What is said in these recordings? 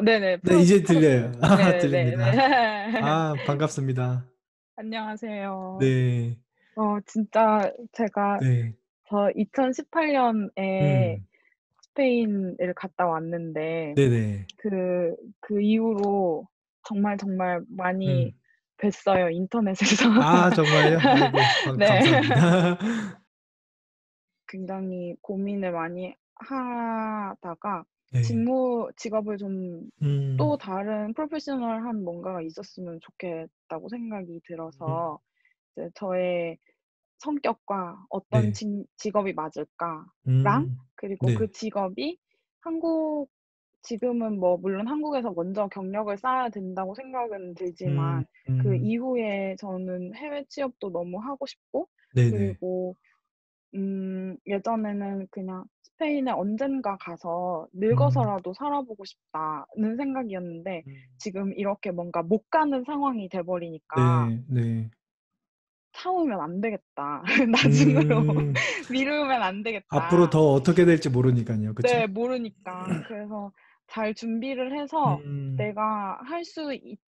네네. 네, 이제 들려요. 프로필. 아, 네네네. 들립니다. 아, 반갑습니다. 안녕하세요. 네. 진짜 제가 네. 저 2018년에 음. 스페인을 갔다 왔는데 네네. 그 이후로 정말 많이 음. 뵀어요, 인터넷에서. 아, 정말요? 아이고, 네. 감사합니다. 굉장히 고민을 많이 하다가 네. 직업을 좀 또 음. 다른 프로페셔널한 뭔가가 있었으면 좋겠다고 생각이 음. 들어서 이제 저의 성격과 어떤 네. 직업이 맞을까랑 음. 그리고 그 네. 직업이 한국 지금은 뭐 물론 한국에서 먼저 경력을 쌓아야 된다고 생각은 음. 들지만 그 음. 이후에 저는 해외 취업도 너무 하고 싶고 네네. 그리고 예전에는 그냥 '스페인에 언젠가 가서 음. 늙어서라도 살아보고 싶다.'는 생각이었는데 음. 지금 이렇게 뭔가 못 가는 상황이 돼 버리니까 네. 네. '참으면 안 되겠다. 나중으로 음. 미루면 안 앞으로 되겠다.' 더 어떻게 될지 모르니깐요. 그쵸? 네, 모르니까. 그래서 잘 준비를 해서 음. 내가 할 수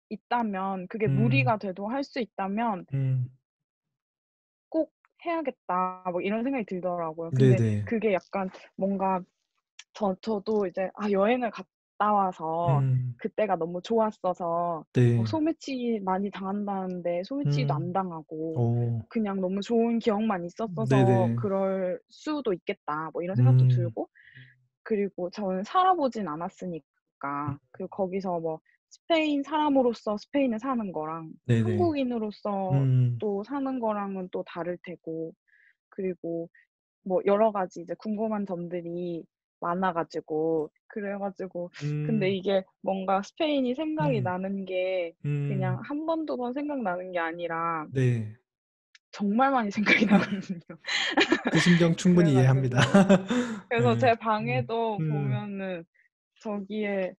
있다면 그게 음. 무리가 돼도 할 수 있다면 음. '꼭 해야겠다.' 뭐 이런 생각이 들더라고요. 근데 네네. 그게 약간 뭔가 저도 이제 여행을 갔다 와서 음. 그때가 너무 좋았어서 네. 소매치기 많이 당한다는데 소매치기도 안 음. 당하고 어. 그냥 너무 좋은 기억만 있었어서 네네. '그럴 수도 있겠다.' 뭐 이런 생각도 음. 들고 그리고 저는 살아보진 않았으니까 그리고 거기서 뭐 스페인 사람으로서 스페인에 사는 거랑 네네. 한국인으로서 음. 또 사는 거랑은 또 다를 테고 그리고 뭐 여러 가지 이제 궁금한 점들이 많아 가지고 그래 가지고 근데 음. 이게 뭔가 스페인이 생각이 음. 나는 게 그냥 음. 한 번, 두 번 생각나는 게 아니라 네. 정말 많이 생각이 나거든요. 그 심정 그래 충분히 이해합니다. 가지고 그래서 네. 제 음. 방에도 음. 보면은 저기에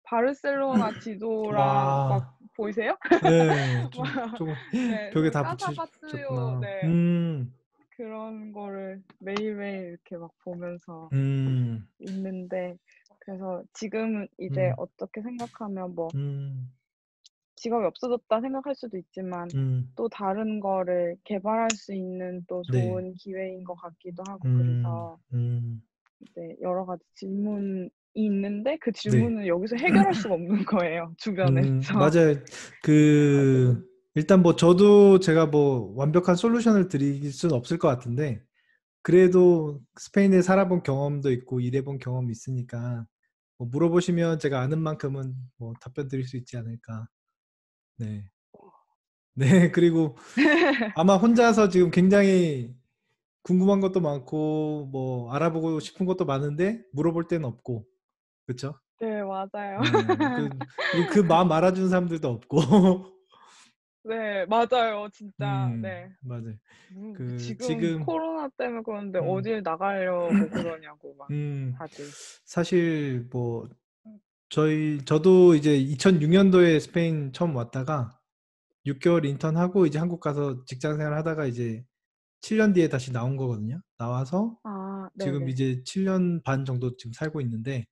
바르셀로나 지도랑 막 와. 보이세요? 네. 좀 막 조금 네, 벽에 저기 다 까사바뚜요 붙이셨구나. 네. 음. 그런 거를 매일매일 이렇게 막 보면서 음. 있는데 그래서 지금은 이제 음. 어떻게 생각하면 뭐 음. '직업이 없어졌다.' 생각할 수도 있지만 음. 또 다른 거를 개발할 수 있는 또 네. 좋은 기회인 것 같기도 하고 음. 그래서 음. 이제 여러 가지 질문이 있는데 그 네. 질문을 여기서 해결할 수가 없는 거예요, 주변에서. 맞아요. 그래 가지고 일단 뭐 저도 제가 뭐 완벽한 솔루션을 드릴 수는 없을 것 같은데, 그래도 스페인에 살아본 경험도 있고 일해본 경험이 있으니까 뭐 물어보시면 제가 아는 만큼은 뭐 답변 드릴 수 있지 않을까. 네. 네. 그리고 아마 혼자서 지금 굉장히 궁금한 것도 많고 뭐 알아보고 싶은 것도 많은데 물어볼 데는 없고. 그쵸? 네, 맞아요. 네. 그리고 그 마음 알아주는 사람들도 없고. 네, 맞아요. 진짜 네. 맞아요. 지금 지금 코로나 때문에 그러는데 음. 어딜 나가려고 그러냐고 막 음. 다들. 사실 뭐 저도 이제 2006 년도에 스페인 처음 왔다가 6 개월 인턴하고 이제 한국 가서 직장 생활 하다가 이제 7년 뒤에 다시 나온 거거든요. 나와서 지금 네네. 이제 7년 반 정도 지금 살고 있는데,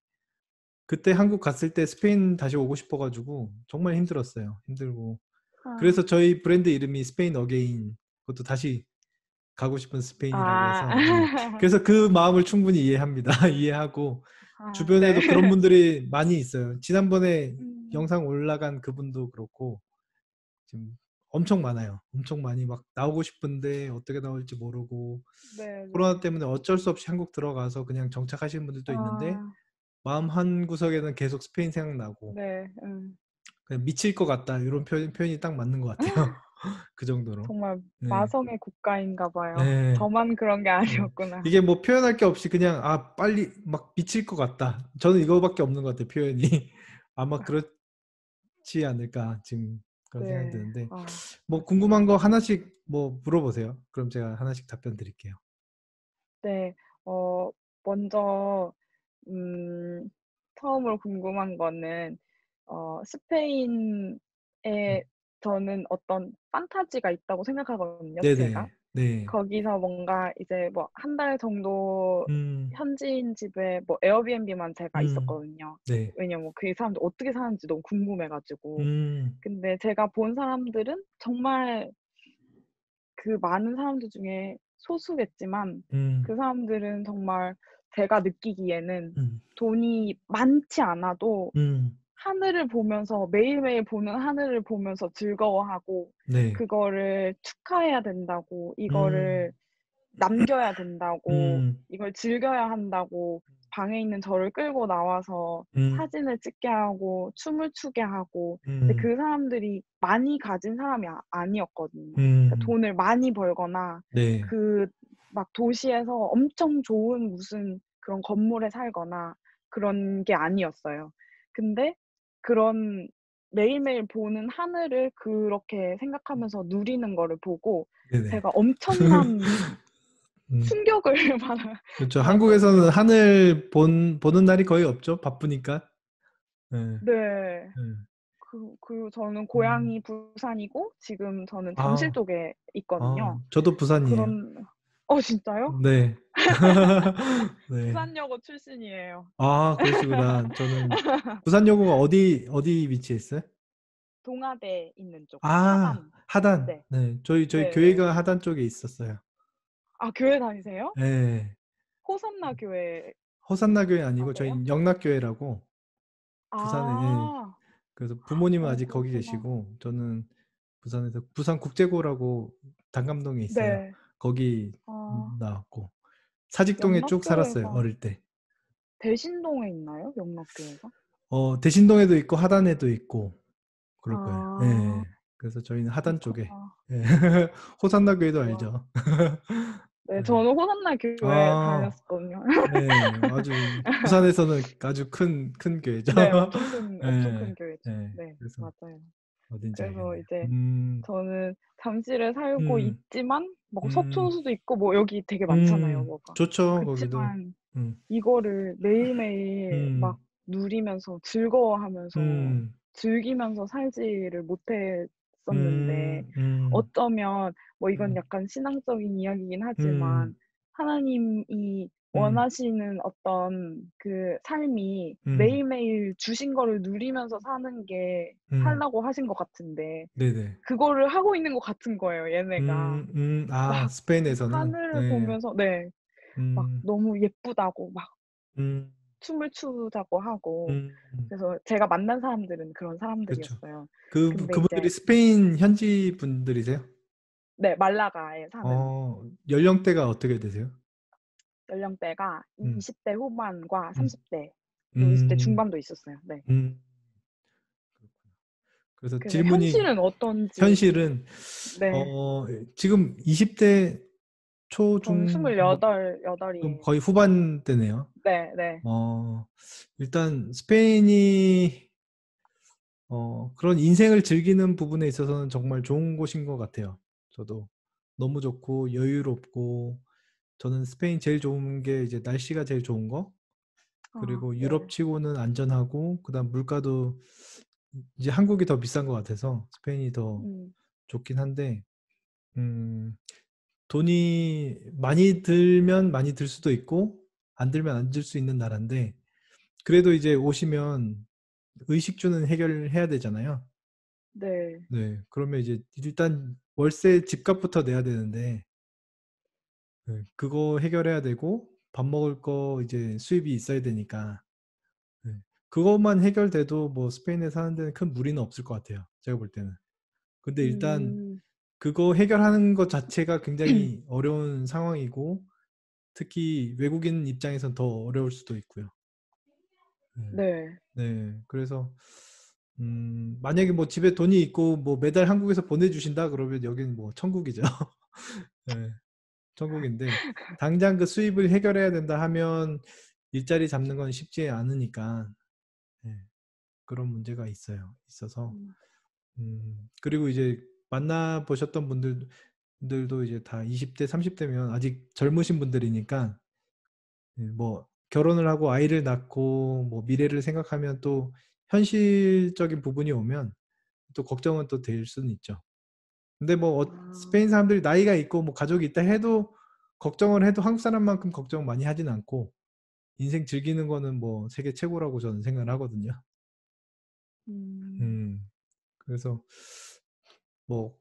그때 한국 갔을 때 스페인 다시 오고 싶어 가지고 정말 힘들었어요. 힘들고. 아. 그래서 저희 브랜드 이름이 스페인 어게인, 그것도 다시 가고 싶은 스페인이라고 아. 해서, 예. 그래서 그 마음을 충분히 이해합니다. 이해하고 네. 주변에도 그런 분들이 많이 있어요. 지난번에 음. 영상 올라간 그분도 그렇고 지금 엄청 많아요. 엄청 많이 막 나오고 싶은데 어떻게 나올지 모르고 코로나 네네. 때문에 어쩔 수 없이 한국 들어가서 그냥 정착하시는 분들도 있는데, 아 마음 한구석에는 계속 스페인 생각나고 네. '그냥 미칠 것 같다.' 요런 표현이 딱 맞는 것 같아요. 그 정도로. 정말 네. 마성의 국가인가 봐요. 네. 저만 그런 게 네. 아니었구나. 이게 뭐 표현할 게 없이 그냥 '아 빨리 막 미칠 것 같다.' 저는 이거밖에 없는 것 같아요, 표현이. 아마 그렇지 않을까 지금 그런 생각이 네. 드는데, 뭐 궁금한 거 맞습니다. 하나씩 뭐 물어보세요. 그럼 제가 하나씩 답변 드릴게요. 네. 어 먼저 음 처음으로 궁금한 거는 스페인에 음. 저는 어떤 판타지가 있다고 생각하거든요, 네네. 제가. 네. 거기서 뭔가 이제 뭐 한 달 정도 음. 현지인 집에 뭐 에어비앤비만 제가 음. 있었거든요. 네. 왜냐면 그 사람들 어떻게 사는지 너무 궁금해 가지고. 음. 근데 제가 본 사람들은 정말 그 많은 사람들 중에 소수겠지만 음. 그 사람들은 정말 제가 느끼기에는 음. 돈이 많지 않아도 음. 하늘을 보면서 매일매일 보는 하늘을 보면서 즐거워하고 네. 그거를 축하해야 된다고 음. 이거를 남겨야 된다고 음. 이걸 즐겨야 한다고 방에 있는 저를 끌고 나와서 음. 사진을 찍게 하고 춤을 추게 하고 근데 음. 그 사람들이 많이 가진 사람이 아니었거든요. 그러니까 음. 돈을 많이 벌거나 네. 그 막 도시에서 엄청 좋은 무슨 그런 건물에 살거나 그런 게 아니었어요. 근데 그런 매일매일 보는 하늘을 그렇게 생각하면서 누리는 거를 보고 네네. 제가 엄청난 음. 충격을 받아 그렇죠. 한국에서는 받았거든요. 하늘 보는 날이 거의 없죠. 바쁘니까. 예. 네. 예. 그리고 저는 음. 고향이 부산이고 지금 저는 잠실 아. 쪽에 아. 있거든요. 저도 부산이에요. 그런 진짜요? 네. 네. 부산여고 출신이에요. 아, 그러시구나. 저는 부산여고가 어디 위치에 있어요? 동아대 있는 쪽. 아, 하단. 하단. 네. 네. 저희 네네. 교회가 하단 쪽에 있었어요. 아 교회 다니세요? 예. 호산나 교회 호산나 교회 아니고 가세요? 저희는 영락교회라고 부산에, 예. 아. 그래서 부모님은 아직 거기 그렇구나. 계시고 저는 부산에서 부산국제고라고 단감동에 있어요. 네. 거기 아 나왔고 사직동에 쭉 살았어요. 영락교회가 어릴 때. 대신동에 있나요? 영락교회가? 대신동에도 있고 하단에도 있고 그럴 거예요. 아 예. 그래서 저희는 하단 쪽에. 그렇구나. 예. 호산나 교회도 와. 알죠. 네 예. 저는 호산나 교회 아, 다녔었거든요. 네. 아주 부산에서는 아주 큰 교회죠. 네. 엄청 예. 큰 교회죠. 예. 네. 그래서 맞아요. 어딘지 그래서 알겠네요. 이제 저는 잠실에 살고 음, 있지만 뭐 음, 서촌수도 있고 뭐 여기 되게 많잖아요, 뭐가. 좋죠, 거기도. 그치만 음, 이거를 매일매일 막 음, 누리면서 즐거워하면서 음, 즐기면서 살지를 못했었는데 음, 음, 어쩌면 뭐 이건 음, 약간 신앙적인 이야기이긴 하지만 음, 하나님이 음, 원하시는 어떤 그 삶이 음, 매일매일 주신 거를 누리면서 사는 게 음, 살라고 하신 것 같은데 네네. 그거를 하고 있는 것 같은 거예요, 얘네가. 막 스페인에서는, 하늘을 네, 보면서 네. 막 음, 너무 예쁘다고 막 음, 춤을 추자고 하고 음, 그래서 제가 만난 사람들은 그런 그렇죠. 사람들이었어요. 근데 그분들이 이제 스페인 현지 분들이세요? 네 말라가에 사는 연령대가 어떻게 되세요? 연령대가 음, 20대 후반과 음, 30대 또 20대 음, 중반도 있었어요. 네. 음. 그래서 그래서 질문이 현실은 어떤지 현실은 네. 어 지금 20대 저는 초중 뭐 28 그럼 이에요. 거의 후반대네요. 네 네. 어 일단 스페인이 그런 인생을 즐기는 부분에 있어서는 정말 좋은 곳인 것 같아요. 저도 너무 좋고 여유롭고 저는 스페인 제일 좋은 게 이제 날씨가 제일 좋은 거. 그리고 유럽 네. 치고는 안전하고 그다음 물가도 이제 한국이 더 비싼 것 같아서 스페인이 더 음. 좋긴 한데 음, 돈이 많이 들면 많이 들 수도 있고 안 들면 안 들 수 있는 나라인데 그래도 이제 오시면 의식주는 해결해야 되잖아요. 네. 네, 그러면 이제 일단 월세 집값부터 내야 되는데 네, 그거 해결해야 되고 밥 먹을 거 이제 수입이 있어야 되니까 네, 그것만 해결돼도 뭐 스페인에 사는 데는 큰 무리는 없을 것 같아요. 제가 볼 때는. 근데 일단 음. 그거 해결하는 것 자체가 굉장히 어려운 상황이고 특히 외국인 입장에선 더 어려울 수도 있고요. 네. 네. 네. 그래서 만약에 뭐 집에 돈이 있고 뭐 매달 한국에서 보내주신다 그러면 여기는 뭐 천국이죠. 네. 천국인데 당장 그 수입을 해결해야 된다 하면 일자리 잡는 건 쉽지 않으니까 네. 그런 문제가 있어서 음. 그리고 이제 만나 보셨던 분들도 이제 다 20대, 30대면 아직 젊으신 분들이니까 뭐 결혼을 하고 아이를 낳고 뭐 미래를 생각하면 또 현실적인 부분이 오면 또 걱정은 또 될 수는 있죠. 근데 뭐 아. 스페인 사람들이 나이가 있고 뭐 가족이 있다 해도 걱정을 해도 한국 사람만큼 걱정 많이 하진 않고 인생 즐기는 거는 뭐 세계 최고라고 저는 생각을 하거든요. 음. 음. 그래서 뭐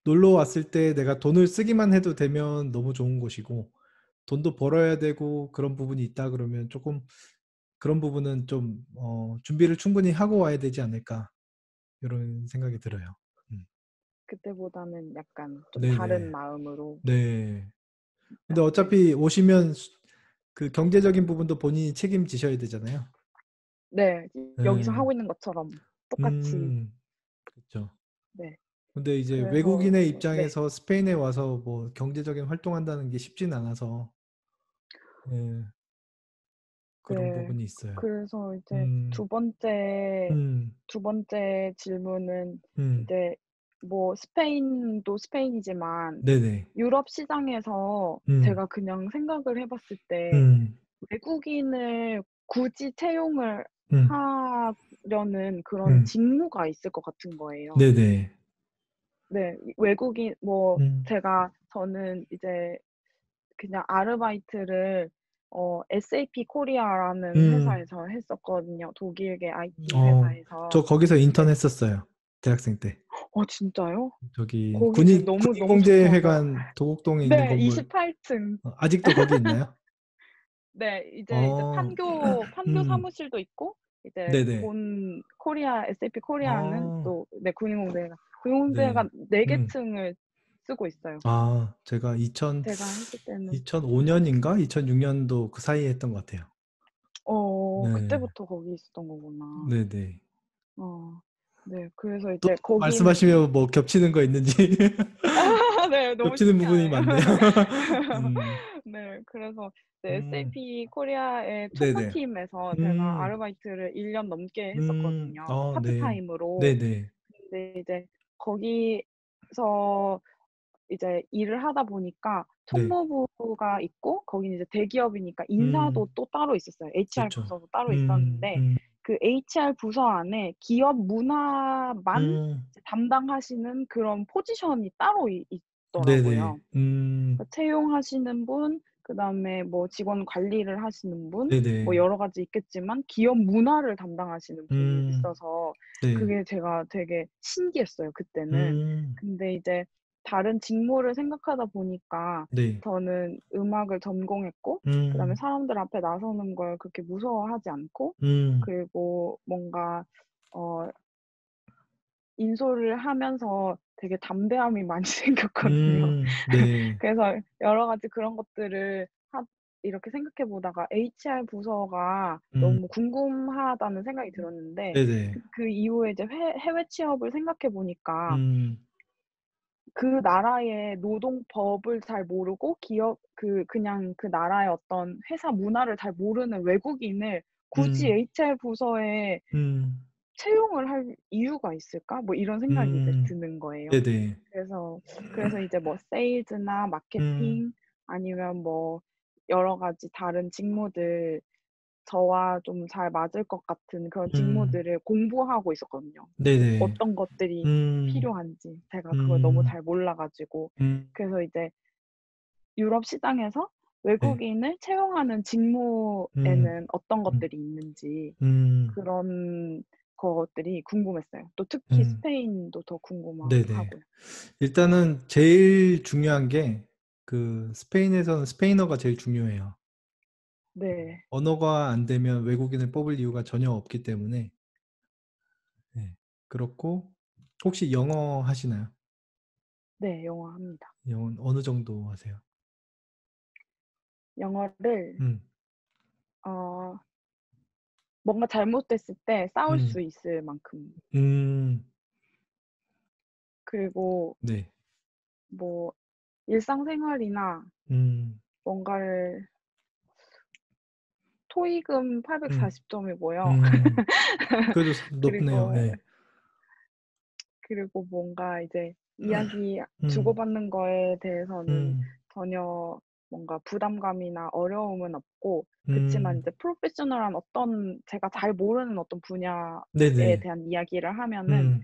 놀러 왔을 때 내가 돈을 쓰기만 해도 되면 너무 좋은 곳이고 돈도 벌어야 되고 그런 부분이 있다 그러면 조금 그런 부분은 좀 준비를 충분히 하고 와야 되지 않을까 이런 생각이 들어요. 음. 그때보다는 약간 좀 다른 네네. 마음으로 네. 근데 네. 어차피 오시면 그 경제적인 부분도 본인이 책임지셔야 되잖아요. 네. 여기서 네. 하고 있는 것처럼 똑같이 음. 그쵸. 네. 근데 이제 그래서 외국인의 네. 입장에서 스페인에 와서 뭐 경제적인 활동한다는 게 쉽진 않아서 예. 그런 네. 부분이 있어요. 그래서 이제 음. 음. 두 번째 질문은 음. 이제 뭐 스페인도 스페인이지만 네네. 유럽 시장에서 음. 제가 그냥 생각을 해 봤을 때 음. 외국인을 굳이 채용을 음. 하려는 그런 음. 직무가 있을 것 같은 거예요. 네네. 네. 외국인 뭐 음. 저는 이제 그냥 아르바이트를 SAP 코리아라는 음. 회사에서 했었거든요. 독일계 IT 어. 회사에서. 저 거기서 인턴 네. 했었어요. 대학생 때. 진짜요? 저기 거기는 너무, 너무 좋더라고요. 군인공제회관 도곡동에 있는 네. 건물 28 층. 아직도 거기 있나요? 네. 이제 어. 판교 음. 사무실도 있고 이제 네네. 본 코리아 SAP 코리아는 어. 또 네 군인공대가 네. 4개 음. 층을 쓰고 있어요. 아 제가 2000 제가 했을 때는. 2005년인가 2006년도 그 사이에 했던 것 같아요. 네. 그때부터 거기 있었던 거구나. 네네. 어. 네. 그래서 또 이제 거긴 말씀하시면 뭐 겹치는 거 있는지 네. 너무 겹치는 부분이 신기하네요. 많네요. 음. 네. 그래서 이제 음. SAP 코리아의 네네. 총무팀에서 제가 음. 아르바이트를 1년 넘게 음. 했었거든요, 아 네. 파트타임으로. 네네. 근데 이제 거기서 이제 일을 하다 보니까 네. 총무부가 있고 거기는 이제 대기업이니까 인사도 음. 또 따로 있었어요. HR 그렇죠. 부서도 따로 음. 있었는데 음. 그 HR 부서 안에 기업 문화만 음. 이제 담당하시는 그런 포지션이 따로 네네. 있더라고요. 음. 그러니까 채용하시는 분, 그다음에 뭐 직원 관리를 하시는 분, 뭐 네네. 여러 가지 있겠지만 기업 문화를 담당하시는 분이 음. 있어서 네. 그게 제가 되게 신기했어요, 그때는. 음. 근데 이제 다른 직무를 생각하다 보니까 네. 저는 음악을 전공했고 그다음에 음. 사람들 앞에 나서는 걸 그렇게 무서워하지 않고 음. 그리고 뭔가 어 인솔을 하면서 되게 담대함이 많이 생겼거든요. 네. 그래서 여러 가지 그런 것들을 이렇게 생각해 보다가 HR 부서가 음. 너무 궁금하다는 생각이 들었는데 네네. 그 이후에 이제 해외 취업을 생각해 보니까 음. 그 나라의 노동법을 잘 모르고 그냥 그 나라의 어떤 회사 문화를 잘 모르는 외국인을 굳이 음. HR 부서에 음. 채용을 할 이유가 있을까? 뭐 이런 생각이 이제 음. 드는 거예요. 네네. 그래서 이제 뭐 세일즈나 음. 마케팅 아니면 뭐 여러 가지 다른 직무들 저와 좀 잘 맞을 것 같은 그런 음. 직무들을 공부하고 있었거든요. 네네. 어떤 것들이 음. 필요한지 제가 그걸 너무 음. 잘 몰라 가지고. 음. 그래서 이제 유럽 시장에서 네. 외국인을 채용하는 음. 직무에는 어떤 음. 것들이 있는지 음. 그런 것들이 궁금했어요. 또 특히 음. 스페인도 더 네네. 궁금하고요. 일단은 제일 중요한 게 그 스페인에서는 스페인어가 제일 중요해요. 네. 언어가 안 되면 외국인을 뽑을 이유가 전혀 없기 때문에 네. 그렇고 혹시 영어 하시나요? 네. 영어 합니다. 영어는 어느 정도 하세요? 영어를 음. 어 뭔가 잘못됐을 때 싸울 음. 수 있을 만큼 음. 그리고 네. 뭐 일상생활이나 음. 뭔가를 토익은 음. 840 점이고요. 음. 그래도 높네요. 그리고 예. 뭔가 이제 이야기 음. 주고받는 거에 대해서는 음. 전혀 뭔가 부담감이나 어려움은 없고 그치만 음. 이제 프로페셔널한 어떤 제가 잘 모르는 어떤 분야에 네네. 대한 이야기를 하면은 음.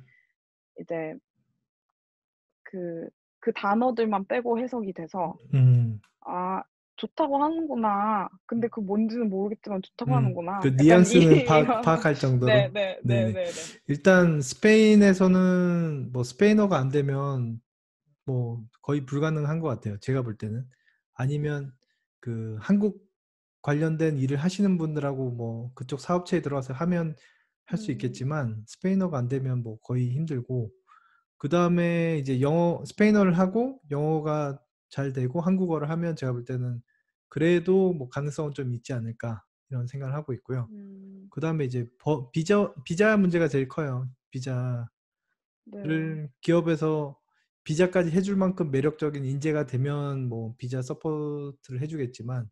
이제 그 단어들만 빼고 해석이 돼서 음, '아 좋다고 하는구나. 근데 그 뭔지는 모르겠지만 좋다고 그 하는구나.' 약간 이 뉘앙스는 이런 파악할 정도로. 네네. 네네네네네. 일단 스페인에서는 뭐 스페인어가 안 되면 뭐 거의 불가능한 것 같아요. 제가 볼 때는. 아니면 그 한국 관련된 일을 하시는 분들하고 뭐 그쪽 사업체에 들어와서 하면 할 수 음. 있겠지만 스페인어가 안 되면 뭐 거의 힘들고 그 다음에 이제 영어 스페인어를 하고 영어가 잘 되고 한국어를 하면 제가 볼 때는 그래도 뭐 가능성은 좀 있지 않을까 이런 생각을 하고 있고요. 음. 그 다음에 이제 비자 문제가 제일 커요. 비자를 네. 기업에서 비자까지 해줄 만큼 매력적인 인재가 되면 뭐 비자 서포트를 해주겠지만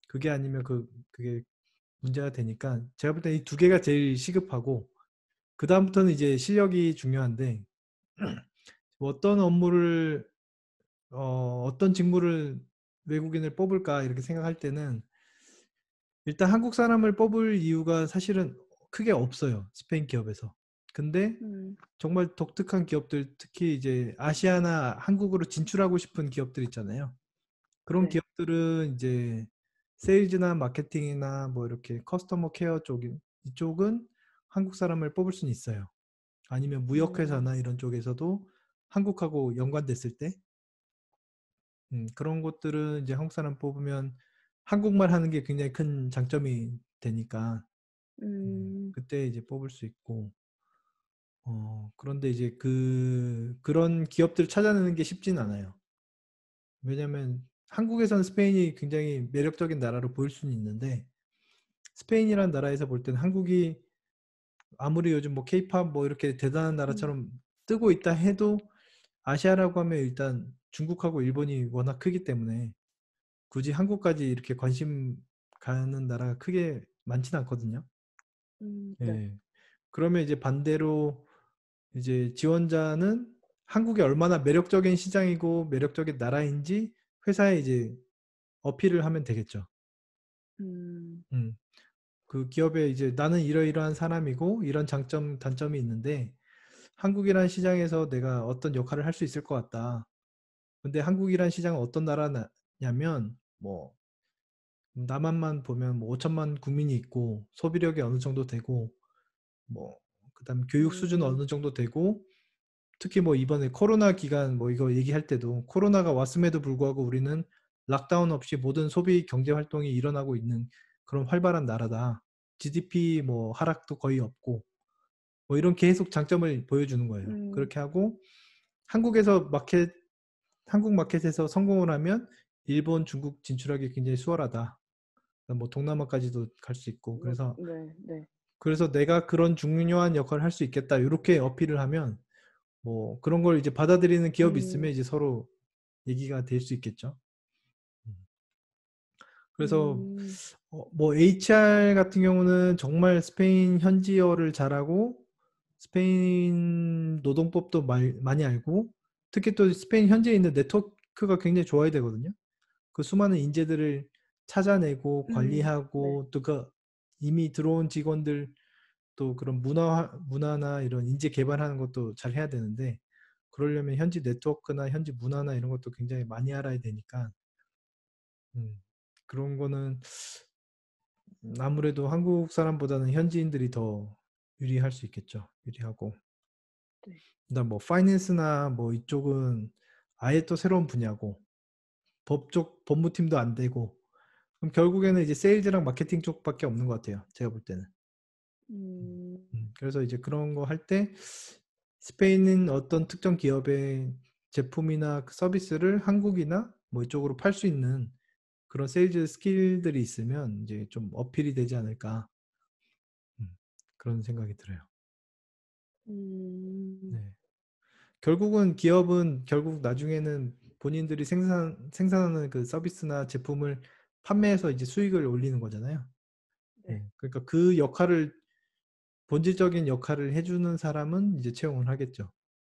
그게 아니면 그게 문제가 되니까 제가 볼 때 이 두 개가 제일 시급하고 그 다음부터는 이제 실력이 중요한데 뭐 어떤 업무를 어떤 직무를 외국인을 뽑을까 이렇게 생각할 때는 일단 한국 사람을 뽑을 이유가 사실은 크게 없어요. 스페인 기업에서. 근데 음. 정말 독특한 기업들, 특히 이제 아시아나 한국으로 진출하고 싶은 기업들 있잖아요. 그런 네. 기업들은 이제 세일즈나 마케팅이나 뭐 이렇게 커스터머 케어 이쪽은 한국 사람을 뽑을 수는 있어요. 아니면 음. 무역회사나 이런 쪽에서도 한국하고 연관됐을 때 그런 곳들은 이제 한국 사람 뽑으면 한국말 하는 게 굉장히 큰 장점이 되니까 음. 그때 이제 뽑을 수 있고 그런데 이제 그런 기업들을 찾아내는 게 쉽진 않아요. 왜냐하면 한국에서는 스페인이 굉장히 매력적인 나라로 보일 수는 있는데 스페인이라는 나라에서 볼 때는 한국이 아무리 요즘 뭐 케이팝 뭐 이렇게 대단한 음. 나라처럼 뜨고 있다 해도 아시아라고 하면 일단 중국하고 일본이 워낙 크기 때문에 굳이 한국까지 이렇게 관심 가는 나라가 크게 많지는 않거든요. 네. 예. 그러면 이제 반대로 이제 지원자는 한국이 얼마나 매력적인 시장이고 매력적인 나라인지 회사에 이제 어필을 하면 되겠죠. 음. 음. 그 기업에 이제 나는 이러이러한 사람이고 이런 장점, 단점이 있는데 한국이란 시장에서 내가 어떤 역할을 할 수 있을 것 같다. 근데 한국이란 시장은 어떤 나라냐면 뭐 남한만 보면 뭐 5천만 국민이 있고 소비력이 어느 정도 되고 뭐 그다음 교육 수준 음. 어느 정도 되고 특히 뭐 이번에 코로나 기간 뭐 이거 얘기할 때도 코로나가 왔음에도 불구하고 우리는 락다운 없이 모든 소비 경제 활동이 일어나고 있는 그런 활발한 나라다. GDP 뭐 하락도 거의 없고 뭐 이런 계속 장점을 보여주는 거예요. 음. 그렇게 하고 한국에서 한국 마켓에서 성공을 하면 일본, 중국 진출하기 굉장히 수월하다. 뭐 동남아까지도 갈 수 있고 뭐 그래서 네 네. 내가 그런 중요한 역할을 할 수 있겠다 이렇게 어필을 하면 뭐 그런 걸 이제 받아들이는 기업이 있으면 음. 이제 서로 얘기가 될 수 있겠죠. 음. 그래서 음. 뭐 HR 같은 경우는 정말 스페인 현지어를 잘하고 스페인 노동법도 많이 알고 특히 또 스페인 현지에 있는 네트워크가 굉장히 좋아야 되거든요. 그 수많은 인재들을 찾아내고 음. 네. 관리하고 또 그 이미 들어온 직원들 또 그런 문화나 이런 인재 개발하는 것도 잘 해야 되는데 그러려면 현지 네트워크나 현지 문화나 이런 것도 굉장히 많이 알아야 되니까 그런 거는 아무래도 한국 사람보다는 현지인들이 더 유리할 수 있겠죠. 유리하고. 네. 그다음 뭐 파이낸스나 뭐 이쪽은 아예 또 새로운 분야고 법무팀도 안 되고 그럼 결국에는 이제 세일즈랑 마케팅 쪽밖에 없는 것 같아요. 제가 볼 때는. 음. 그래서 이제 그런 거 할 때 스페인은 어떤 특정 기업의 제품이나 그 서비스를 한국이나 뭐 이쪽으로 팔 수 있는 그런 세일즈 스킬들이 있으면 이제 좀 어필이 되지 않을까 음, 그런 생각이 들어요. 음. 네. 결국은 기업은 결국 나중에는 본인들이 생산하는 그 서비스나 제품을 판매해서 이제 수익을 올리는 거잖아요. 네. 네. 그러니까 그 역할을 본질적인 역할을 해주는 사람은 이제 채용을 하겠죠.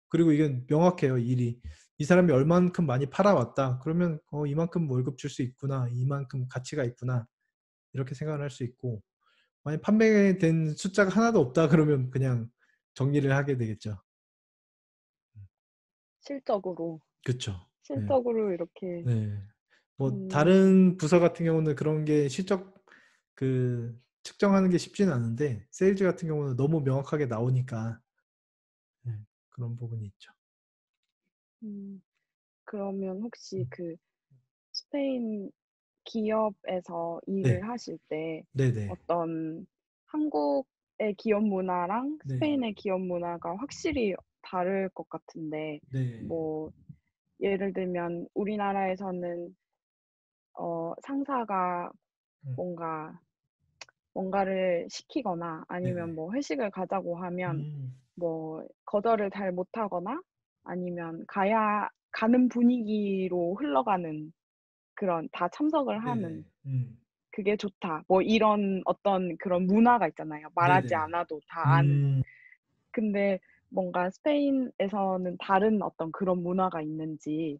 그리고 이건 명확해요, 일이. 이 사람이 얼만큼 많이 팔아왔다. 그러면 이만큼 월급 줄 수 있구나. 이만큼 가치가 있구나. 이렇게 생각을 할 수 있고 만약 판매된 숫자가 하나도 없다 그러면 그냥 정리를 하게 되겠죠. 실적으로, 그쵸. 네. 실적으로 이렇게, 네. 뭐 음, 다른 부서 같은 경우는 그런 게 실적 그 측정하는 게 쉽지는 않은데 세일즈 같은 경우는 너무 명확하게 나오니까 네, 그런 부분이 있죠. 음, 그러면 혹시 음. 그 스페인 기업에서 네, 일을 하실 때 네네, 어떤 한국의 기업 문화랑 네, 스페인의 기업 문화가 확실히 다를 것 같은데, 네, 뭐, 예를 들면 우리나라에서는 상사가 음, 뭔가 뭔가를 시키거나 아니면 네네, 뭐 회식을 가자고 하면 음, 뭐 거절을 잘 못하거나 아니면 가는 분위기로 흘러가는 그런 다 참석을 네네, 하는 그게 좋다. 뭐 이런 어떤 그런 문화가 있잖아요. 말하지 네네, 않아도 다 아는. 음, 근데 뭔가 스페인에서는 다른 어떤 그런 문화가 있는지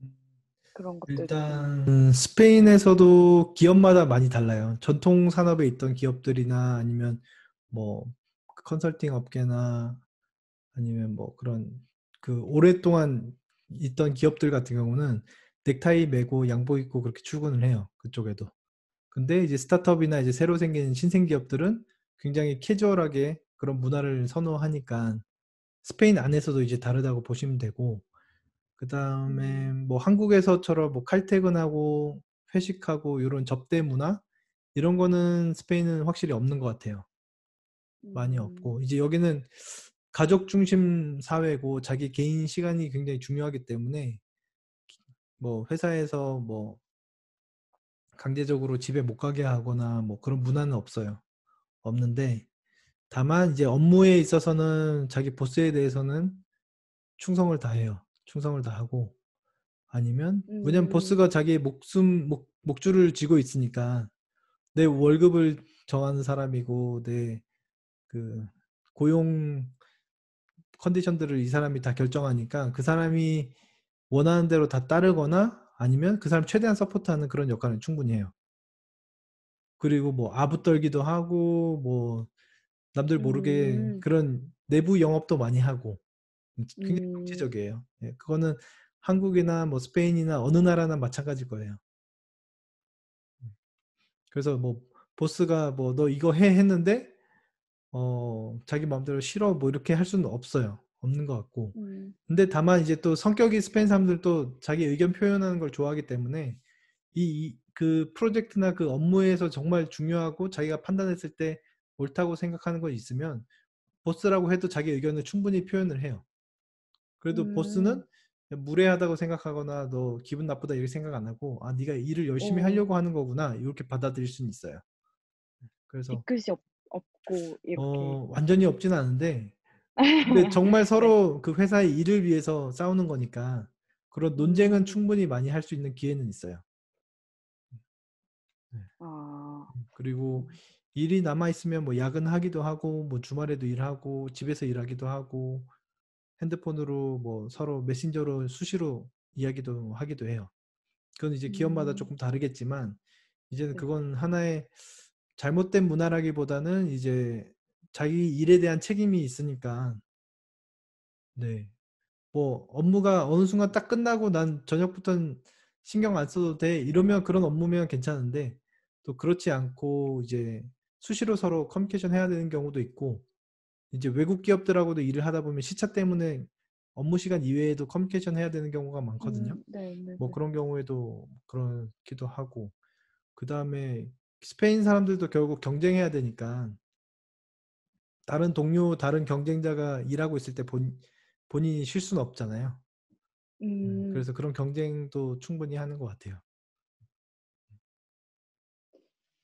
그런 것들도 좀, 일단 스페인에서도 기업마다 많이 달라요. 전통 산업에 있던 기업들이나 아니면 뭐 컨설팅 업계나 아니면 뭐 그런 그 오랫동안 있던 기업들 같은 경우는 넥타이 매고 양복 입고 그렇게 출근을 해요. 그쪽에도. 근데 이제 스타트업이나 이제 새로 생긴 신생 기업들은 굉장히 캐주얼하게 그런 문화를 선호하니까 스페인 안에서도 이제 다르다고 보시면 되고 그다음에 음, 뭐 한국에서처럼 뭐 칼퇴근하고 회식하고 이런 접대 문화 이런 거는 스페인은 확실히 없는 것 같아요. 많이 음, 없고 이제 여기는 가족 중심 사회고 자기 개인 시간이 굉장히 중요하기 때문에 뭐 회사에서 뭐 강제적으로 집에 못 가게 하거나 뭐 그런 문화는 없어요. 없는데 다만 이제 업무에 있어서는 자기 보스에 대해서는 충성을 다해요. 충성을 다하고 아니면 왜냐면 음, 보스가 자기의 목줄을 쥐고 있으니까 내 월급을 정하는 사람이고 내 그 고용 컨디션들을 이 사람이 다 결정하니까 그 사람이 원하는 대로 다 따르거나 아니면 그 사람 최대한 서포트하는 그런 역할은 충분히 해요. 그리고 뭐 아부 떨기도 하고 뭐 남들 모르게 음, 그런 내부 영업도 많이 하고 굉장히 음, 국제적이에요. 예, 그거는 한국이나 뭐 스페인이나 어느 나라나 마찬가지일 거예요. 그래서 뭐 보스가 뭐 너 이거 해 했는데 자기 마음대로 싫어 뭐 이렇게 할 수는 없어요. 없는 것 같고. 음, 근데 다만 이제 또 성격이 스페인 사람들도 자기 의견 표현하는 걸 좋아하기 때문에 그 프로젝트나 그 업무에서 정말 중요하고 자기가 판단했을 때 옳다고 생각하는 거 있으면 보스라고 해도 자기 의견을 충분히 표현을 해요. 그래도 보스는 음, 무례하다고 생각하거나 너 기분 나쁘다 이렇게 생각 안 하고 아 네가 일을 열심히 오, 하려고 하는 거구나 이렇게 받아들일 수는 있어요. 그래서 뒤끝이 없고, 이렇게. 완전히 없지는 않은데 근데 정말 네. 서로 그 회사의 일을 위해서 싸우는 거니까 그런 논쟁은 음, 충분히 많이 할 수 있는 기회는 있어요. 네. 아, 그리고 음, 일이 남아 있으면 뭐 야근하기도 하고 뭐 주말에도 일하고 집에서 일하기도 하고 핸드폰으로 뭐 서로 메신저로 수시로 이야기도 하기도 해요. 그건 이제 기업마다 음, 조금 다르겠지만 이제는 네. 그건 하나의 잘못된 문화라기보다는 이제 자기 일에 대한 책임이 있으니까 네. 뭐 업무가 어느 순간 딱 끝나고 난 저녁부터는 신경 안 써도 돼 이러면 그런 업무면 괜찮은데 또 그렇지 않고 이제 수시로 서로 커뮤니케이션 해야 되는 경우도 있고 이제 외국 기업들하고도 일을 하다 보면 시차 때문에 업무 시간 이외에도 커뮤니케이션 해야 되는 경우가 많거든요. 네, 네, 뭐 네. 그런 경우에도 그렇기도 하고 그 다음에 스페인 사람들도 결국 경쟁해야 되니까 다른 동료, 다른 경쟁자가 일하고 있을 때 본인이 쉴 수는 없잖아요. 음, 그래서 그런 경쟁도 충분히 하는 것 같아요.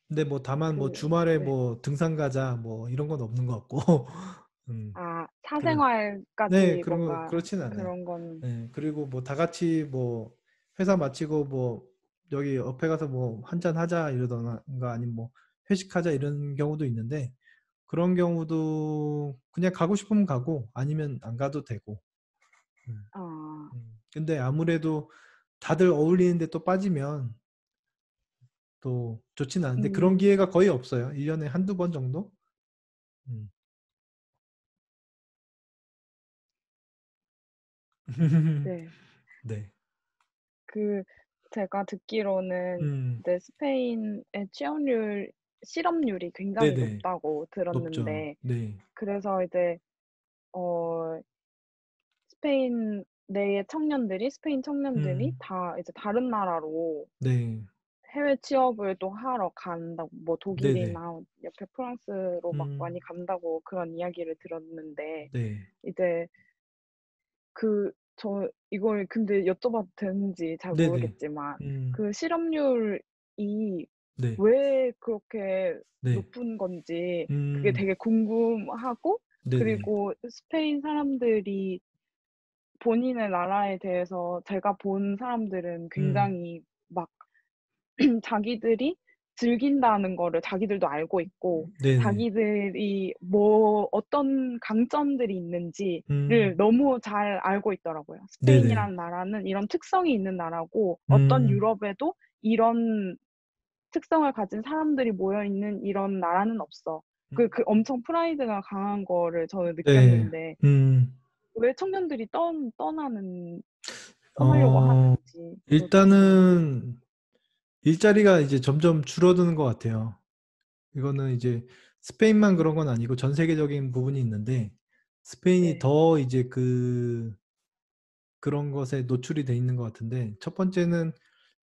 근데 뭐 다만 뭐 주말에 네. 뭐 등산 가자 뭐 이런 건 없는 것 같고, 아, 그런 네 사생활까지 그런 거 뭔가 그렇지는 않아요. 그런 건, 네 그리고 뭐 다 같이 뭐 회사 마치고 뭐 여기 옆에 가서 뭐 한잔 하자 이러던가 아니면 뭐 회식하자 이런 경우도 있는데 그런 경우도 그냥 가고 싶으면 가고 아니면 안 가도 되고. 음, 아, 근데 아무래도 다들 어울리는데 또 빠지면 또 좋진 않은데 그런 음, 기회가 거의 없어요. 1년에 한두 번 정도? 음. 네. 네. 그 제가 듣기로는 음. 이제 스페인의 실업률이 굉장히 네네. 높다고 높죠. 들었는데 네. 그래서 이제 어 스페인 내의 청년들이 스페인 청년들이 음. 다 이제 다른 나라로 네. 해외 취업을 또 하러 간다고 뭐 네네. 독일이나 옆에 프랑스로 막 많이 음. 간다고 그런 이야기를 들었는데 네. 이제 저 이걸 근데 여쭤봐도 되는지 잘 네네. 모르겠지만 음. 그 실업률이 네. 왜 그렇게 네. 높은 건지 그게 음. 되게 궁금하고 네네. 그리고 스페인 사람들이 본인의 나라에 대해서 제가 본 사람들은 음. 굉장히 막 자기들이 즐긴다는 거를 자기들도 알고 있고 네네. 자기들이 뭐 어떤 강점들이 있는지를 음. 너무 잘 알고 있더라고요. 네네. 스페인이라는 나라는 이런 특성이 있는 나라고 어떤 음. 유럽에도 이런 특성을 가진 사람들이 모여 있는 이런 나라는 없어. 그 음. 엄청 프라이드가 강한 거를 저는 네. 느꼈는데 음. 왜 청년들이 떠나려고 어 하는지 그것도 궁금해요. 일단은 일자리가 이제 점점 줄어드는 것 같아요. 이거는 이제 스페인만 그런 건 아니고 전 세계적인 부분이 있는데 스페인이 네. 더 이제 그런 것에 노출이 돼 있는 것 같은데 첫 번째는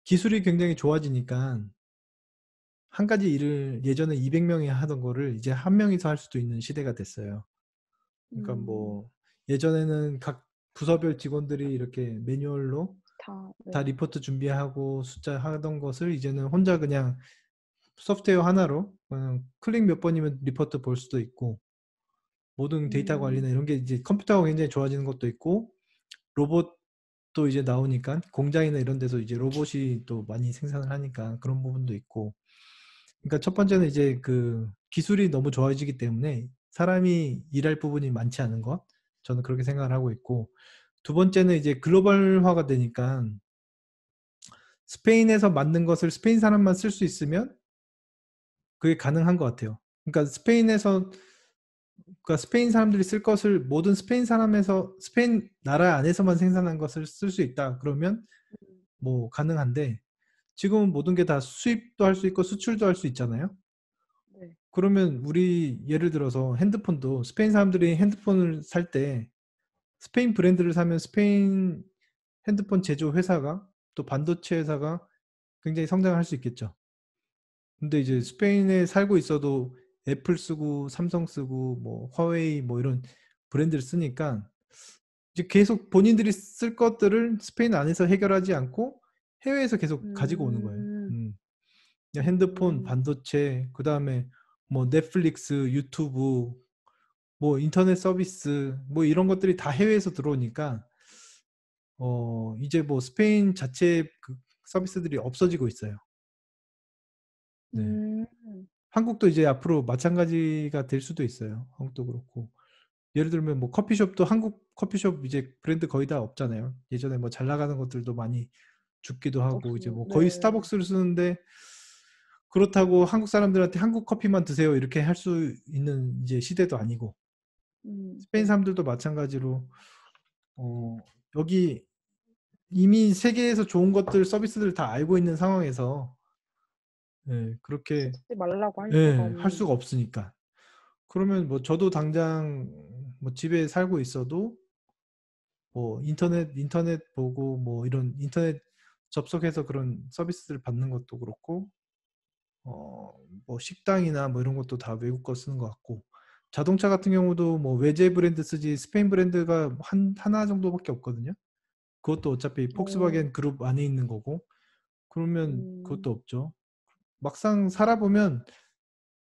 기술이 굉장히 좋아지니까 한 가지 일을 예전에 200명이 하던 거를 이제 한 명이서 할 수도 있는 시대가 됐어요. 그러니까 음. 뭐 예전에는 각 부서별 직원들이 이렇게 매뉴얼로 다 네. 리포트 준비하고 숫자 하던 것을 이제는 혼자 그냥 소프트웨어 하나로 그냥 클릭 몇 번이면 리포트 볼 수도 있고 모든 데이터 관리나 음. 이런 게 이제 컴퓨터가 굉장히 좋아지는 것도 있고 로봇도 이제 나오니까 공장이나 이런 데서 이제 로봇이 또 많이 생산을 하니까 그런 부분도 있고 그러니까 첫 번째는 이제 그 기술이 너무 좋아지기 때문에 사람이 일할 부분이 많지 않은 것 저는 그렇게 생각을 하고 있고 두 번째는 이제 글로벌화가 되니까 스페인에서 만든 것을 스페인 사람만 쓸 수 있으면 그게 가능한 것 같아요. 그러니까 그러니까 스페인 사람들이 쓸 것을 모든 스페인 나라 안에서만 생산한 것을 쓸 수 있다. 그러면 음. 뭐 가능한데 지금은 모든 게 다 수입도 할 수 있고 수출도 할 수 있잖아요. 네. 그러면 우리 예를 들어서 핸드폰도 스페인 사람들이 핸드폰을 살 때 스페인 브랜드를 사면 스페인 핸드폰 제조 회사가 또 반도체 회사가 굉장히 성장할 수 있겠죠. 근데 이제 음. 스페인에 살고 있어도 애플 쓰고 삼성 쓰고 뭐 화웨이 뭐 이런 브랜드를 쓰니까 이제 계속 본인들이 쓸 것들을 스페인 안에서 해결하지 않고 해외에서 계속 가지고 오는 거예요. 음. 그냥 핸드폰, 음. 반도체, 그 다음에 뭐 넷플릭스, 유튜브, 뭐 인터넷 서비스, 뭐 이런 것들이 다 해외에서 들어오니까 이제 뭐 스페인 자체 그 서비스들이 없어지고 있어요. 네. 음. 한국도 이제 앞으로 마찬가지가 될 수도 있어요. 한국도 그렇고. 예를 들면 뭐 커피숍도 한국 커피숍 이제 브랜드 거의 다 없잖아요. 예전에 뭐 잘 나가는 것들도 많이 죽기도 하고 이제 뭐 거의 네. 스타벅스를 쓰는데 그렇다고 한국 사람들한테 한국 커피만 드세요 이렇게 할 수 있는 이제 시대도 아니고 스페인 네. 사람들도 마찬가지로 어, 여기 이미 세계에서 좋은 것들 서비스들 다 알고 있는 상황에서 예, 그렇게 쓰지 말라고 할 수가 예, 할 없는. 수가 없으니까 그러면 뭐 저도 당장 뭐 집에 살고 있어도 뭐 인터넷 보고 뭐 이런 인터넷 접속해서 그런 서비스를 받는 것도 그렇고 뭐 식당이나 뭐 이런 것도 다 외국 거 쓰는 것 같고 자동차 같은 경우도 뭐 외제 브랜드 쓰지 스페인 브랜드가 하나 정도밖에 없거든요. 그것도 어차피 어. 폭스바겐 그룹 안에 있는 거고 그러면 그것도 음. 없죠. 막상 살아보면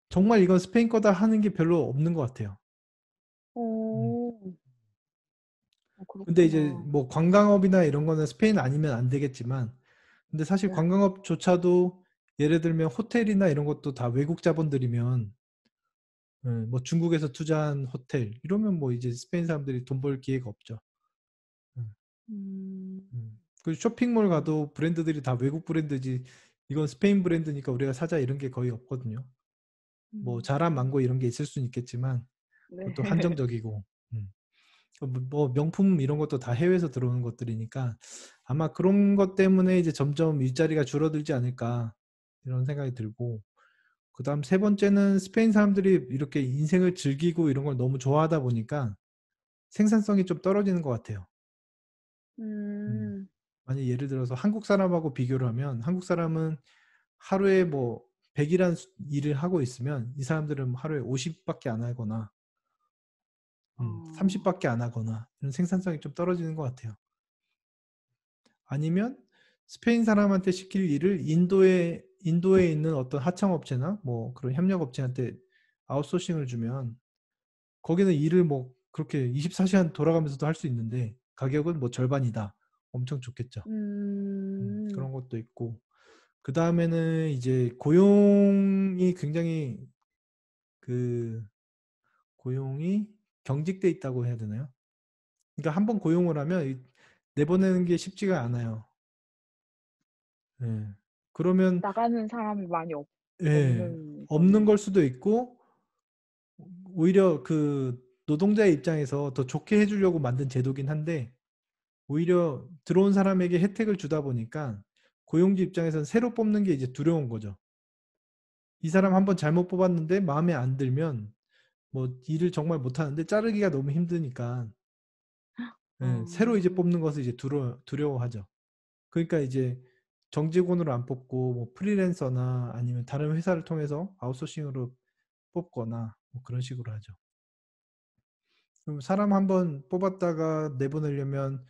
정말 이건 스페인 거다 하는 게 별로 없는 것 같아요. 음. 어. 근데 이제 그렇구나. 뭐 관광업이나 이런 거는 스페인 아니면 안 되겠지만 근데 사실 네. 관광업조차도 예를 들면 호텔이나 이런 것도 다 외국 자본들이면 뭐 중국에서 투자한 호텔 이러면 뭐 이제 스페인 사람들이 돈 벌 기회가 없죠. 음, 음. 그 쇼핑몰 음. 가도 브랜드들이 다 외국 브랜드지 이건 스페인 브랜드니까 우리가 사자 이런 게 거의 없거든요. 뭐 자라 음. 망고 이런 게 있을 수는 있겠지만 네. 그것도 한정적이고. 음. 뭐 명품 이런 것도 다 해외에서 들어오는 것들이니까 아마 그런 것 때문에 이제 점점 일자리가 줄어들지 않을까 이런 생각이 들고 그다음 세 번째는 스페인 사람들이 이렇게 인생을 즐기고 이런 걸 너무 좋아하다 보니까 생산성이 좀 떨어지는 것 같아요. 음. 음. 만약 예를 들어서 한국 사람하고 비교를 하면 한국 사람은 하루에 뭐 100이란 일을 하고 있으면 이 사람들은 뭐 하루에 50밖에 안 하거나 어. 30밖에 안 하거나 이런 생산성이 좀 떨어지는 것 같아요. 아니면 스페인 사람한테 시킬 일을 인도에 있는 어떤 하청업체나 뭐 그런 협력업체한테 아웃소싱을 주면 거기는 일을 뭐 그렇게 24시간 돌아가면서도 할 수 있는데 가격은 뭐 절반이다. 엄청 좋겠죠. 음. 그런 것도 있고 그 다음에는 이제 고용이 굉장히 그 고용이 경직돼 있다고 해야 되나요? 그러니까 한번 고용을 하면 내보내는 게 쉽지가 않아요. 예. 그러면 나가는 사람이 많이 예, 없는 없는 걸 거네요. 수도 있고 오히려 그 노동자의 입장에서 더 좋게 해주려고 만든 제도긴 한데 오히려 들어온 사람에게 혜택을 주다 보니까 고용주 입장에서는 새로 뽑는 게 이제 두려운 거죠. 이 사람 한번 아. 잘못 뽑았는데 마음에 안 들면 뭐 일을 정말 못하는데 자르기가 너무 힘드니까 예, 새로 이제 아. 뽑는 것을 이제 두려워하죠. 그러니까 이제 정직원으로 안 뽑고 뭐 프리랜서나 아니면 다른 회사를 통해서 아웃소싱으로 뽑거나 뭐 그런 식으로 하죠. 그럼 사람 한번 뽑았다가 내보내려면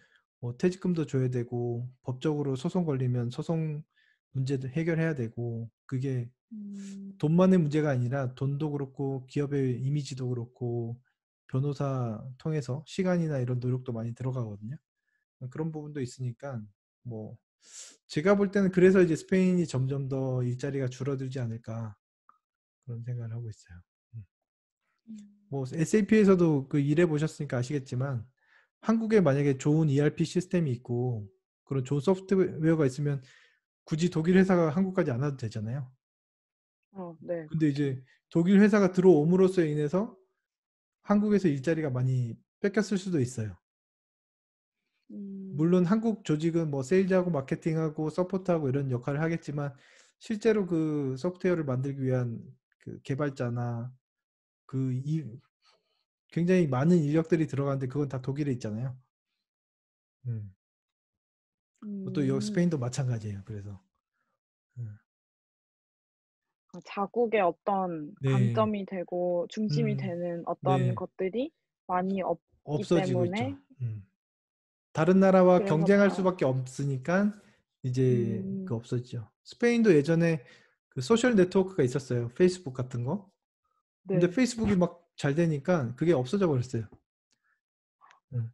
뭐 퇴직금도 줘야 되고 법적으로 소송 걸리면 소송 문제도 해결해야 되고 그게 음. 돈만의 문제가 아니라 돈도 그렇고 기업의 이미지도 그렇고 변호사 통해서 시간이나 이런 노력도 많이 들어가거든요. 그런 부분도 있으니까 뭐 제가 볼 때는 그래서 이제 스페인이 점점 더 일자리가 줄어들지 않을까 그런 생각을 하고 있어요. 뭐 음. SAP에서도 그 일해 보셨으니까 아시겠지만 한국에 만약에 좋은 ERP 시스템이 있고 그런 좋은 소프트웨어가 있으면 굳이 독일 회사가 한국까지 안 와도 되잖아요. 네. 근데 그쵸. 이제 독일 회사가 들어옴으로써 인해서 한국에서 일자리가 많이 뺏겼을 수도 있어요. 물론 음. 한국 조직은 뭐 세일즈하고 마케팅하고 서포트하고 이런 역할을 하겠지만 실제로 그 소프트웨어를 만들기 위한 그 개발자나 그 굉장히 많은 인력들이 들어가는데 그건 다 독일에 있잖아요. 음. 또 음. 스페인도 마찬가지예요. 그래서 음. 자국의 어떤 네, 강점이 되고 중심이 음, 되는 어떤 네, 것들이 많이 없기 없어지고 있죠. 때문에 다른 나라와 그래서 경쟁할 다 수밖에 없으니까 이제 그 음. 없어지죠. 스페인도 예전에 그 소셜 네트워크가 있었어요. 페이스북 같은 거. 근데 네. 페이스북이 막 잘 되니까 그게 없어져 버렸어요.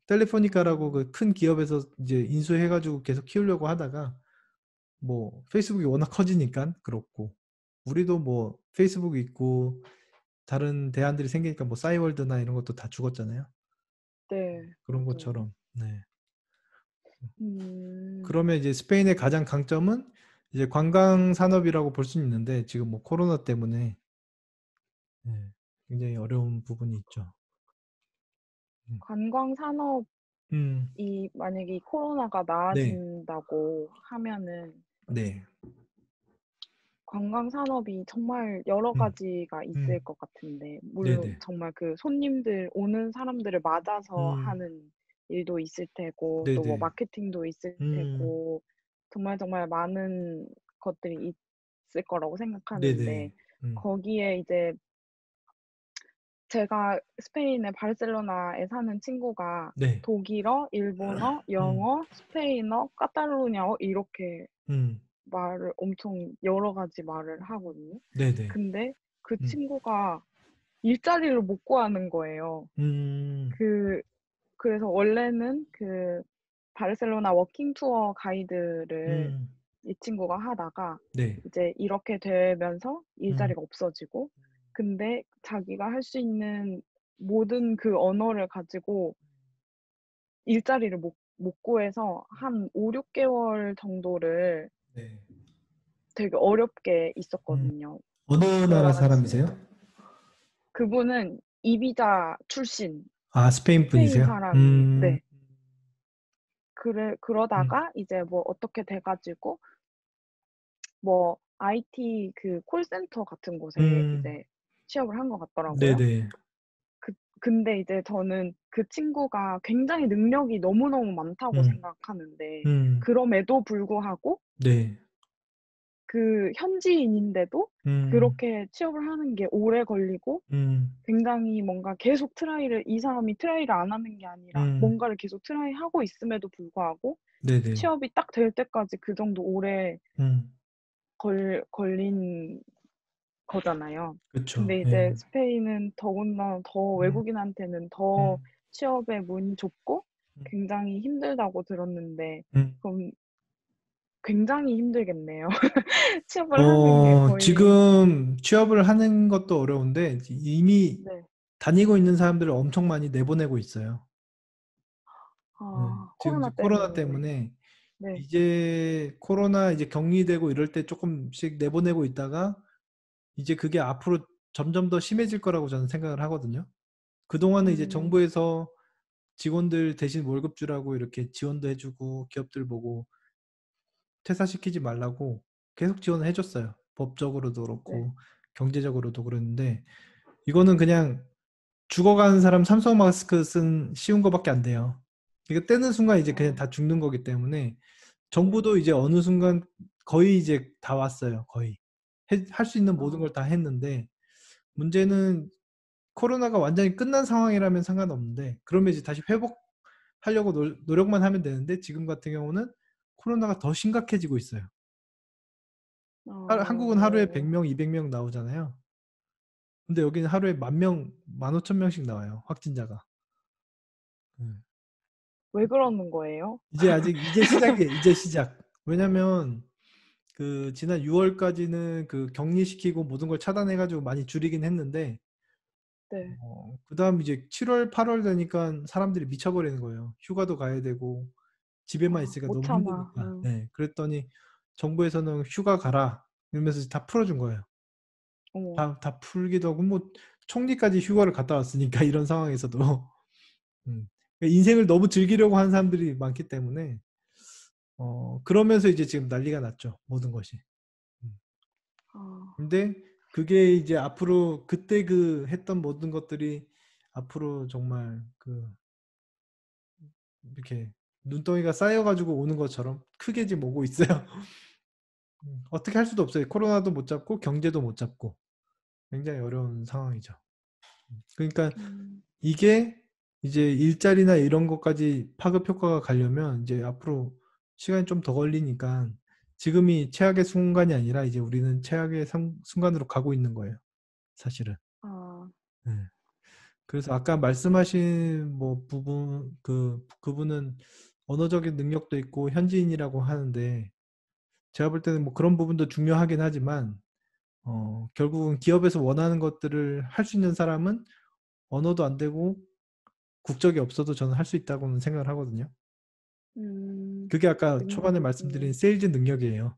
텔레포니카라고 음. 그 큰 기업에서 이제 인수해가지고 계속 키우려고 하다가 뭐 페이스북이 워낙 커지니까 그렇고 우리도 뭐 페이스북 있고 다른 대안들이 생기니까 뭐 싸이월드나 이런 것도 다 죽었잖아요. 네. 그런 맞아요. 것처럼. 네. 음. 그러면 이제 스페인의 가장 강점은 이제 관광 산업이라고 볼 수 있는데 지금 뭐 코로나 때문에 네, 굉장히 어려운 부분이 있죠. 음, 관광 산업이 음, 만약에 이 코로나가 네, 나아진다고 하면은 네, 관광 산업이 정말 여러 음, 가지가 있을 음, 것 같은데 네, 물론 네, 정말 그 손님들 오는 사람들을 맞아서 음, 하는 일도 있을 테고 네, 또 뭐 네, 마케팅도 있을 음, 테고 정말 정말 많은 것들이 있을 거라고 네, 생각하는데 네, 거기에 이제 제가 스페인의 바르셀로나에 사는 친구가 네, 독일어, 일본어, 음, 영어, 스페인어, 카탈루냐어 이렇게 음, 말을 엄청 여러 가지 말을 하거든요. 네, 네, 근데 그 음, 친구가 일자리를 못 구하는 거예요. 음, 그 그래서 원래는 그 바르셀로나 워킹 투어 가이드를 음, 이 친구가 하다가 네, 이제 이렇게 되면서 음, 일자리가 없어지고 근데 자기가 할 수 있는 모든 그 언어를 가지고 일자리를 못 구해서 한 5-6개월 정도를 네, 되게 어렵게 음. 있었거든요. 어느 나라 여러 가지 사람이세요? 그분은 이비자 출신. 아, 스페인 스페인 분이세요? 사람이. 네. 음, 그러다가 이제 뭐 어떻게 돼 가지고 뭐 IT 그 콜센터 같은 곳에 음, 이제 취업을 한 것 같더라고요. 네네. 그 근데 이제 저는 그 친구가 굉장히 능력이 너무너무 많다고 음, 생각하는데 음, 그럼에도 불구하고 네. 그 현지인인데도 음, 그렇게 취업을 하는 게 오래 걸리고 음, 굉장히 뭔가 계속 트라이를 이 사람이 트라이를 안 하는 게 아니라 음, 뭔가를 계속 트라이하고 있음에도 불구하고 네네. 취업이 딱 될 때까지 그 정도 오래 음, 걸린 거잖아요. 그쵸. 근데 이제 예. 스페인은 더군다나 더 음, 외국인한테는 더 음, 취업의 문이 좁고 음, 굉장히 힘들다고 들었는데 음. 그럼 굉장히 힘들겠네요. 취업을 하는 게 거의. 지금 취업을 하는 것도 어려운데 이미 네. 다니고 있는 사람들을 엄청 많이 내보내고 있어요. 네. 아, 지금 이제 코로나 코로나 때문에. 때문에 네. 이제 코로나 이제 격리되고 이럴 때 조금씩 내보내고 있다가 이제 그게 앞으로 점점 더 심해질 거라고 저는 생각을 하거든요. 그동안은 이제 음. 정부에서 직원들 대신 월급 주라고 이렇게 지원도 해주고 기업들 보고 퇴사시키지 말라고 계속 지원을 해줬어요. 법적으로도 네. 그렇고 경제적으로도 그랬는데 이거는 그냥 죽어가는 사람 삼성 마스크 쓴 쉬운 거밖에 안 돼요. 이거 떼는 순간 이제 그냥 아, 다 죽는 거기 때문에 네. 정부도 이제 어느 순간 거의 이제 다 왔어요. 거의. 할 수 있는 모든 걸 아, 다 했는데 문제는 코로나가 완전히 끝난 상황이라면 상관없는데 그러면 이제 다시 회복하려고 노력만 하면 되는데 지금 같은 경우는 코로나가 더 심각해지고 있어요. 한국은 하루에 어, 100명, 200명 나오잖아요. 근데 여기는 하루에 10,000명, 15,000명씩 나와요. 확진자가. 음. 왜 그러는 거예요? 이제 시작이에요. 이제 시작. 왜냐면 그 지난 6월까지는 그 격리시키고 모든 걸 차단해가지고 많이 줄이긴 했는데 네. 그다음 이제 7월, 8월 되니까 사람들이 미쳐버리는 거예요. 휴가도 가야 되고 집에만 아, 있으니까 못 너무 참아. 힘드니까. 네, 그랬더니 정부에서는 휴가 가라 이러면서 다 풀어준 거예요. 어머. 다 풀기도 하고 뭐 총리까지 휴가를 갔다 왔으니까 이런 상황에서도 음. 인생을 너무 즐기려고 하는 사람들이 많기 때문에 그러면서 이제 지금 난리가 났죠. 모든 것이. 음. 아, 근데 그게 이제 앞으로 그때 그 했던 모든 것들이 앞으로 정말 그 이렇게 눈덩이가 쌓여가지고 오는 것처럼 크게 지금 오고 있어요. 어떻게 할 수도 없어요. 코로나도 못 잡고 경제도 못 잡고 굉장히 어려운 상황이죠. 그러니까 음, 이게 이제 일자리나 이런 것까지 파급 효과가 가려면 이제 앞으로 시간이 좀 더 걸리니까 지금이 최악의 순간이 아니라 이제 우리는 최악의 순간으로 가고 있는 거예요. 사실은. 아, 네. 그래서 아까 말씀하신 뭐 그분은 언어적인 능력도 있고 현지인이라고 하는데 제가 볼 때는 뭐 그런 부분도 중요하긴 하지만 결국은 기업에서 원하는 것들을 할 수 있는 사람은 언어도 안 되고 국적이 없어도 저는 할 수 있다고는 생각을 하거든요. 음, 그게 아까 초반에 능력이 말씀드린 있으면, 세일즈 능력이에요.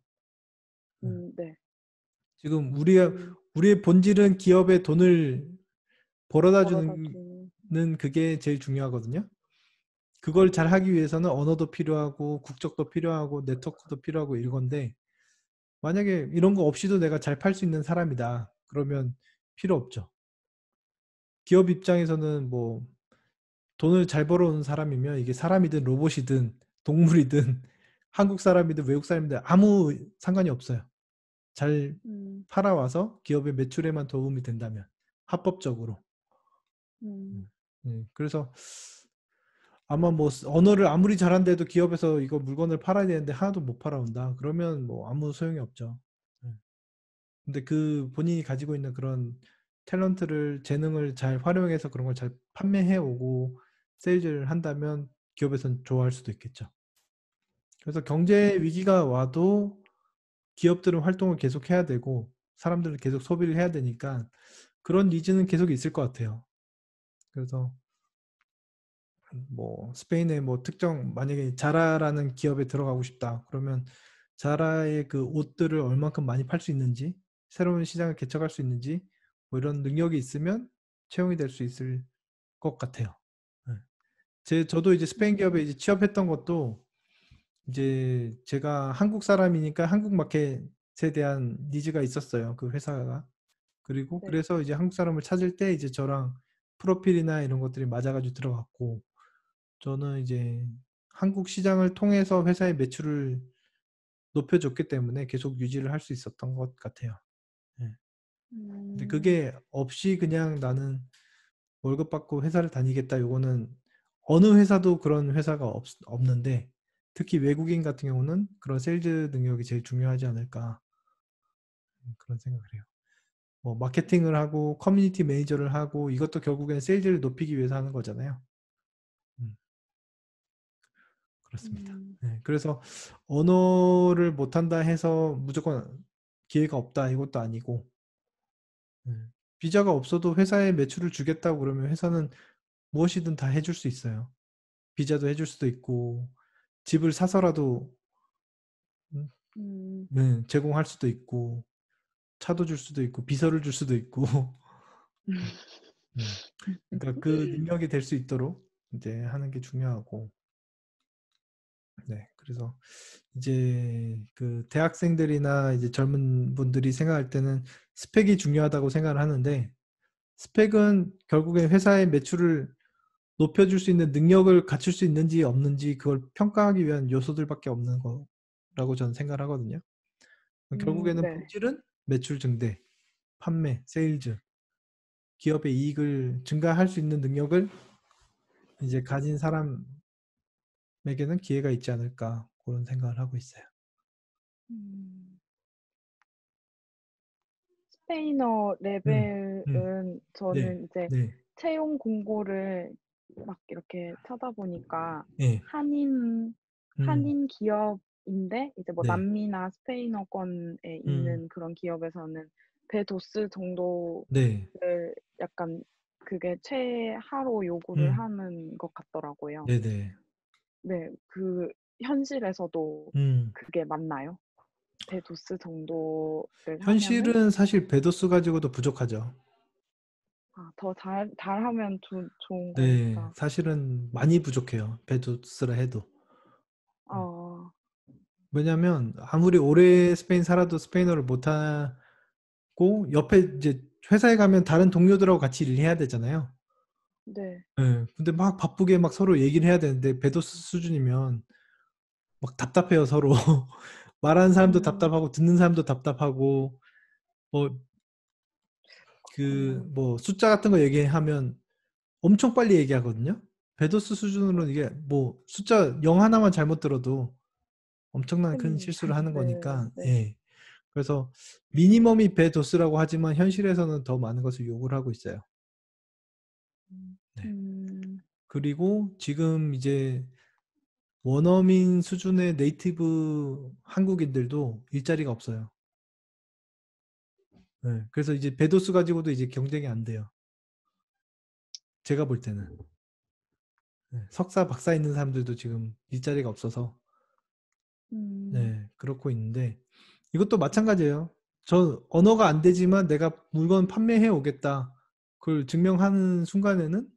음. 네. 지금 음, 우리의 본질은 기업에 돈을 벌어다 벌어다 주는 주는, 그게 제일 중요하거든요. 그걸 잘 아, 하기 위해서는 언어도 필요하고 국적도 필요하고 네트워크도 필요하고 이건데 만약에 이런 거 없이도 내가 잘 팔 수 있는 사람이다. 그러면 필요 없죠. 기업 입장에서는 뭐 돈을 잘 벌어오는 사람이면 이게 사람이든 로봇이든 동물이든 한국 사람이든 외국 사람이든 아무 상관이 없어요. 잘 음, 팔아와서 기업의 매출에만 도움이 된다면 합법적으로. 음, 그래서 아마 뭐 언어를 아무리 잘한데도 기업에서 이거 물건을 팔아야 되는데 하나도 못 팔아온다. 그러면 뭐 아무 소용이 없죠. 음. 근데 그 본인이 가지고 있는 그런 탤런트를 재능을 잘 활용해서 그런 걸 잘 판매해 오고 세일즈를 한다면 기업에서는 좋아할 수도 있겠죠. 그래서 경제 위기가 와도 기업들은 활동을 계속 해야 되고 사람들은 계속 소비를 해야 되니까 그런 니즈는 계속 있을 것 같아요. 그래서 뭐 스페인의 뭐 특정 만약에 자라라는 기업에 들어가고 싶다. 그러면 자라의 그 옷들을 얼만큼 많이 팔 수 있는지 새로운 시장을 개척할 수 있는지 뭐 이런 능력이 있으면 채용이 될 수 있을 것 같아요. 저도 이제 스페인 기업에 음. 이제 취업했던 것도 이제 제가 한국 사람이니까 한국 마켓에 대한 니즈가 있었어요. 그 회사가. 그리고 네. 그래서 이제 한국 사람을 찾을 때 이제 저랑 프로필이나 이런 것들이 맞아가지고 들어갔고, 저는 이제 한국 시장을 통해서 회사의 매출을 높여줬기 때문에 계속 유지를 할 수 있었던 것 같아요. 예. 근데 음. 그게 없이 그냥 나는 월급 받고 회사를 다니겠다. 요거는 어느 회사도 그런 회사가 없는데, 특히 외국인 같은 경우는 그런 세일즈 능력이 제일 중요하지 않을까, 그런 생각을 해요. 뭐 마케팅을 하고 커뮤니티 매니저를 하고 이것도 결국엔 세일즈를 높이기 위해서 하는 거잖아요. 음, 그렇습니다. 음. 네, 그래서 언어를 못한다 해서 무조건 기회가 없다 이것도 아니고, 네, 비자가 없어도 회사에 매출을 주겠다고 그러면 회사는 무엇이든 다 해줄 수 있어요. 비자도 해줄 수도 있고, 집을 사서라도 음, 음. 네, 제공할 수도 있고, 차도 줄 수도 있고, 비서를 줄 수도 있고. 음. 그러니까 그 능력이 될 수 있도록 이제 하는 게 중요하고, 네. 그래서 이제 그 대학생들이나 이제 젊은 분들이 생각할 때는 스펙이 중요하다고 생각을 하는데, 스펙은 결국엔 회사의 매출을 높여줄 수 있는 능력을 갖출 수 있는지 없는지 그걸 평가하기 위한 요소들밖에 없는 거라고 저는 생각을 하거든요. 결국에는 네. 본질은 매출 증대, 판매, 세일즈, 기업의 이익을 증가할 수 있는 능력을 이제 가진 사람에게는 기회가 있지 않을까 그런 생각을 하고 있어요. 음. 스페인어 음, 음, 레벨은 네, 저는 이제 네, 채용 공고를 막 이렇게 찾아보니까 예, 한인 음, 한인 기업인데 이제 뭐 네, 남미나 스페인어권에 음, 있는 그런 기업에서는 배도스 네, 정도를 약간 그게 최하로 요구를 음, 하는 것 같더라고요. 네, 네, 네. 그 현실에서도 음. 그게 맞나요? 배도스 정도를 하면은 현실은 사실 배도수 가지고도 부족하죠. 더 잘하면 좋은 네, 거니까. 사실은 많이 부족해요. 배도스라 해도. 음. 어. 왜냐하면 아무리 오래 스페인 살아도 스페인어를 못하고 옆에 이제 회사에 가면 다른 동료들하고 같이 일을 해야 되잖아요. 네. 예, 근데 막 바쁘게 막 서로 얘기를 해야 되는데 배도스 수준이면 막 답답해요, 서로. 말하는 사람도 음. 답답하고 듣는 사람도 답답하고, 뭐 그렇구나. 뭐 숫자 같은 거 얘기하면 엄청 빨리 얘기하거든요. 배도스 네. 수준으로는 이게 뭐 숫자 0 하나만 잘못 들어도 엄청난 큰 큰 실수를 하는 네. 거니까, 네. 예. 그래서 미니멈이 배도스라고 하지만 현실에서는 더 많은 것을 요구를 하고 있어요. 음. 네. 음. 그리고 지금 이제 원어민 수준의 네이티브 한국인들도 일자리가 없어요. 네. 그래서 이제 배도스 가지고도 이제 경쟁이 안 돼요. 제가 볼 때는. 네. 석사, 박사 있는 사람들도 지금 일자리가 없어서, 음. 네, 그렇고 있는데, 이것도 마찬가지예요. 저 언어가 안 되지만 내가 물건 판매해 오겠다. 그걸 증명하는 순간에는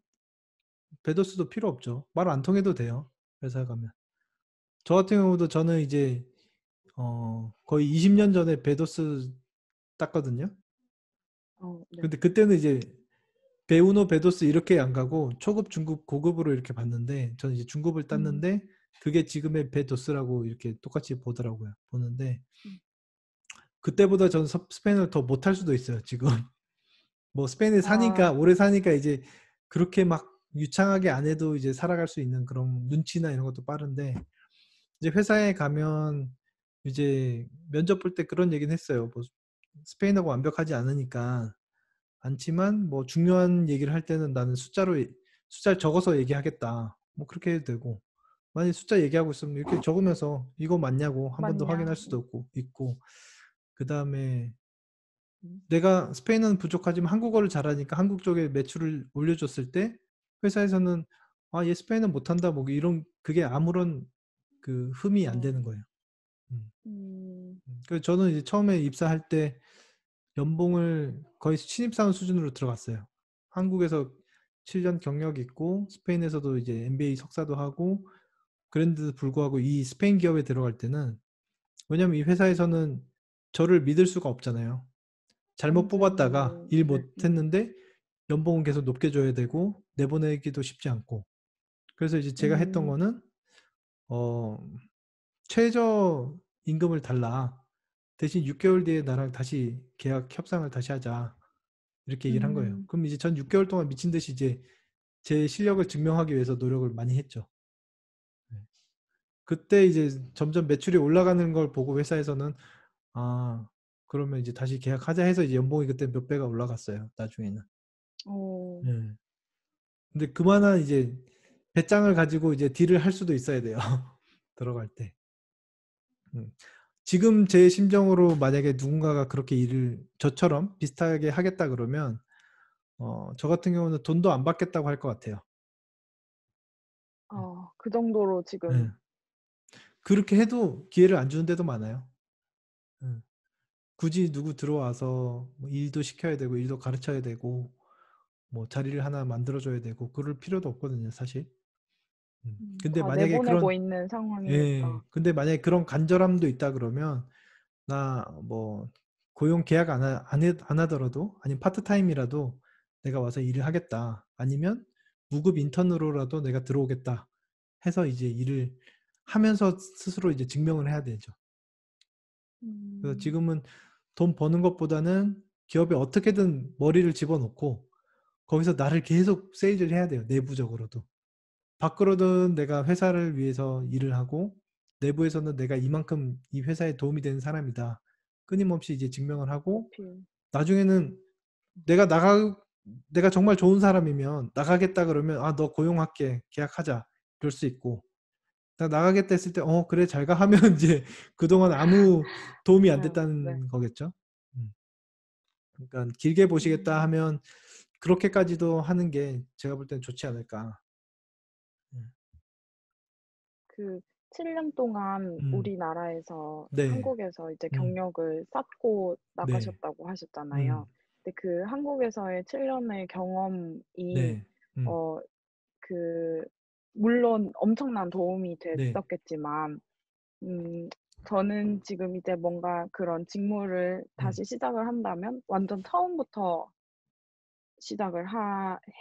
배도스도 필요 없죠. 말 안 통해도 돼요. 회사 가면. 저 같은 경우도 저는 이제 거의 20년 전에 배도스 땄거든요. 네. 근데 그때는 이제 배우노 배도스 이렇게 안 가고 초급, 중급, 고급으로 이렇게 봤는데, 저는 이제 중급을 음. 땄는데 그게 지금의 배도스라고 이렇게 똑같이 보더라고요. 보는데 음. 그때보다 저는 스페인어를 더 못할 수도 있어요. 지금 뭐 스페인에 사니까, 아. 오래 사니까 이제 그렇게 막 유창하게 안 해도 이제 살아갈 수 있는 그런 눈치나 이런 것도 빠른데, 이제 회사에 가면 이제 면접 볼 때 그런 얘기는 했어요. 뭐 스페인어가 완벽하지 않으니까 않지만 뭐 중요한 얘기를 할 때는 나는 숫자를 적어서 얘기하겠다. 뭐 그렇게 해도 되고, 만약 숫자 얘기하고 있으면 이렇게 적으면서 이거 맞냐고 한 번 더 맞냐. 확인할 수도 있고, 그 다음에 내가 스페인어는 부족하지만 한국어를 잘하니까 한국 쪽에 매출을 올려줬을 때 회사에서는 얘 스페인어 못한다 뭐 이런, 그게 아무런 그 흠이 안 되는 어. 거예요. 음. 음. 그래서 저는 이제 처음에 입사할 때 연봉을 거의 신입사원 수준으로 들어갔어요. 한국에서 7년 경력 있고 스페인에서도 이제 MBA 석사도 하고 그랬는데도 불구하고 이 스페인 기업에 들어갈 때는 왜냐면 이 회사에서는 저를 믿을 수가 없잖아요. 잘못 뽑았다가 언제나 일 네. 못했는데 연봉은 계속 높게 줘야 되고 내보내기도 쉽지 않고 그래서 이제 제가 했던 음. 거는 어 최저 임금을 달라. 대신 6개월 뒤에 나랑 다시 계약 협상을 다시 하자. 이렇게 얘기를 한 거예요. 음. 그럼 이제 전 6개월 동안 미친 듯이 이제 제 실력을 증명하기 위해서 노력을 많이 했죠. 네. 그때 이제 점점 매출이 올라가는 걸 보고 회사에서는 아, 그러면 이제 다시 계약하자 해서 이제 연봉이 그때 몇 배가 올라갔어요. 나중에는. 어. 네. 근데 그만한 이제 배짱을 가지고 이제 딜을 할 수도 있어야 돼요. 들어갈 때. 음. 지금 제 심정으로 만약에 누군가가 그렇게 일을 저처럼 비슷하게 하겠다 그러면 저 같은 경우는 돈도 안 받겠다고 할 것 같아요. 그 정도로 네. 지금 그렇게 해도 기회를 안 주는 데도 많아요. 네. 굳이 누구 들어와서 뭐 일도 시켜야 되고 일도 가르쳐야 되고 뭐 자리를 하나 만들어줘야 되고 그럴 필요도 없거든요, 사실. 근데 다 만약에 내보내고 그런 있는 예, 상황이니까. 근데 만약에 그런 간절함도 있다 그러면 나 뭐 고용 계약 안 하더라도 아니면 파트타임이라도 내가 와서 일을 하겠다. 아니면 무급 인턴으로라도 내가 들어오겠다. 해서 이제 일을 하면서 스스로 이제 증명을 해야 되죠. 그래서 음. 지금은 돈 버는 것보다는 기업에 어떻게든 머리를 집어넣고 거기서 나를 계속 세일을 해야 돼요. 내부적으로도. 밖으로는 내가 회사를 위해서 일을 하고 내부에서는 내가 이만큼 이 회사에 도움이 되는 사람이다. 끊임없이 이제 증명을 하고 어필. 나중에는 내가 내가 정말 좋은 사람이면 나가겠다 그러면 아, 너 고용할게. 계약하자. 그럴 수 있고 나 나가겠다 했을 때 그래 잘 가 하면 이제 그동안 아무 도움이 안 네. 됐다는 거겠죠. 음. 그러니까 길게 보시겠다 음. 하면 그렇게까지도 하는 게 제가 볼 땐 좋지 않을까. 음. 그 7년 동안 음. 우리나라에서 네. 한국에서 이제 음. 경력을 쌓고 네. 나가셨다고 하셨잖아요. 음. 근데 그 한국에서의 7 년의 경험이 네. 음. 어 그 물론 엄청난 도움이 네. 됐었겠지만 음 저는 지금 이제 뭔가 그런 직무를 음. 다시 시작을 한다면 완전 처음부터 시작을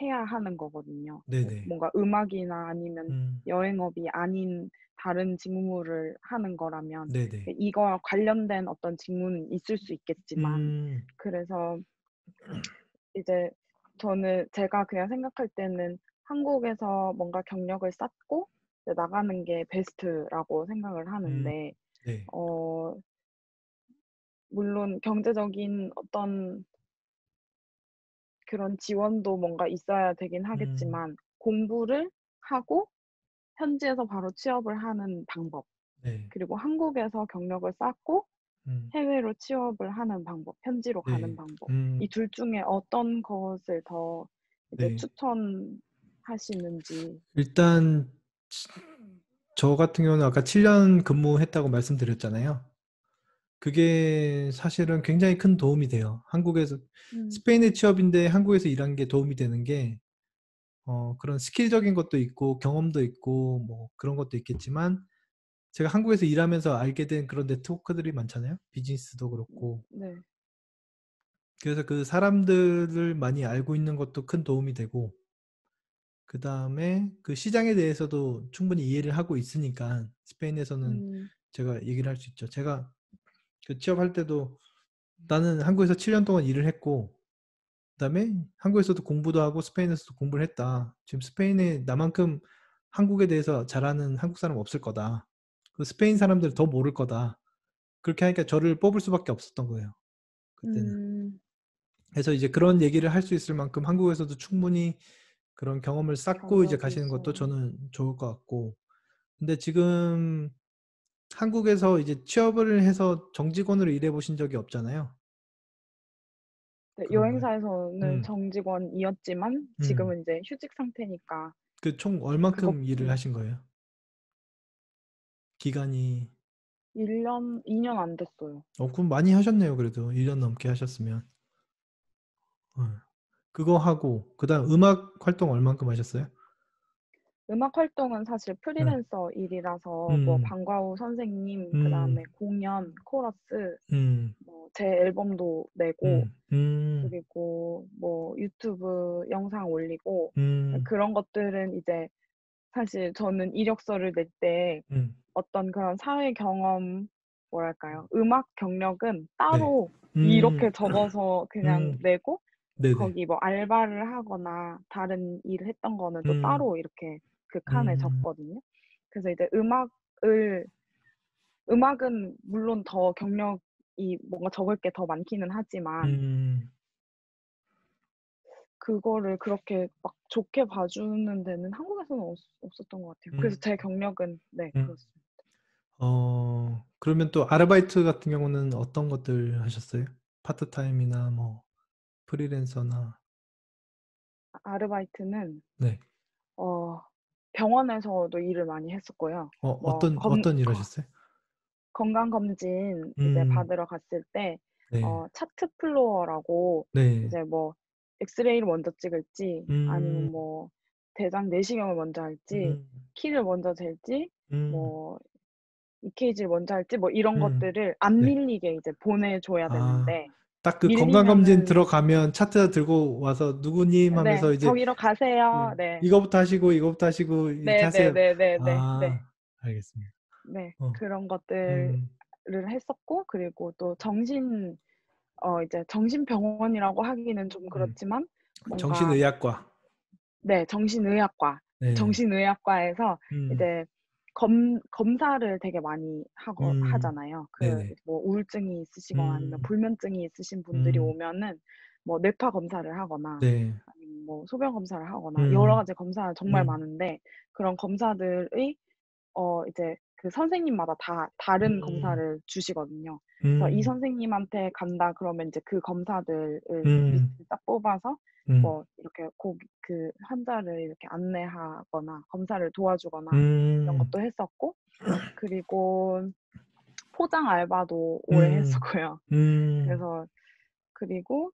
해야 하는 거거든요. 뭐 네네. 뭔가 음악이나 아니면 음. 여행업이 아닌 다른 직무를 하는 거라면 네네. 이거와 관련된 어떤 직무는 있을 수 있겠지만 음. 그래서 이제 저는 제가 그냥 생각할 때는 한국에서 뭔가 경력을 쌓고 이제 나가는 게 베스트라고 생각을 음. 하는데 네. 어 물론 경제적인 어떤 그런 지원도 뭔가 있어야 되긴 음. 하겠지만 공부를 하고 현지에서 바로 취업을 하는 방법, 네. 그리고 한국에서 경력을 쌓고 음. 해외로 취업을 하는 방법, 현지로 가는 네. 방법. 이 음. 둘 중에 어떤 것을 더 이제 네. 추천하시는지. 일단 저 같은 경우는 아까 7년 근무했다고 말씀드렸잖아요. 그게 사실은 네. 굉장히 큰 도움이 돼요. 한국에서 음. 스페인의 취업인데 한국에서 일한 게 도움이 되는 게 그런 스킬적인 것도 있고 경험도 있고 뭐 그런 것도 있겠지만 제가 한국에서 일하면서 알게 된 그런 네트워크들이 많잖아요. 비즈니스도 그렇고. 네. 그래서 그 사람들을 많이 알고 있는 것도 큰 도움이 되고 그다음에 그 시장에 대해서도 충분히 이해를 하고 있으니까 스페인에서는 음. 제가 얘기를 할 수 있죠. 제가 그 취업할 때도 나는 한국에서 7년 동안 일을 했고 그다음에 한국에서도 공부도 하고 스페인에서도 공부를 했다. 지금 스페인에 나만큼 한국에 대해서 잘 아는 한국 사람 없을 거다. 그 스페인 사람들 더 음. 모를 거다. 그렇게 하니까 저를 뽑을 수밖에 없었던 거예요. 그때는. 음. 그래서 이제 그런 얘기를 할 수 있을 만큼 한국에서도 충분히 그런 경험을 쌓고 이제 경력이 가시는 것도 있어요. 저는 좋을 것 같고. 근데 지금 한국에서 이제 취업을 해서 정직원으로 일해 보신 적이 없잖아요. 네, 그런가요? 여행사에서는 음. 정직원이었지만 음. 지금은 이제 휴직 상태니까 그 총 그것 얼만큼 일을 하신 거예요? 기간이 1 년, 2년 안 됐어요. 그럼 많이 하셨네요. 그래도 1년 넘게 하셨으면. 어. 그거 하고 그다음 음악 활동 얼만큼 하셨어요? 음악 활동은 사실 응. 프리랜서 일이라서 뭐 음, 방과후 선생님, 그다음에 음, 공연, 코러스, 음, 뭐 제 앨범도 내고, 음, 음, 그리고 뭐 유튜브 영상 올리고, 음, 그런 것들은 이제 사실 저는 이력서를 낼 때 음, 어떤 그런 사회 경험, 뭐랄까요? 음악 경력은 네. 따로 음, 이렇게 적어서 그냥 음, 내고, 네네. 거기 뭐 알바를 하거나 다른 일을 했던 거는 또 음, 따로 이렇게 그 칸에 음, 적거든요. 그래서 이제 음악은 물론 더 경력이 뭔가 적을 게 더 많기는 하지만 음, 그거를 그렇게 막 좋게 봐주는 데는 한국에서는 없었던 것 같아요. 그래서 음, 제 경력은 네, 음. 그렇습니다. 그러면 또 아르바이트 같은 경우는 어떤 것들 하셨어요? 파트타임이나 뭐 프리랜서나. 아르바이트는 네. 어 병원에서도 일을 많이 했었고요. 뭐 어떤 일 하셨어요? 건강검진 이제 음, 받으러 갔을 때 네. 차트 플로어라고 네. 이제 뭐 엑스레이를 먼저 찍을지 음, 아니면 뭐 대장 내시경을 먼저 할지 음, 키를 먼저 잴지 음, 뭐 EKG를 먼저 할지 뭐 이런 음, 것들을 안 네. 밀리게 이제 보내줘야 아, 되는데 딱 그 건강검진 밀리면은 들어가면 차트 들고 와서 누구님 네 하면서 이제 저기로 가세요. 예, 네. 이거부터 하시고 이렇게 하세요. 네네네네네. 네. 아, 알겠습니다. 네. 어, 그런 것들을 음, 했었고 그리고 또 이제 정신병원이라고 하기는 좀 음. 그렇지만 뭔가 정신의학과. 네, 정신의학과. 네. 정신의학과에서 음, 이제 검사를 되게 많이 하잖아요. 네네. 뭐 우울증이 있으시거나 아니면 음, 불면증이 있으신 분들이 음, 오면은 뭐 뇌파 검사를 하거나 네. 아니면 뭐 소변 검사를 하거나 여러 음, 가지 검사가 정말 음, 많은데 그런 검사들의 이제 그 선생님마다 다 다른 음, 검사를 주시거든요. 그래서 이 음, 선생님한테 간다 그러면 이제 그 검사들을 음, 리스트를 딱 뽑아서 음, 뭐 이렇게 그 환자를 이렇게 안내하거나 검사를 도와주거나 이런 음, 것도 했었고 그리고 포장 알바도 오래 음, 했었고요. 음, 그래서 그리고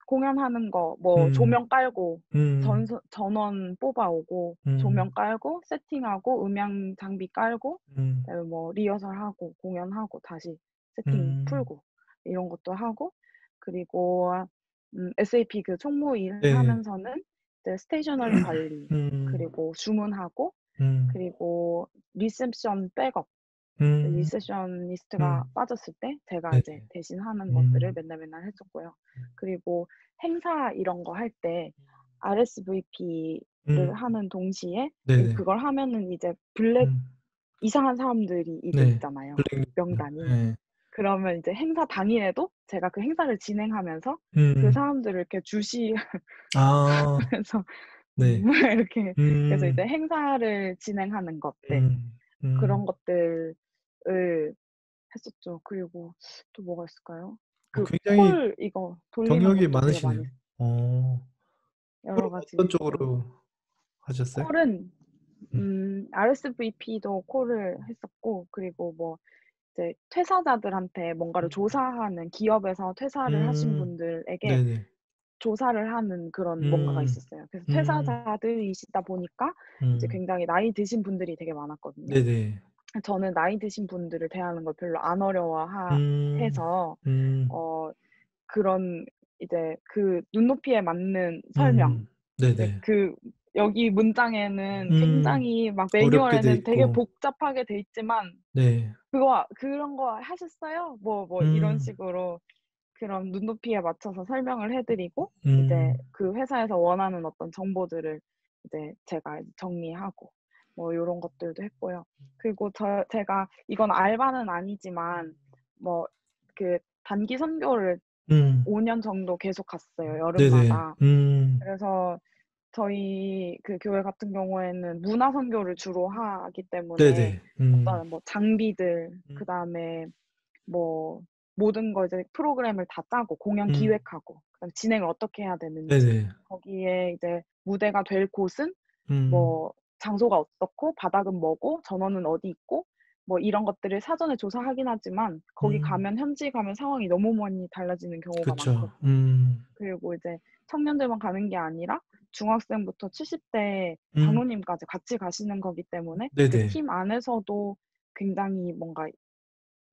공연하는 거 뭐 음, 조명 깔고 음, 전원 뽑아오고 조명 음, 깔고 세팅하고 음향 장비 깔고 음, 그다음에 뭐 리허설하고 공연하고 다시 세팅 음, 풀고 이런 것도 하고 그리고 SAP 그 총무 네. 일하면서는 이제 스테이셔너리 관리 음, 그리고 주문하고 음, 그리고 리셉션 백업 음, 리세셔니스트가 음, 빠졌을 때 제가 네네. 이제 대신하는 것들을 음, 맨날 했었고요. 그리고 행사 이런 거 할 때 RSVP를 음, 하는 동시에 네네. 그걸 하면은 이제 블랙 음, 이상한 사람들이 이제 네. 있잖아요, 블랙리스트. 명단이. 네. 그러면 이제 행사 당일에도 제가 그 행사를 진행하면서 그 음, 사람들을 이렇게 아, 주시하면서 네. 이렇게 그래서 이제 음, 행사를 진행하는 것들 음, 그런 음. 것들을 했었죠. 그리고 또 뭐가 있을까요? 굉장히 이거 돌리는 경력이 것도 되게 많이 많으시네요. 어, 콜은 여러 가지 어떤 했어요. 쪽으로 하셨어요? 콜은 음, RSVP도 콜을 했었고 그리고 뭐 이제 퇴사자들한테 뭔가를 음, 조사하는 기업에서 퇴사를 하신 음, 분들에게 네네. 조사를 하는 그런 뭔가가 음, 있었어요. 그래서 음, 퇴사자들이시다 보니까 이제 음, 굉장히 나이 드신 분들이 되게 많았거든요. 네네. 저는 나이 드신 분들을 대하는 걸 별로 안 어려워 음, 해서 음, 어 그런 이제 그 눈높이에 맞는 설명 이제 네네. 여기 문장에는 음, 굉장히 막 어렵게 돼 매뉴얼에는 되게 있고, 복잡하게 돼 있지만 네. "그런 거 하셨어요?" 뭐 이런 음, 식으로 그런 눈높이에 맞춰서 설명을 해 드리고 이제 음, 그 회사에서 원하는 어떤 정보들을 이제 제가 이제 정리하고 뭐 요런 것들도 했고요. 그리고 제가 이건 알바는 아니지만 뭐 단기 선교를 음, 5년 정도 계속 갔어요, 네네. 여름마다. 그래서 저희 그 교회 같은 경우에는 문화 선교를 주로 하기 때문에 네네. 어떤 뭐 장비들 음, 그다음에 뭐 모든 거 이제 프로그램을 다 짜고 공연 음, 기획하고 그다음에 진행을 어떻게 해야 되는지 네네. 거기에 이제 무대가 될 곳은 음, 뭐 장소가 어떻고 바닥은 뭐고 전원은 어디 있고 뭐 이런 것들을 사전에 조사하긴 하지만 거기 음, 가면 현지 가면 상황이 너무 많이 달라지는 경우가 그쵸. 많거든요. 그리고 이제 청년들만 가는 게 아니라 중학생부터 70대 음, 장로님까지 같이 가시는 거기 때문에 그 네네. 팀 안에서도 굉장히 뭔가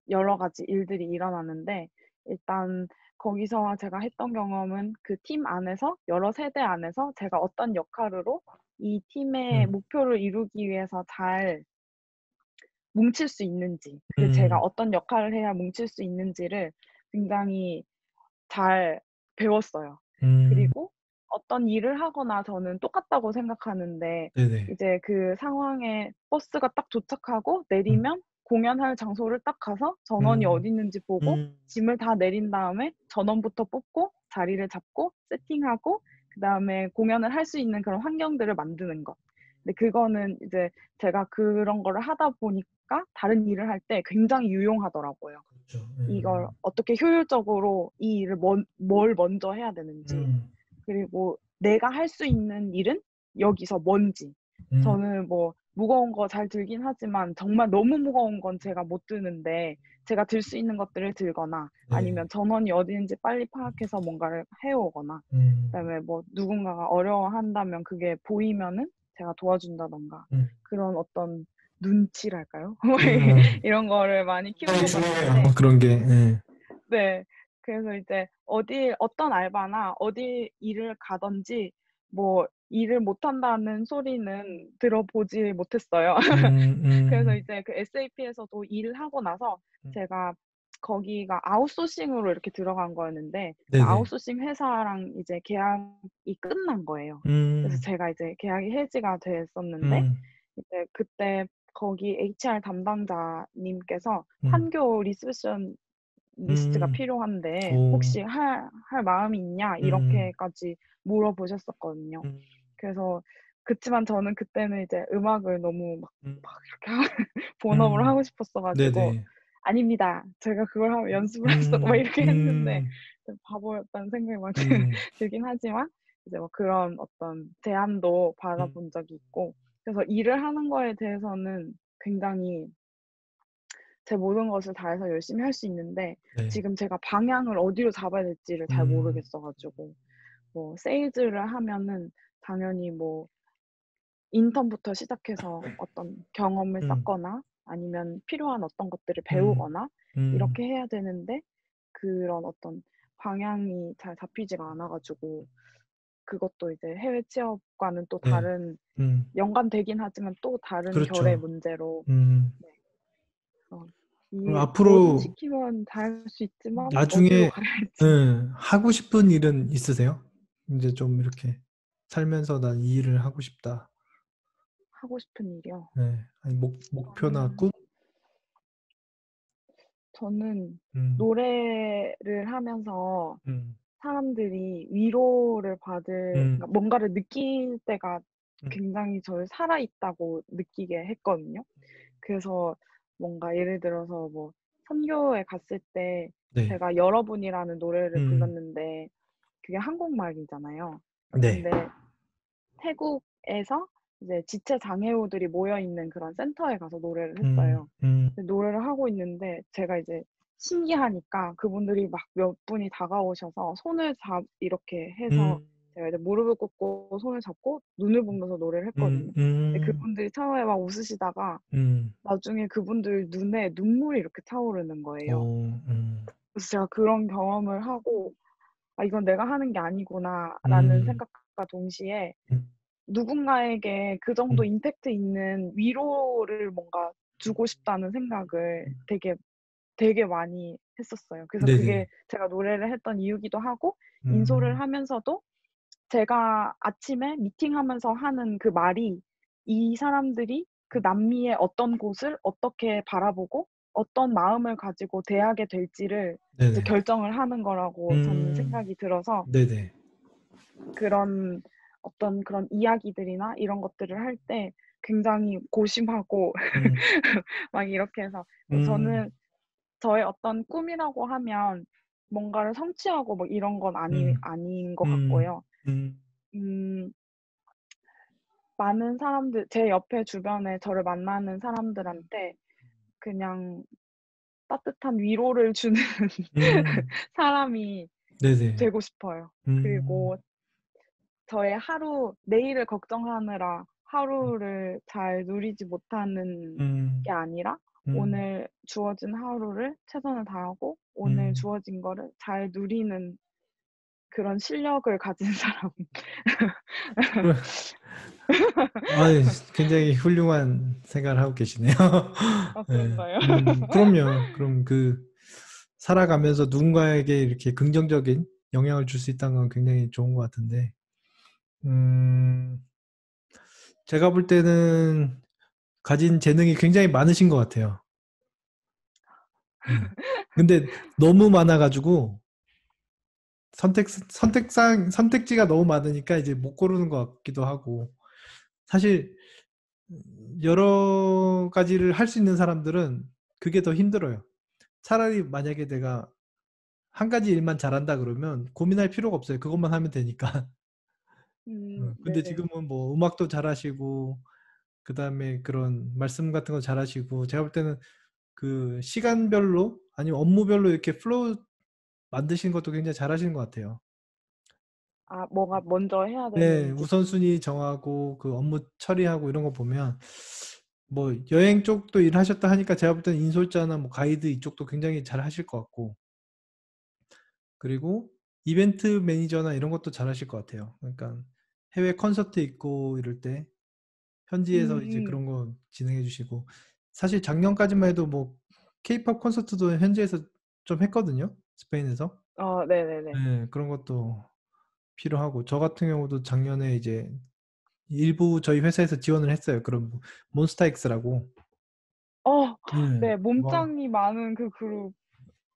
여러 가지 일들이 일어나는데 일단 거기서 제가 했던 경험은 그 팀 안에서 여러 세대 안에서 제가 어떤 역할으로 이 팀의 음, 목표를 이루기 위해서 잘 뭉칠 수 있는지, 그 제가 음, 어떤 역할을 해야 뭉칠 수 있는지를 굉장히 잘 배웠어요. 음, 그리고 어떤 일을 하거나 저는 똑같다고 생각하는데 네네. 이제 그 상황에 버스가 딱 도착하고 음, 내리면 공연할 장소를 딱 가서 전원이 음, 어디 있는지 보고 음, 짐을 다 내린 다음에 전원부터 뽑고 자리를 잡고 세팅하고 그다음에 공연을 할 수 있는 그런 환경들을 만드는 것. 근데 그거는 이제 제가 그런 거를 하다 보니까 다른 일을 할 때 굉장히 유용하더라고요. 그렇죠. 이걸 어떻게 효율적으로 이 일을 뭘 먼저 해야 되는지, 음, 그리고 내가 할 수 있는 일은 여기서 뭔지. 음, 저는 뭐 무거운 거 잘 들긴 하지만 정말 너무 무거운 건 제가 못 드는데 제가 들 수 있는 것들을 들거나 네. 아니면 전원이 어디 있는지 빨리 파악해서 뭔가를 해오거나 음, 그다음에 뭐 누군가가 어려워한다면 그게 보이면은 제가 도와준다던가 음, 그런 어떤 눈치랄까요? 음, 이런 거를 많이 키운 굉장히 것 중요해요. 같은데 그런 게. 예. 네. 그래서 이제 어떤 알바나 어디 일을 가든지 뭐 일을 못한다는 소리는 들어보지 못했어요. 음, 그래서 음, 이제 그 SAP에서도 일을 하고 나서 음, 제가 거기가 아웃소싱으로 이렇게 들어간 거였는데 그 네네. 아웃소싱 회사랑 이제 계약이 끝난 거예요. 그래서 음, 제가 이제 계약이 해지가 됐었는데 음, 이제 그때 거기 HR 담당자님께서 음, 판교 리셉션 리스트가 음, 필요한데 오, "혹시 할 마음이 있냐?" 음, 이렇게까지 물어보셨었거든요. 음, 그래서 그치만 저는 그때는 이제 음악을 너무 음, 막 이렇게 하 본업으로 음, 하고 싶었어 가지고 네네. "아닙니다. 제가 그걸 하면 연습을 할 수 없고" 막 음, 이렇게 했는데 음, 좀 바보였다는 생각이 막 음, 들긴 하지만 이제 뭐 그런 어떤 제안도 음, 받아본 적이 있고 그래서 일을 하는 거에 대해서는 굉장히 제 모든 것을 다해서 열심히 할 수 있는데 네. 지금 제가 방향을 어디로 잡아야 될지를 잘 음, 모르겠어 가지고 뭐 세일즈를 하면은 당연히 뭐 인턴부터 시작해서 어떤 경험을 음, 쌓거나 아니면 필요한 어떤 것들을 음, 배우거나 음, 이렇게 해야 되는데 그런 어떤 방향이 잘 잡히지가 않아 가지고 그것도 이제 해외 취업과는 또 네. 다른 음, 연관되긴 하지만 또 다른 결의 그렇죠. 문제로 음, 네. 어 그럼 이 뭐든 앞으로 시키면 잘할 수 있지만 어디로 나중에 가야 할지 하고 싶은 일은 있으세요? 이제 좀 이렇게 살면서 난 이 일을 하고 싶다. 하고 싶은 일이요. 네. 아니, 목표나 저는 꿈? 저는 음, 노래를 하면서 음, 사람들이 위로를 음, 그러니까 뭔가를 느낄 때가 음, 굉장히 저를 살아있다고 느끼게 했거든요. 그래서 뭔가 예를 들어서 뭐 선교에 갔을 때 네. 제가 여러분이라는 노래를 음, 불렀는데 그게 한국말이잖아요. 네. 근데 태국에서 이제 지체 장애우들이 모여 있는 그런 센터에 가서 노래를 음, 했어요. 음, 근데 노래를 하고 있는데 제가 이제 신기하니까 그분들이 막 몇 분이 다가오셔서 손을 이렇게 해서 음, 제가 이제 무릎을 꿇고 손을 잡고 눈을 보면서 노래를 음, 했거든요. 근데 음, 그분들이 처음에 막 웃으시다가 음, 나중에 그분들 눈에 눈물이 이렇게 차오르는 어, 거예요. 음, 그래서 제가 그런 경험을 하고 '아 이건 내가 하는 게 아니구나.'라는 음, 생각과 동시에 음, 누군가에게 그 정도 음, 임팩트 있는 위로를 뭔가 주고 싶다는 생각을 되게 많이 했었어요. 그래서 그게 네네. 제가 노래를 했던 이유기도 하고 인솔을 음, 하면서도 제가 아침에 미팅하면서 하는 그 말이 이 사람들이 그 남미의 어떤 곳을 어떻게 바라보고 어떤 마음을 가지고 대하게 될지를 이제 네네. 결정을 하는 거라고 저는 음, 생각이 들어서 네네. 그런 어떤 그런 이야기들이나 이런 것들을 할 때 굉장히 고심하고 음, 막 이렇게 해서 음, 저는 저의 어떤 꿈이라고 하면 뭔가를 성취하고 뭐 이런 건 음, 아닌 것 음, 같고요. 음, 음 많은 사람들 제 옆에 주변에 저를 만나는 사람들한테 그냥 따뜻한 위로를 주는 음, 사람이 네네. 되고 싶어요. 그리고 음, 저의 하루 내일을 걱정하느라 하루를 잘 누리지 못하는 음, 게 아니라 음, 오늘 주어진 하루를 최선을 다하고 오늘 음. 주어진 거를 잘 누리는 그런 실력을 가진 사람. 그러- 아, 굉장히 훌륭한 생각을 하고 계시네요. 아, 네. 그런가요? 그럼요. 그럼 살아가면서 누군가에게 이렇게 긍정적인 영향을 줄 수 있다는 건 굉장히 좋은 것 같은데, 음, 제가 볼 때는 가진 재능이 굉장히 많으신 것 같아요. 네. 근데 너무 많아가지고 선택지가 너무 많으니까 이제 못 고르는 것 같기도 하고, 사실 여러 가지를 할 수 있는 사람들은 그게 더 힘들어요. 차라리 만약에 내가 한 가지 일만 잘한다 그러면 고민할 필요가 없어요. 그것만 하면 되니까. 근데 네네. 지금은 뭐 음악도 잘하시고, 그 다음에 그런 말씀 같은 거 잘하시고, 제가 볼 때는 그 시간별로 아니면 업무별로 이렇게 플로우 만드시는 것도 굉장히 잘하시는 것 같아요. 아, 뭐가 먼저 해야 네, 되는지. 우선순위 정하고 그 업무 처리하고 이런 거 보면 뭐 여행 쪽도 일하셨다 하니까 제가 볼 때는 인솔자나 뭐 가이드 이쪽도 굉장히 잘 하실 것 같고, 그리고 이벤트 매니저나 이런 것도 잘 하실 것 같아요. 그러니까 해외 콘서트 있고 이럴 때 현지에서 이제 음. 그런 거 진행해 주시고, 사실 작년까지만 해도 뭐 케이팝 콘서트도 현지에서 좀 했거든요. 스페인에서. 네네네. 네, 그런 것도 필요하고, 저 같은 경우도 작년에 이제 일부 저희 회사에서 지원을 했어요. 그런 몬스타엑스라고. 어 네. 네. 막, 몸짱이 많은 그 그룹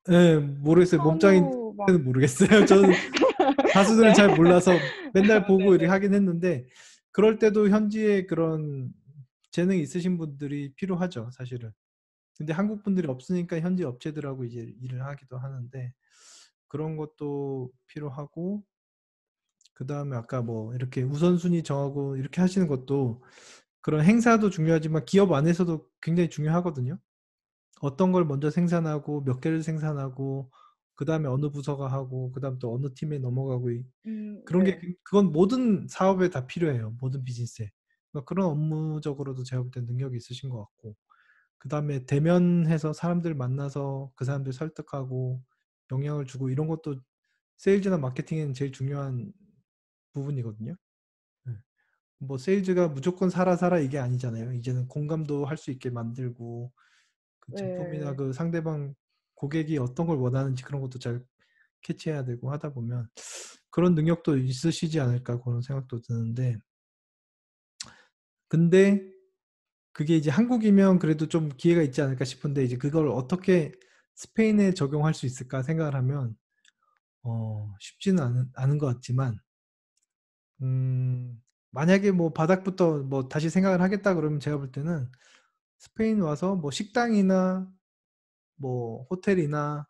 네, 모르겠어요. 몸짱인지는 현우 막 모르겠어요. 저는 가수들은 네. 잘 몰라서 맨날 보고 이렇게 네네. 하긴 했는데, 그럴 때도 현지에 그런 재능이 있으신 분들이 필요하죠, 사실은. 근데 한국 분들이 없으니까 현지 업체들하고 이제 일을 하기도 하는데, 그런 것도 필요하고, 그 다음에 아까 뭐 이렇게 우선순위 정하고 이렇게 하시는 것도, 그런 행사도 중요하지만 기업 안에서도 굉장히 중요하거든요. 어떤 걸 먼저 생산하고 몇 개를 생산하고 그 다음에 어느 부서가 하고 그 다음 또 어느 팀에 넘어가고 그런 게 네. 그건 모든 사업에 다 필요해요. 모든 비즈니스에. 그러니까 그런 업무적으로도 제가 볼 때 능력이 있으신 것 같고, 그 다음에 대면해서 사람들 만나서 그 사람들 설득하고 영향을 주고 이런 것도 세일즈나 마케팅에는 제일 중요한 부분이거든요. 네. 뭐 세일즈가 무조건 사라 이게 아니잖아요. 이제는 공감도 할 수 있게 만들고 그 제품이나 네. 그 상대방 고객이 어떤 걸 원하는지 그런 것도 잘 캐치해야 되고 하다 보면 그런 능력도 있으시지 않을까 그런 생각도 드는데, 근데 그게 이제 한국이면 그래도 좀 기회가 있지 않을까 싶은데, 이제 그걸 어떻게 스페인에 적용할 수 있을까 생각을 하면 쉽지는 않은 것 같지만, 만약에 뭐 바닥부터 뭐 다시 생각을 하겠다 그러면 제가 볼 때는 스페인 와서 뭐 식당이나 뭐 호텔이나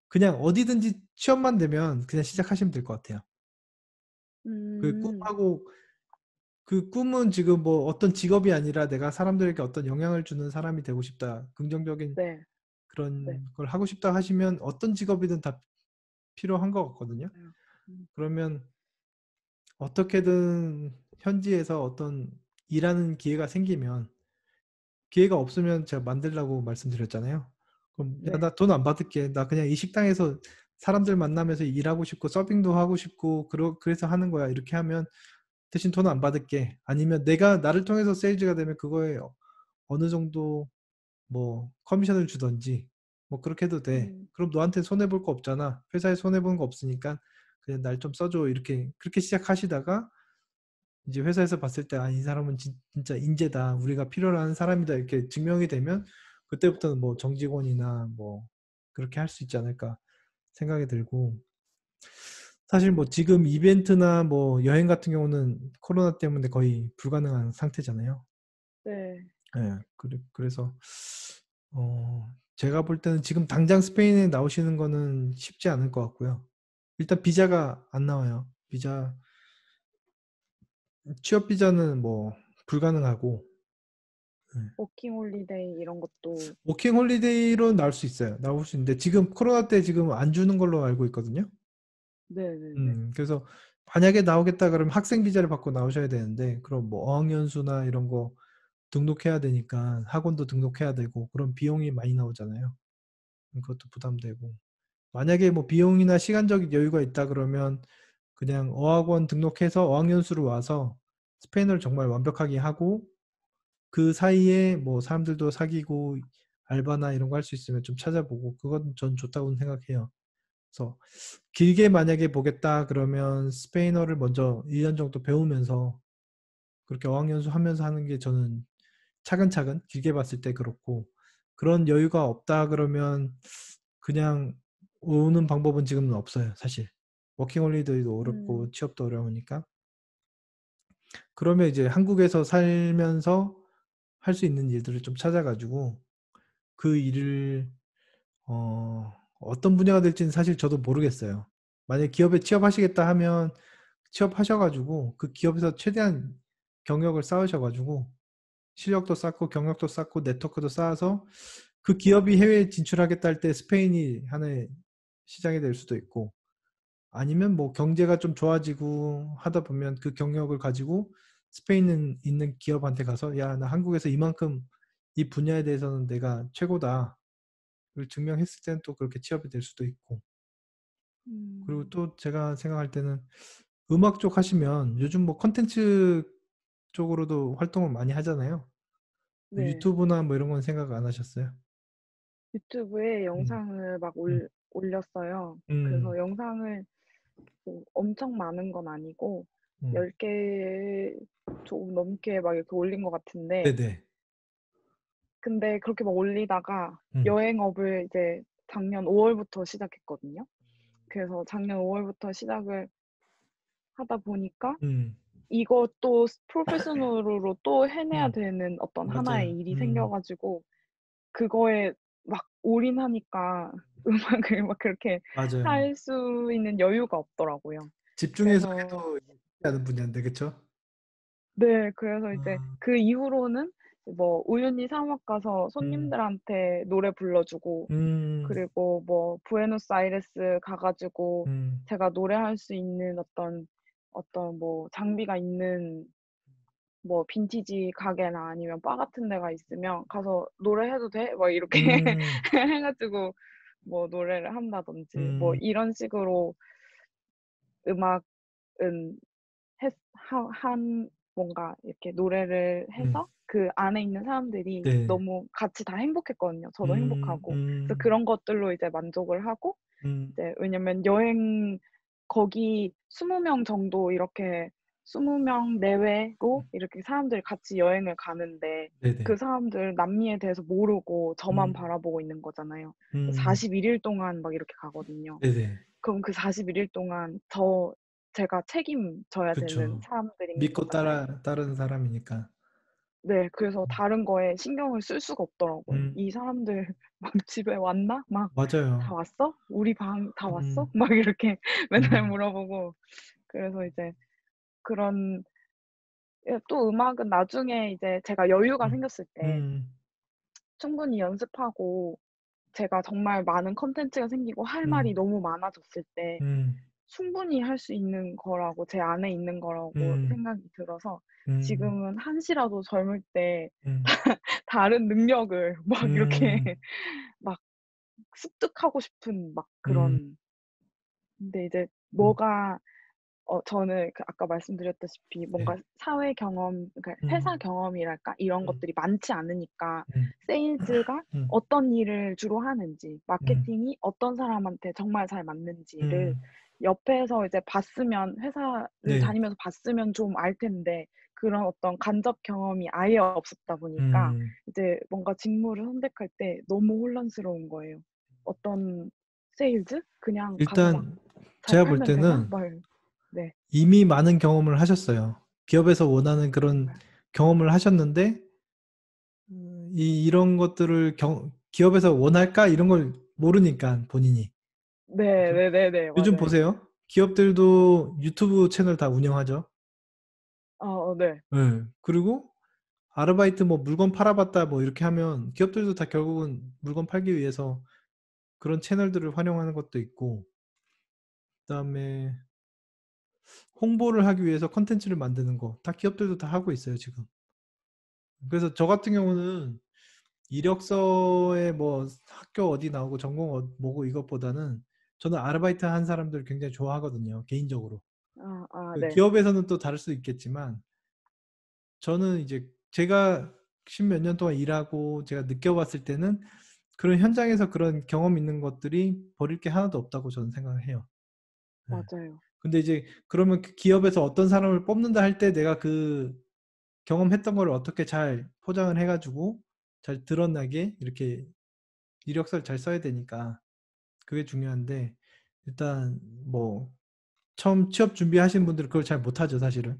그냥 어디든지 취업만 되면 그냥 시작하시면 될 것 같아요. 그 음. 꿈하고 그 꿈은 지금 뭐 어떤 직업이 아니라 내가 사람들에게 어떤 영향을 주는 사람이 되고 싶다. 긍정적인 네. 네. 그런 걸 하고 싶다 하시면 어떤 직업이든 다 필요한 것 같거든요. 음. 음. 그러면 어떻게든 현지에서 어떤 일하는 기회가 생기면, 기회가 없으면 제가 만들라고 말씀드렸잖아요. 그럼 야, 네. 나 돈 안 받을게. 나 그냥 이 식당에서 사람들 만나면서 일하고 싶고 서빙도 하고 싶고 그래서 하는 거야. 이렇게 하면 대신 돈 안 받을게. 아니면 내가 나를 통해서 세일즈가 되면 그거에 어느 정도 뭐 커미션을 주던지 뭐 그렇게 해도 돼. 음. 그럼 너한테 손해 볼 거 없잖아. 회사에 손해 보는 거 없으니까 그냥 날 좀 써줘. 이렇게 그렇게 시작하시다가 이제 회사에서 봤을 때 아, 이 사람은 진짜 인재다. 우리가 필요로 하는 사람이다. 이렇게 증명이 되면 그때부터는 뭐 정직원이나 뭐 그렇게 할 수 있지 않을까 생각이 들고, 사실 뭐 지금 이벤트나 뭐 여행 같은 경우는 코로나 때문에 거의 불가능한 상태잖아요. 네. 예, 그래서 제가 볼 때는 지금 당장 스페인에 나오시는 거는 쉽지 않을 것 같고요. 일단 비자가 안 나와요. 취업 비자는 뭐 불가능하고, 예. 워킹 홀리데이 이런 것도 워킹 홀리데이로 나올 수 있어요. 나올 수 있는데 지금 코로나 때 지금 안 주는 걸로 알고 있거든요. 네네네. 그래서 만약에 나오겠다 그러면 학생 비자를 받고 나오셔야 되는데 그럼 뭐 어학연수나 이런 거 등록해야 되니까 학원도 등록해야 되고 그런 비용이 많이 나오잖아요. 그것도 부담되고. 만약에 뭐 비용이나 시간적인 여유가 있다 그러면 그냥 어학원 등록해서 어학연수로 와서 스페인어를 정말 완벽하게 하고 그 사이에 뭐 사람들도 사귀고 알바나 이런 거 할 수 있으면 좀 찾아보고 그건 전 좋다고 생각해요. 그래서 길게 만약에 보겠다 그러면 스페인어를 먼저 1년 정도 배우면서 그렇게 어학연수 하면서 하는 게 저는 차근차근 길게 봤을 때 그렇고 그런 여유가 없다 그러면 그냥 오는 방법은 지금은 없어요, 사실. 워킹홀리데이도 어렵고 음, 취업도 어려우니까. 그러면 이제 한국에서 살면서 할 수 있는 일들을 좀 찾아가지고 그 일을 어떤 분야가 될지는 사실 저도 모르겠어요. 만약에 기업에 취업하시겠다 하면 취업하셔가지고 그 기업에서 최대한 경력을 쌓으셔가지고 실력도 쌓고 경력도 쌓고 네트워크도 쌓아서 그 기업이 해외에 진출하겠다 할 때 스페인이 하나의 시장이 될 수도 있고 아니면 뭐 경제가 좀 좋아지고 하다 보면 그 경력을 가지고 스페인에 있는 기업한테 가서 야, 나 한국에서 이만큼 이 분야에 대해서는 내가 최고다. 를 증명했을 때는 또 그렇게 취업이 될 수도 있고. 그리고 음, 또 제가 생각할 때는 음악 쪽 하시면 요즘 뭐 컨텐츠 쪽으로도 활동을 많이 하잖아요. 네. 유튜브나 뭐 이런 건 생각 안 하셨어요? 유튜브에 음, 영상을 막 음, 올렸어요. 음, 그래서 영상을 뭐 엄청 많은 건 아니고 음. 10개 조금 넘게 막 이렇게 올린 것 같은데 네네. 근데 그렇게 막 올리다가 음, 여행업을 이제 작년 5월부터 시작했거든요. 그래서 작년 5월부터 시작을 하다 보니까 음, 이것도 프로페셔널로 또 해내야 음. 되는 어떤 하나의 맞아요. 일이 생겨 가지고 그거에 막 올인하니까 음악을 막 그렇게 맞아요. 할 수 있는 여유가 없더라고요. 집중해서 그래서 해도 쉽지 않은 분야인데, 그쵸? 네. 그래서 이제 음, 그 이후로는 뭐 우유니 사막 가서 음, 손님들한테 노래 불러주고 음, 그리고 뭐 부에노스아이레스 가 가지고 음, 제가 노래할 수 있는 어떤 뭐 장비가 있는 뭐 빈티지 가게나 아니면 바 같은 데가 있으면 가서 "노래해도 돼?" 막 이렇게 음, 해 가지고 뭐 노래를 한다든지 뭐 음, 이런 식으로 음악은 했 하 한 뭔가 이렇게 노래를 음. 해서 그 안에 있는 사람들이 네. 너무 같이 다 행복했거든요. 저도 음, 행복하고. 그래서 음, 그런 것들로 이제 만족을 하고 음, 이제 왜냐면 여행 거기 20명 정도 이렇게 20명 내외로 이렇게 사람들이 같이 여행을 가는데 그 네네. 사람들 남미에 대해서 모르고 저만 음, 바라보고 있는 거잖아요. 음, 41일 동안 막 이렇게 가거든요. 네네. 그럼 그 41일 동안 제가 책임져야 되는 그쵸. 사람들인 믿고 거잖아요. 따르는 사람이니까. 네. 그래서 다른 거에 신경을 쓸 수가 없더라고요. 음, '이 사람들 막 집에 왔나? 막 다 맞아요. 왔어? 우리 방 다 왔어?' 음, 막 이렇게 맨날 음, 물어보고 그래서 이제 그런 예 또 음악은 나중에 이제 제가 여유가 음, 생겼을 때 음, 충분히 연습하고 제가 정말 많은 콘텐츠가 생기고 할 말이 음, 너무 많아졌을 때 음, 충분히 할 수 있는 거라고 제 안에 있는 거라고 음, 생각이 들어서 음, 지금은 한시라도 젊을 때 음, 다른 능력을 막 이렇게 음, 막 습득하고 싶은 막 음, 그런 근데 이제 음, 뭐가 저는 그 아까 말씀드렸다시피 네. 뭔가 사회 경험 그러니까 회사 음, 경험이랄까 이런 음, 것들이 많지 않으니까 음, 세일즈가 음, 어떤 일을 주로 하는지 음, 마케팅이 어떤 사람한테 정말 잘 맞는지를 음, 옆에서 이제 봤으면 회사를 네. 다니면서 봤으면 좀 알 텐데 그런 어떤 간접 경험이 아예 없었다 보니까 음, 이제 뭔가 직무를 선택할 때 너무 혼란스러운 거예요. 어떤 세일즈? 그냥 가서 막 일단 잘 제가 볼 팔면 되나? 때는 막 네. 이미 많은 경험을 하셨어요. 기업에서 원하는 그런 네. 경험을 하셨는데 이런 것들을 기업에서 원할까? 이런 걸 모르니까 본인이. 그죠? 네네네네. 요즘 맞아요. 보세요. 기업들도 유튜브 채널 다 운영하죠. 네. 네. 그리고 아르바이트 뭐 물건 팔아봤다 뭐 이렇게 하면 기업들도 다 결국은 물건 팔기 위해서 그런 채널들을 활용하는 것도 있고, 그다음에 홍보를 하기 위해서 컨텐츠를 만드는 거 다 기업들도 다 하고 있어요, 지금. 그래서 저 같은 경우는 이력서에 뭐 학교 어디 나오고 전공 뭐고 이것보다는 저는 아르바이트 한 사람들 굉장히 좋아하거든요, 개인적으로. 그 네. 기업에서는 또 다를 수 있겠지만 저는 이제 제가 십몇 년 동안 일하고 제가 느껴봤을 때는 그런 현장에서 그런 경험 있는 것들이 버릴 게 하나도 없다고 저는 생각을 해요. 네. 맞아요. 근데 이제 그러면 그 기업에서 어떤 사람을 뽑는다 할 때 내가 그 경험했던 걸 어떻게 잘 포장을 해가지고 잘 드러나게 이렇게 이력서를 잘 써야 되니까 그게 중요한데 일단 뭐 처음 취업 준비하시는 분들은 그걸 잘 못하죠, 사실은.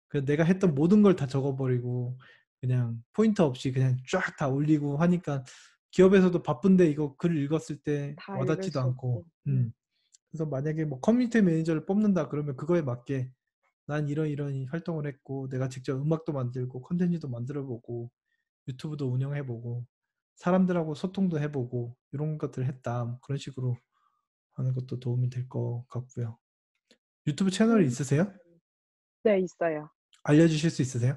그래서 내가 했던 모든 걸 다 적어버리고 그냥 포인트 없이 그냥 쫙 다 올리고 하니까 기업에서도 바쁜데 이거 글 읽었을 때 다 읽을 와닿지도 수 않고. 없고. 그래서 만약에 뭐 커뮤니티 매니저를 뽑는다 그러면 그거에 맞게 난 이런 활동을 했고 내가 직접 음악도 만들고 컨텐츠도 만들어보고 유튜브도 운영해보고 사람들하고 소통도 해보고 이런 것들을 했다. 뭐 그런 식으로 하는 것도 도움이 될 것 같고요. 유튜브 채널 음, 있으세요? 네, 있어요. 알려주실 수 있으세요?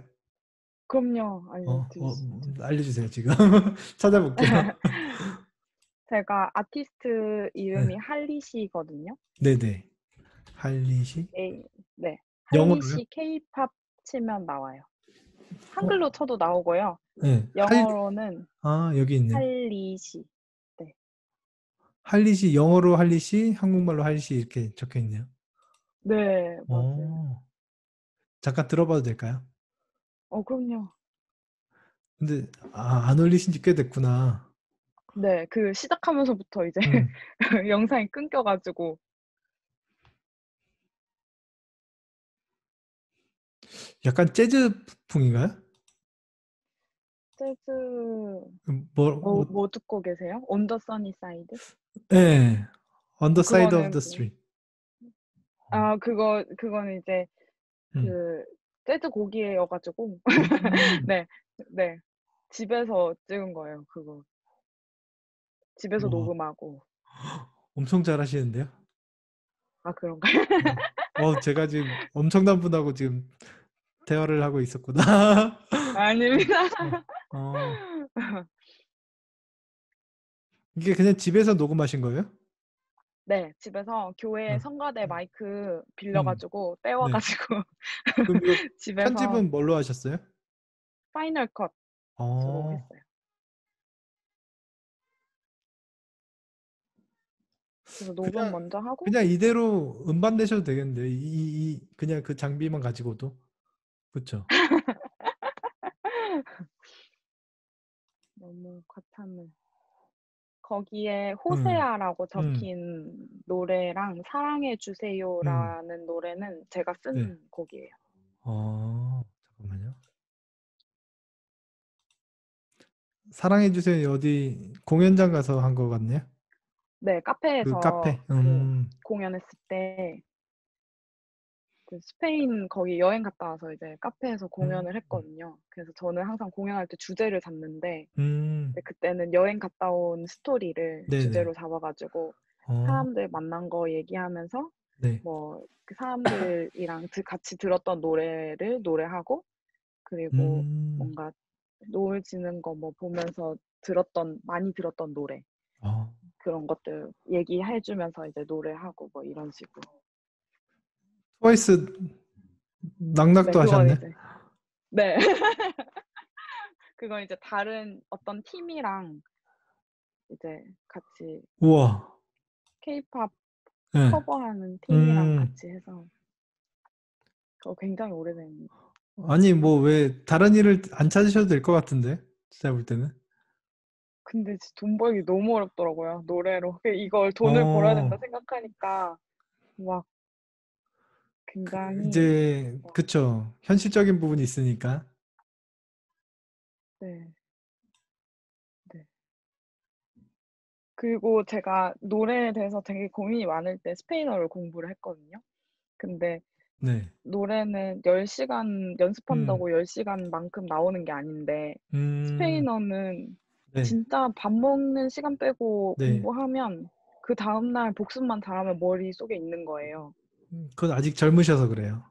그럼요. 알려드릴 수 있죠. 알려주세요, 지금. 찾아볼게요. 제가 아티스트 네. 이름이 할리시거든요. 네네. 할리시? 네. 영어로요? 할리시 케이팝 치면 나와요. 어, 한글로 쳐도 나오고요. 네. 영어로는 여기 있네요. 할리시. 네. 할리시, 영어로 할리시, 한국말로 할리시 이렇게 적혀 있네요. 네, 맞아요. 어, 잠깐 들어봐도 될까요? 그럼요. 근데, 안 올리신 지 꽤 됐구나. 네, 그 시작하면서부터 이제 음, 영상이 끊겨가지고. 약간 재즈풍인가요? 재즈, 뭐 듣고 계세요? On the Sunny Side? 네. On the side of 그거는 the street. 그거는 이제 음, 그 재즈 곡이어가지고. 음, 네, 네. 집에서 찍은 거예요, 그거. 집에서 와, 녹음하고. 엄청 잘하시는데요? 아, 그런가요? 제가 지금 엄청난 분하고 지금 대화를 하고 있었구나. 아닙니다. 어, 어. 이게 그냥 집에서 녹음하신 거예요? 네, 집에서 교회 어, 성가대 마이크 음, 빌려가지고 네. 떼와가지고 그럼 이거 집에서 편집은 뭘로 하셨어요? 파이널 컷으로 어, 했어요. 그래서 녹음 그냥, 먼저 하고. 그냥 이대로 음반 내셔도 되겠는데요. 그냥 그 장비만 가지고도. 그쵸? 너무 과탐을. 거기에 음, 호세아라고 음, 적힌 노래랑 사랑해 음, 주세요라는 노래는 제가 네. 쓴 곡이에요. 잠깐만요. 사랑해주세요. 어디 공연장 가서 한 거 같네요. 네, 그 카페에서 카페. 그 공연했을 때 그 스페인 거기 여행 갔다 와서 이제 카페에서 음, 공연을 했거든요. 그래서 저는 항상 공연할 때 주제를 잡는데, 음, 근데 그때는 여행 갔다 온 스토리를 네네. 주제로 잡아가지고 어, 사람들 만난 거 얘기하면서 네. 뭐 그 사람들이랑 같이 들었던 노래를 노래하고, 그리고 음, 뭔가 노을 지는 거 뭐 보면서 많이 들었던 노래, 어, 그런 것들 얘기해 주면서 이제 노래하고 뭐 이런 식으로. 트와이스 네, 낙낙도 그건 하셨네. 이제, 네. 그건 이제 다른 어떤 팀이랑 이제 같이 우와. 케이팝 네. 커버하는 팀이랑 음, 같이 해서. 그거 굉장히 오래된. 아니, 뭐, 왜, 다른 일을 안 찾으셔도 될 것 같은데? 제가 볼 때는. 근데 진짜 돈 벌기 너무 어렵더라고요, 노래로. 이걸 돈을 벌어야 된다 어, 생각하니까 막 굉장히. 이제, 그쵸. 현실적인 부분이 있으니까. 네, 네. 그리고 제가 노래에 대해서 되게 고민이 많을 때 스페인어를 공부를 했거든요. 근데 네. 노래는 10시간 음, 연습한다고 10시간만큼 나오는 게 아닌데, 음, 스페인어는 네. 진짜 밥 먹는 시간 빼고 네. 공부하면 그 다음날 복습만 잘하면 머릿속에 있는 거예요. 그건 아직 젊으셔서 그래요.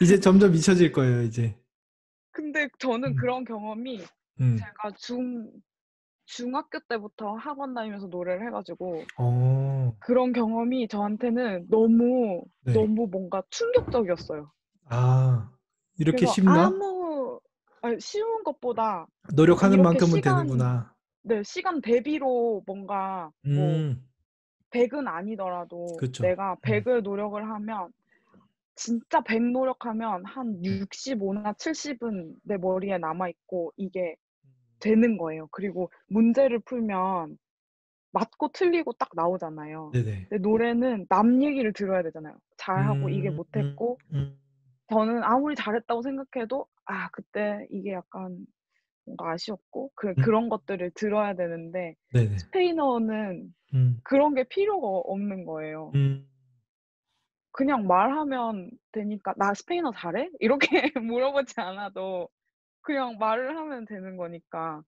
이제 점점 잊혀질 거예요, 이제. 근데 저는 음, 그런 경험이 음. 제가 중학교 때부터 학원 다니면서 노래를 해 가지고 어, 그런 경험이 저한테는 너무, 네. 너무 뭔가 충격적이었어요. 아, 이렇게 그래서 쉽나? 아니 쉬운 것보다 노력하는 이렇게 만큼은 되는구나. 네, 시간 대비로 뭔가 뭐 음, 100은 아니더라도 그렇죠. 내가 100을 노력을 하면 진짜 100 노력하면 한 네. 65나 70은 내 머리에 남아 있고 이게 되는 거예요. 그리고 문제를 풀면 맞고 틀리고 딱 나오잖아요. 네네. 근데 노래는 남 얘기를 들어야 되잖아요. 잘하고 이게 음, 음, 못했고 음, 저는 아무리 잘했다고 생각해도 '아 그때 이게 약간 뭔가 아쉬웠고' 음, 그런 것들을 들어야 되는데 네네. 스페인어는 음, 그런 게 필요가 없는 거예요. 음. 그냥 말하면 되니까 "나 스페인어 잘해?" 이렇게 물어보지 않아도 그냥 말을 하면 되는 거니까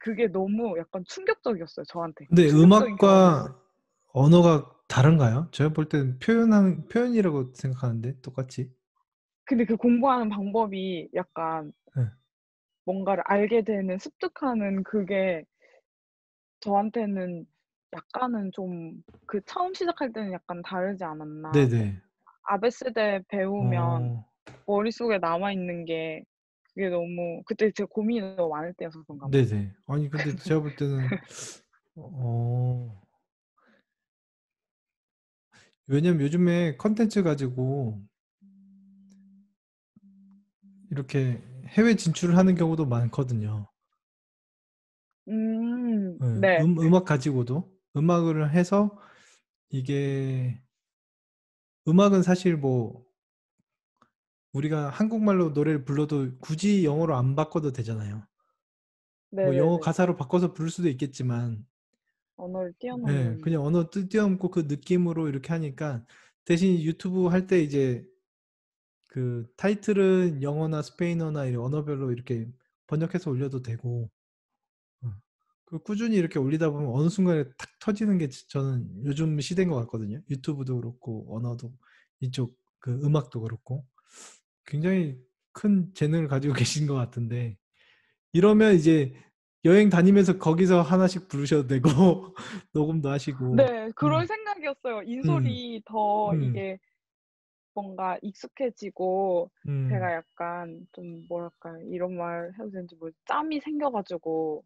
그게 너무 약간 충격적이었어요 저한테. 근데 충격적인 경험이었어요. 음악과 언어가 다른가요? 제가 볼 때는 표현이라고 생각하는데, 똑같이. 근데 그 공부하는 방법이 약간 네. 뭔가를 알게 되는 습득하는 그게 저한테는 약간은 좀 처음 시작할 때는 약간 다르지 않았나. 뭐 네네. 아베스대 배우면 어, 머릿속에 남아 있는 게 그게 너무 그때 제가 고민이 너무 많을 때여서 그런가 봐요. 네네. 아니, 근데 제가 볼 때는, 어, 왜냐면 요즘에 컨텐츠 가지고 이렇게 해외 진출을 하는 경우도 많거든요. 예, 네. 음악 가지고도. 음악을 해서 이게, 음악은 사실 뭐, 우리가 한국말로 노래를 불러도 굳이 영어로 안 바꿔도 되잖아요. 뭐 영어 네네네. 가사로 바꿔서 부를 수도 있겠지만, 언어를 예, 뛰어넘는 그냥 언어 뛰어넘고 그 느낌으로 이렇게 하니까 대신 유튜브 할 때 이제 그 타이틀은 영어나 스페인어나 이런 언어별로 이렇게 번역해서 올려도 되고, 어, 그 꾸준히 이렇게 올리다 보면 어느 순간에 탁 터지는 게 저는 요즘 시대인 것 같거든요. 유튜브도 그렇고 언어도 이쪽 그 음악도 그렇고 굉장히 큰 재능을 가지고 계신 것 같은데, 이러면 이제 여행 다니면서 거기서 하나씩 부르셔도 되고 녹음도 하시고. 네. 그럴 음, 생각이었어요. 음, 인솔이 더 음, 이게 뭔가 익숙해지고 음, 제가 약간 좀 뭐랄까 이런 말 해도 되는지 짬이 생겨 가지고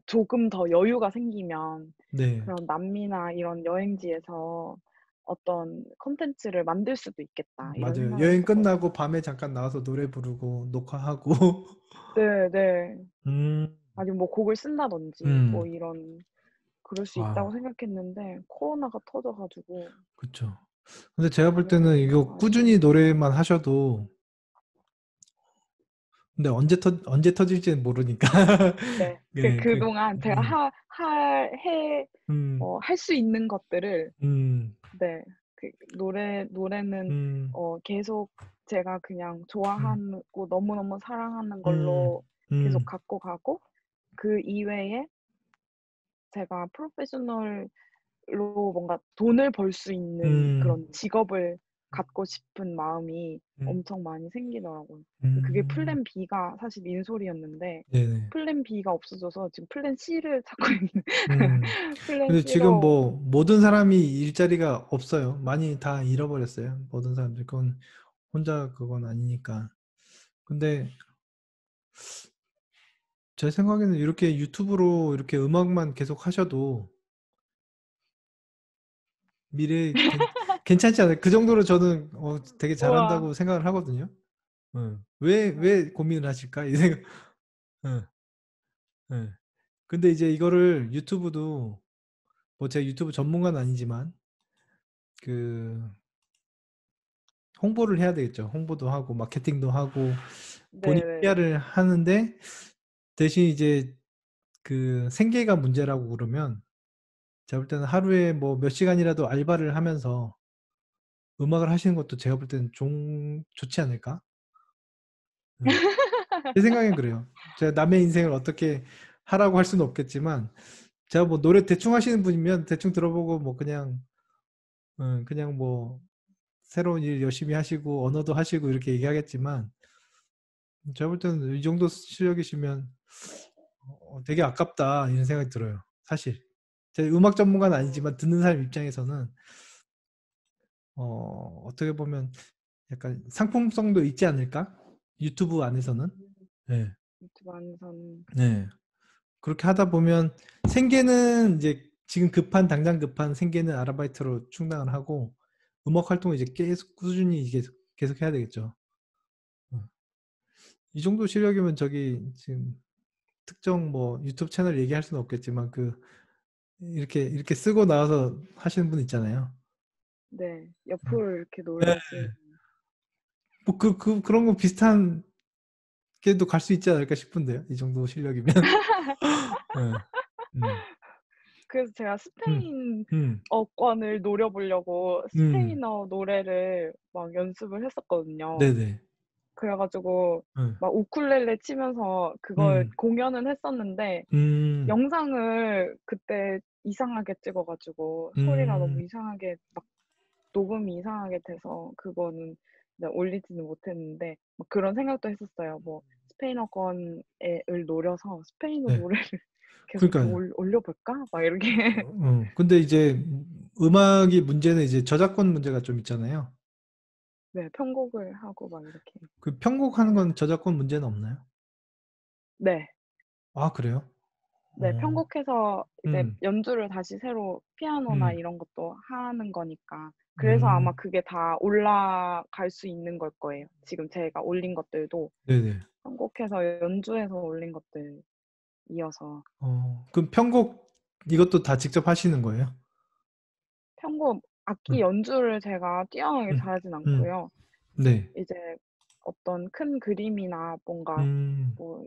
조금 더 여유가 생기면 네, 그런 남미나 이런 여행지에서 어떤 콘텐츠를 만들 수도 있겠다 이런 맞아요. 생각을 여행 했었거든요. 끝나고 밤에 잠깐 나와서 노래 부르고 녹화하고. 네네. 음, 아니면 뭐 곡을 쓴다든지 뭐 음, 이런 그럴 수 있다고 아, 생각했는데 코로나가 터져 가지고 그쵸. 근데 제가 볼 그게 때는 좀 이거 꾸준히 아쉬운 노래만 하셔도, 근데 언제 터질지는 모르니까. 네. 예, 그동안 제가 하 할 해 음, 할 수 있는 것들을 음, 네. 노래는 음, 계속 제가 그냥 음, 좋아하고 너무너무 사랑하는 음, 걸로 계속 음, 갖고 가고 그 이외에 제가 프로페셔널로 뭔가 돈을 벌 수 있는 음, 그런 직업을 갖고 싶은 마음이 음, 엄청 많이 생기더라고요. 그게 음, 플랜 B가 사실 인솔이었는데 네네. 플랜 B가 없어져서 지금 플랜 C를 찾고 있는 음. 플랜 근데 지금 C로 뭐 모든 사람이 일자리가 없어요. 많이 다 잃어버렸어요. 모든 사람들. 그건 혼자 그건 아니니까. 근데 제 생각에는 이렇게 유튜브로 이렇게 음악만 계속 하셔도 미래에 괜찮지 않아요? 그 정도로 저는 되게 우와. 잘한다고 생각을 하거든요. 왜 고민을 하실까? 이 생각. 응, 응. 근데 이제 이거를 유튜브도 뭐 제가 유튜브 전문가는 아니지만 그 홍보를 해야 되겠죠. 홍보도 하고 마케팅도 하고 본인 네네네. PR을 하는데, 대신 이제 그 생계가 문제라고 그러면 제가 볼 때는 하루에 뭐 몇 시간이라도 알바를 하면서 음악을 하시는 것도 제가 볼 때는 좋지 않을까? 네. 제 생각엔 그래요. 제가 남의 인생을 어떻게 하라고 할 수는 없겠지만 제가 뭐 노래 대충 하시는 분이면 대충 들어보고 뭐 그냥 그냥 뭐 새로운 일 열심히 하시고 언어도 하시고 이렇게 얘기하겠지만 제가 볼 때는 이 정도 실력이시면 되게 아깝다 이런 생각이 들어요. 사실 제 음악 전문가는 아니지만 듣는 사람 입장에서는 어떻게 보면 약간 상품성도 있지 않을까? 유튜브 안에서는. 네. 유튜브 안에서는 네. 그렇게 하다 보면 생계는 이제 지금 당장 급한 생계는 아르바이트로 충당을 하고 음악 활동을 이제 계속 꾸준히 계속 해야 되겠죠. 어. 이 정도 실력이면 저기 지금 특정 뭐 유튜브 채널 얘기할 수는 없겠지만 이렇게 쓰고 나와서 하시는 분 있잖아요. 네, 음. 옆으로 이렇게 네. 놀아주는. 뭐 그런 거 비슷한 게도 갈 수 있지 않을까 싶은데요. 이 정도 실력이면. 네. 음. 그래서 제가 음. 음. 스페인어권을 노려보려고 음. 스페인어 노래를 막 연습을 했었거든요. 네네. 그래가지고 음. 막 우쿨렐레 치면서 그걸 음. 공연은 했었는데 음. 영상을 그때 이상하게 찍어가지고 소리가 음. 너무 이상하게 막 녹음이 이상하게 돼서 그거는 네, 올리지는 못했는데 막 그런 생각도 했었어요. 뭐 스페인어권을 노려서 스페인어 네. 노래를 계속 이렇게 그러니까요. 올려볼까? 막 이렇게. 근데 이제 음악이 문제는 이제 저작권 문제가 좀 있잖아요. 네, 편곡을 하고 막 이렇게 그 편곡하는 해야. 건 저작권 문제는 없나요? 네, 아, 그래요? 네, 어. 편곡해서 이제 음. 연주를 다시 새로 피아노나 음. 이런 것도 하는 거니까. 그래서 아마 음. 그게 다 올라갈 수 있는 걸 거예요. 지금 제가 올린 것들도 네네. 편곡해서 연주해서 올린 것들이어서. 그럼 편곡 이것도 다 직접 하시는 거예요? 편곡, 악기 음. 연주를 제가 뛰어나게 음. 잘하진 음. 않고요. 네. 이제 어떤 큰 그림이나 뭔가 음. 뭐,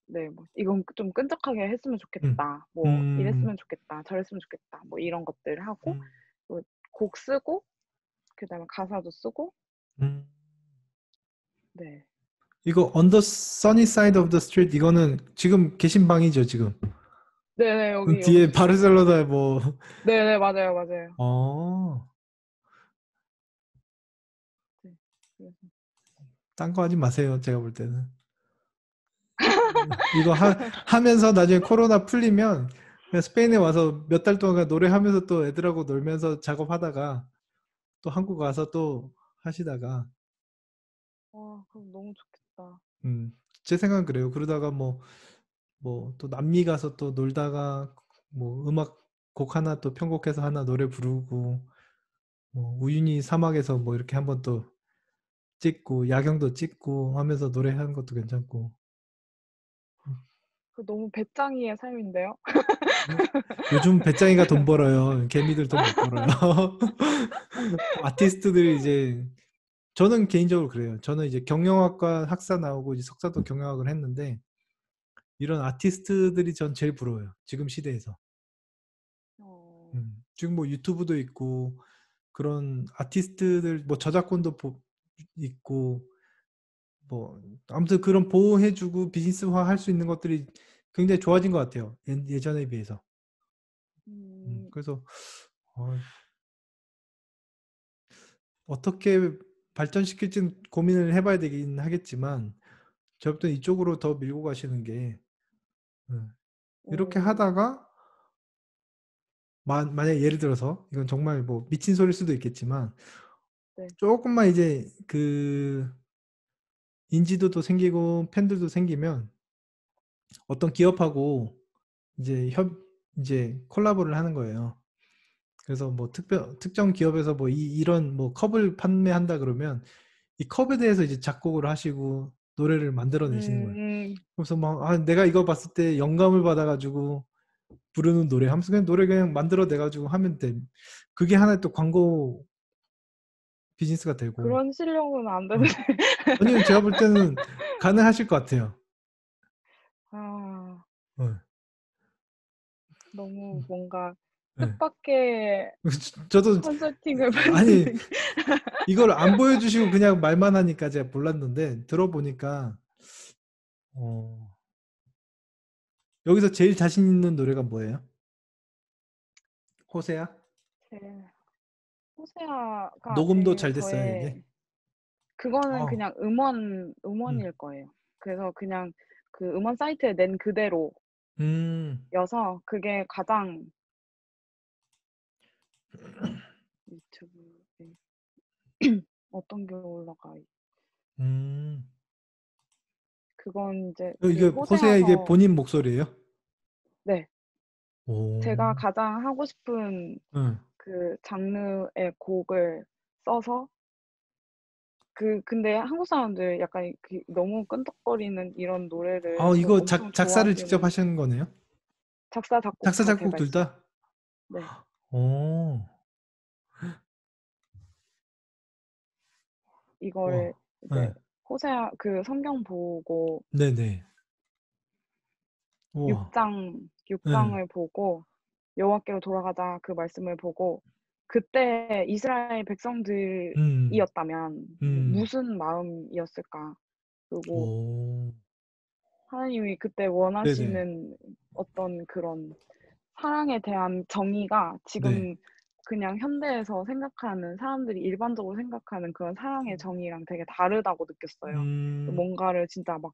네, 뭐 이건 좀 끈적하게 했으면 음. 좋겠다. 뭐 음. 이랬으면 좋겠다. 저랬으면 좋겠다. 뭐 이런 것들 하고 음. 뭐 곡 쓰고 그다음에 가사도 쓰고. 음. 네. 이거 On the Sunny Side of the Street 이거는 지금 계신 방이죠, 지금. 네네, 여기 뒤에 연습실에 있어요. 바르셀로나에 뭐 네네, 맞아요, 맞아요. 어, 네. 그래서 딴 거 하지 마세요. 제가 볼 때는. 이거 하면서 나중에 코로나 풀리면 그냥 스페인에 와서 몇 달 동안 그냥 노래하면서 또 애들하고 놀면서 작업하다가 또 한국 와서 또 하시다가 와, 그럼 너무 좋겠다. 제 생각은 그래요. 그러다가 뭐 또 남미 가서 또 놀다가 뭐 음악 곡 하나 또 편곡해서 하나 노래 부르고 뭐 우유니 사막에서 뭐 이렇게 한번 또 찍고 야경도 찍고 하면서 노래하는 것도 괜찮고 그 너무 배짱이의 삶인데요? 뭐 요즘 배짱이가 돈 벌어요. 개미들 돈 못 벌어요. 아티스트들이 이제 저는 개인적으로 그래요. 저는 이제 경영학과 학사 나오고 이제 석사도 경영학을 했는데 이런 아티스트들이 전 제일 부러워요. 지금 시대에서. 어, 지금 뭐 유튜브도 있고 그런 아티스트들 뭐 저작권도 있고 뭐 아무튼 그런 보호해주고 비즈니스화 할 수 있는 것들이 굉장히 좋아진 것 같아요. 예전에 비해서. 음, 그래서 어, 어떻게 발전시킬지는 고민을 해봐야 되긴 하겠지만 제가 볼 때 이쪽으로 더 밀고 가시는 게 이렇게 음, 하다가 만약 예를 들어서 이건 정말 뭐 미친 소리일 수도 있겠지만 네. 조금만 이제 그 인지도도 생기고 팬들도 생기면 어떤 기업하고 이제 콜라보를 하는 거예요. 그래서 뭐 특정 기업에서 뭐 이런 뭐 컵을 판매한다 그러면 이 컵에 대해서 이제 작곡을 하시고 노래를 만들어내시는 거예요. 음, 그래서 막 내가 이거 봤을 때 영감을 받아가지고 부르는 노래 하면서 그냥 노래 그냥 만들어내가지고 하면 돼. 그게 하나의 또 광고 비즈니스가 되고. 그런 실력은 안 되는데. 어. 아니요, 제가 볼 때는 가능하실 것 같아요. 아, 어. 너무 뭔가 네. 뜻밖의 저도 컨설팅을 아니 받는 게. 이걸 안 보여주시고 그냥 말만 하니까 제가 몰랐는데 들어보니까 어, 여기서 제일 자신 있는 노래가 뭐예요? 호세야? 제 호세아가 녹음도 제일 잘 됐어요, 이게? 그거는 어. 그냥 음. 음원일 거예요. 그래서 그냥 그 음원 사이트에 낸 그대로여서 음. 그게 가장 유튜브에 어떤 게 올라가 음. 그건 이제 이게 그 호세아 이게 호세아서 본인 목소리예요? 네. 오. 제가 가장 하고 싶은 응. 그 장르의 곡을 써서 근데 한국 사람들 약간 너무 끈적거리는 이런 노래를 또 이거 엄청 작사를 직접 좋아하시는 하신 거네요? 작사, 작곡 작사, 다 작곡 제가 둘 했어요. 다? 네. 오. 이거를 와. 이제 네. 호세아 그 성경 보고 네네. 우와. 6장 네. 을 보고 여호와께로 돌아가자 그 말씀을 보고 그때 이스라엘 음. 백성들이었다면 음. 무슨 마음이었을까? 그리고 오. 하나님이 그때 네네. 원하시는 어떤 그런 사랑에 대한 정의가 네. 지금 그냥 현대에서 생각하는 사람들이 일반적으로 생각하는 그런 사랑의 정의랑 되게 다르다고 느꼈어요. 음. 뭔가를 진짜 막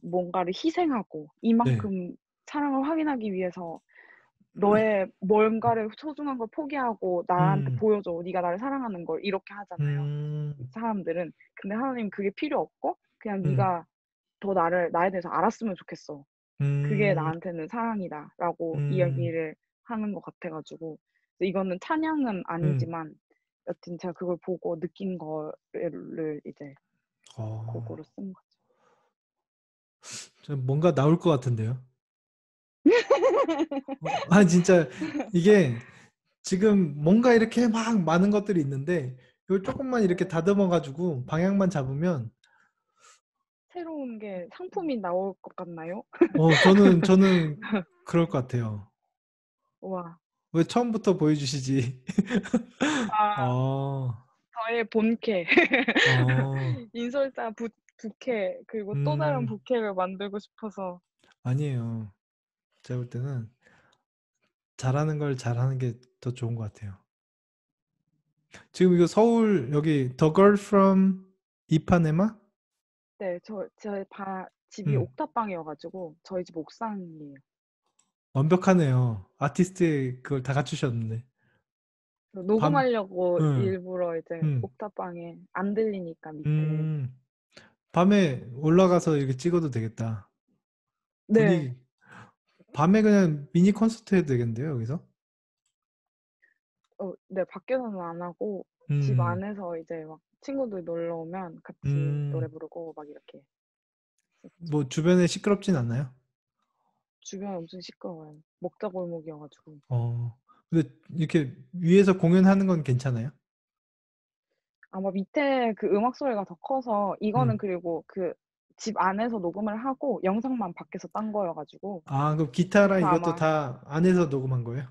뭔가를 희생하고 네. 이만큼 사랑을 확인하기 위해서 너의 뭔가를 소중한 걸 포기하고 나한테 음. 보여줘. 네가 나를 사랑하는 걸 이렇게 하잖아요. 음. 사람들은. 근데 하나님 그게 필요 없고 그냥 음. 네가 더 나에 대해서 알았으면 좋겠어. 그게 음. 나한테는 사랑이다라고 음. 이야기를 하는 것 같아 가지고 이거는 찬양은 음. 아니지만 여튼 제가 그걸 보고 느낀 거를 이제 어. 곡으로 쓴 거죠. 뭔가 나올 것 같은데요. 아니 진짜 이게 지금 뭔가 이렇게 막 많은 것들이 있는데 이걸 조금만 이렇게 네. 다듬어 가지고 방향만 잡으면 새로운 게 상품이 나올 것 같나요? 저는 그럴 것 같아요. 와. 왜 처음부터 보여주시지? 아 어. 저의 본캐. 어. 인솔자 부캐 그리고 또 다른 음. 부캐를 만들고 싶어서 아니에요. 제가 볼 때는 잘하는 걸 잘하는 게 더 좋은 것 같아요. 지금 이거 서울 여기 The Girl from 이파네마? 네 저희 집이 음. 옥탑방이어 가지고 저희 집 옥상이에요. 완벽하네요. 아티스트의 그걸 다 갖추셨는데. 밤 녹음하려고 응. 일부러 이제 음. 옥탑방에 안 들리니까 밑에. 음. 밤에 올라가서 이렇게 찍어도 되겠다. 네. 분위기 밤에 그냥 미니 콘서트 해도 되겠는데요, 여기서? 네 밖에서는 안 하고 집 음. 안에서 이제 막 친구들 놀러 오면 같이 노래 음. 부르고 막 이렇게 했었죠. 뭐 주변에 시끄럽진 않나요? 주변이 엄청 시끄러워요. 먹자골목이어 가지고. 근데 이렇게 위에서 공연하는 건 괜찮아요? 아마 밑에 그 음악 소리가 더 커서 이거는 음. 그리고 그 집 안에서 녹음을 하고 영상만 밖에서 딴 거여 가지고 그럼 기타랑 그래서 이것도 아마 다 안에서 녹음한 거예요?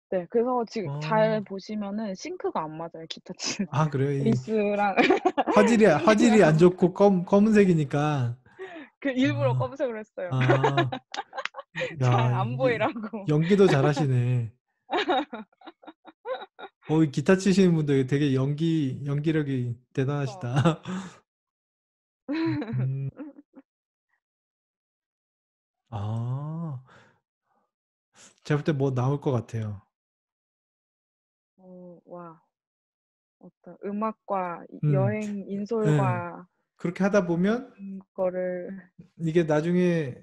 네 그래서 지금 잘 어. 보시면은 싱크가 안 맞아요, 기타 치는 그래요? 이 베이스랑 화질이 안 싱크가 좋고 검은색이니까. 일부러 아. 검색을 했어요. 아. 잘 야, 안 보이라고. 연기도 잘하시네. 이 기타 치시는 분들 되게 연기력이 그쵸. 대단하시다. 음. 아. 제가 볼 때 뭐 나올 것 같아요. 와. 어떤 음악과 음. 여행 예. 인솔과 그렇게 하다 보면 이런 거를 이게 나중에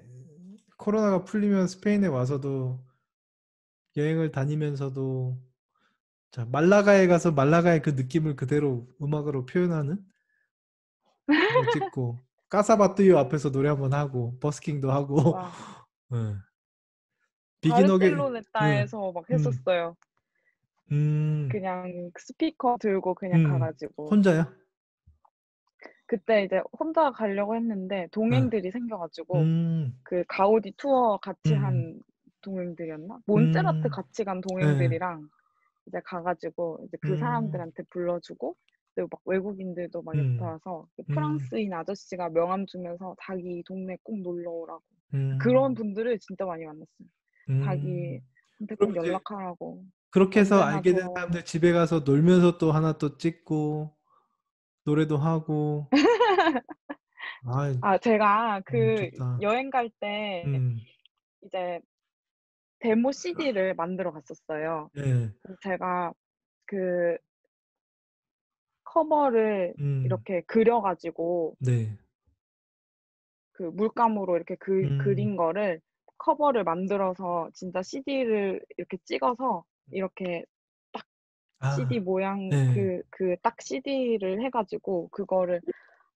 코로나가 풀리면 스페인에 와서도 여행을 다니면서도 자, 말라가에 가서 말라가의 그 느낌을 그대로 음악으로 표현하는 거 찍고 까사바뚜유 앞에서 노래 한번 하고 버스킹도 하고 와 예. 비긴어게 예. 바르셀로네타에서 막 음. 했었어요. 음. 그냥 스피커 들고 그냥 가 음. 가지고. 혼자요? 그때 이제 혼자 가려고 했는데 예. 동행들이 생겨 가지고 음. 그 가우디 투어 같이 음. 한 동행들이었나? 몬세라트 음. 같이 간 예. 동행들이랑 이제 가 가지고 이제 그 음. 사람들한테 불러 주고 그리고 막 외국인들도 막 옆에 음. 와서 그 음. 프랑스인 아저씨가 명함 주면서 자기 동네 꼭 놀러 오라고. 그런 음. 분들을 진짜 많이 만났어요. 음. 자기한테 그럼 꼭 이제 연락하라고. 그렇게 해서 언제나 알게 된 사람들 집에 가서 놀면서 또 하나 또 찍고 노래도 하고. 아, 제가 그 좋다. 여행 갈 때 음, 이제 데모 CD를 만들어 갔었어요. 네, 그래서 제가 그 커버를 음, 이렇게 그려 가지고 네, 그 물감으로 이렇게 음, 그린 거를 커버를 만들어서 진짜 CD를 이렇게 찍어서 이렇게 딱 CD 아, 모양 네, 딱 CD를 해 가지고 그거를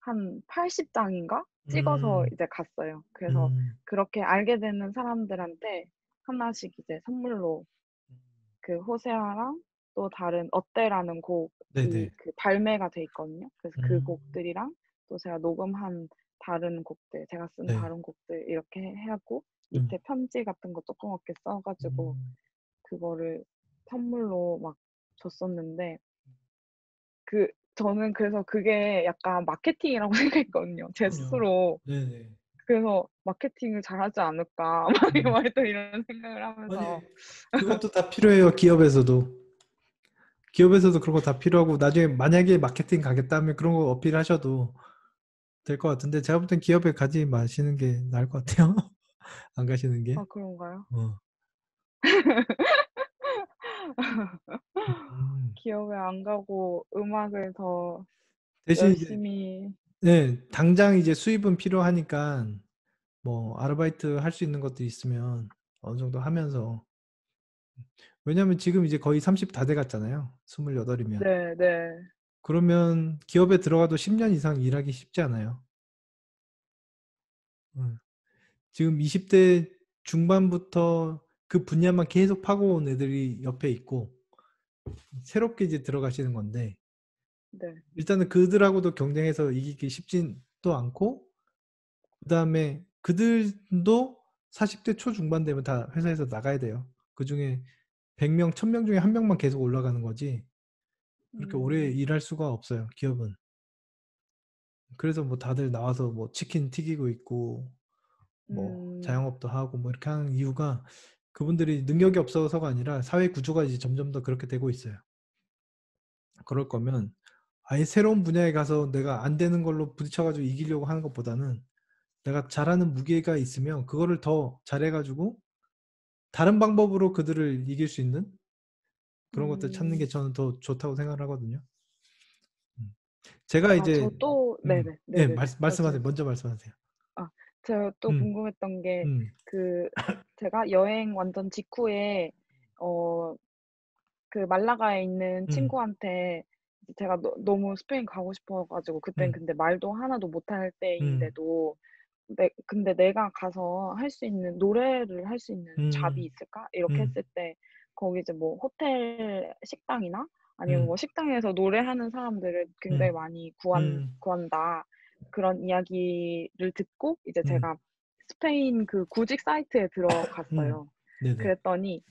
한 80 장인가 찍어서 음, 이제 갔어요. 그래서 음, 그렇게 알게 되는 사람들한테 하나씩 이제 선물로 그 호세아랑 또 다른 어때라는 곡이 네네, 그 발매가 돼 있거든요. 그래서 그 음, 곡들이랑 또 제가 녹음한 다른 곡들, 제가 쓴 네, 다른 곡들 이렇게 하고 음, 밑에 편지 같은 거 조그맣게 써 가지고 음, 그거를 선물로 막 줬었는데 저는 그래서 그게 약간 마케팅이라고 생각했거든요, 제 그럼요. 스스로. 네네. 그래서 '마케팅을 잘하지 않을까.' 음. 막 또 이런 생각을 아니, 하면서 그것도 다 필요해요, 기업에서도. 기업에서도 그런 거 다 필요하고, 나중에 만약에 마케팅 가겠다 하면 그런 거 어필하셔도 될 것 같은데, 제가 볼 땐 기업에 가지 마시는 게 나을 것 같아요. 안 가시는 게. 아 그런가요? 어. 음. 기업에 안 가고 음악을 더 대신 이제, 열심히 네, 당장 이제 수입은 필요하니까, 뭐, 아르바이트 할 수 있는 것도 있으면 어느 정도 하면서. 왜냐면 지금 이제 거의 30 다 돼 갔잖아요. 28이면. 네. 그러면 기업에 들어가도 10년 이상 일하기 쉽지 않아요. 음. 지금 20대 중반부터 그 분야만 계속 파고온 애들이 옆에 있고, 새롭게 이제 들어가시는 건데, 네. 일단은 그들하고도 경쟁해서 이기기 쉽진 또 않고, 그 다음에 그들도 40대 초중반 되면 다 회사에서 나가야 돼요. 그 중에 100명, 1000명 중에 한 명만 계속 올라가는 거지, 그렇게 오래 음. 일할 수가 없어요, 기업은. 그래서 뭐 다들 나와서 뭐 치킨 튀기고 있고, 뭐 음. 자영업도 하고 뭐 이렇게 하는 이유가 그분들이 능력이 없어서가 아니라 사회 구조가 이제 점점 더 그렇게 되고 있어요. 그럴 거면 아예 새로운 분야에 가서 내가 안 되는 걸로 부딪혀가지고 이기려고 하는 것보다는 내가 잘하는 무게가 있으면 그거를 더 잘해가지고 다른 방법으로 그들을 이길 수 있는 그런 것들 찾는 게 음. 저는 더 좋다고 생각을 하거든요. 음. 제가 저 이제 또 예, 네네네네네. 말씀하세요. 말씀하세요. 먼저 말씀하세요. 아 제가 또 음, 궁금했던 게 음, 그 제가 여행 완전 직후에 어 그 말라가에 있는 음, 친구한테 이제 제가 너무 스페인 가고 싶어 가지고 그땐 음, 근데 말도 하나도 못할 음, 때인데도 근데 '내가 가서 할 수 있는 노래를 할 수 있는 잡이 음, 있을까?' 이렇게 음, 했을 때 거기 이제 뭐 호텔 식당이나 아니면 뭐 음, 식당에서 노래하는 사람들을 굉장히 음, 많이 음, 구한다. 그런 이야기를 듣고 이제 음, 제가 스페인 그 구직 사이트에 음, 들어갔어요. 네네. 그랬더니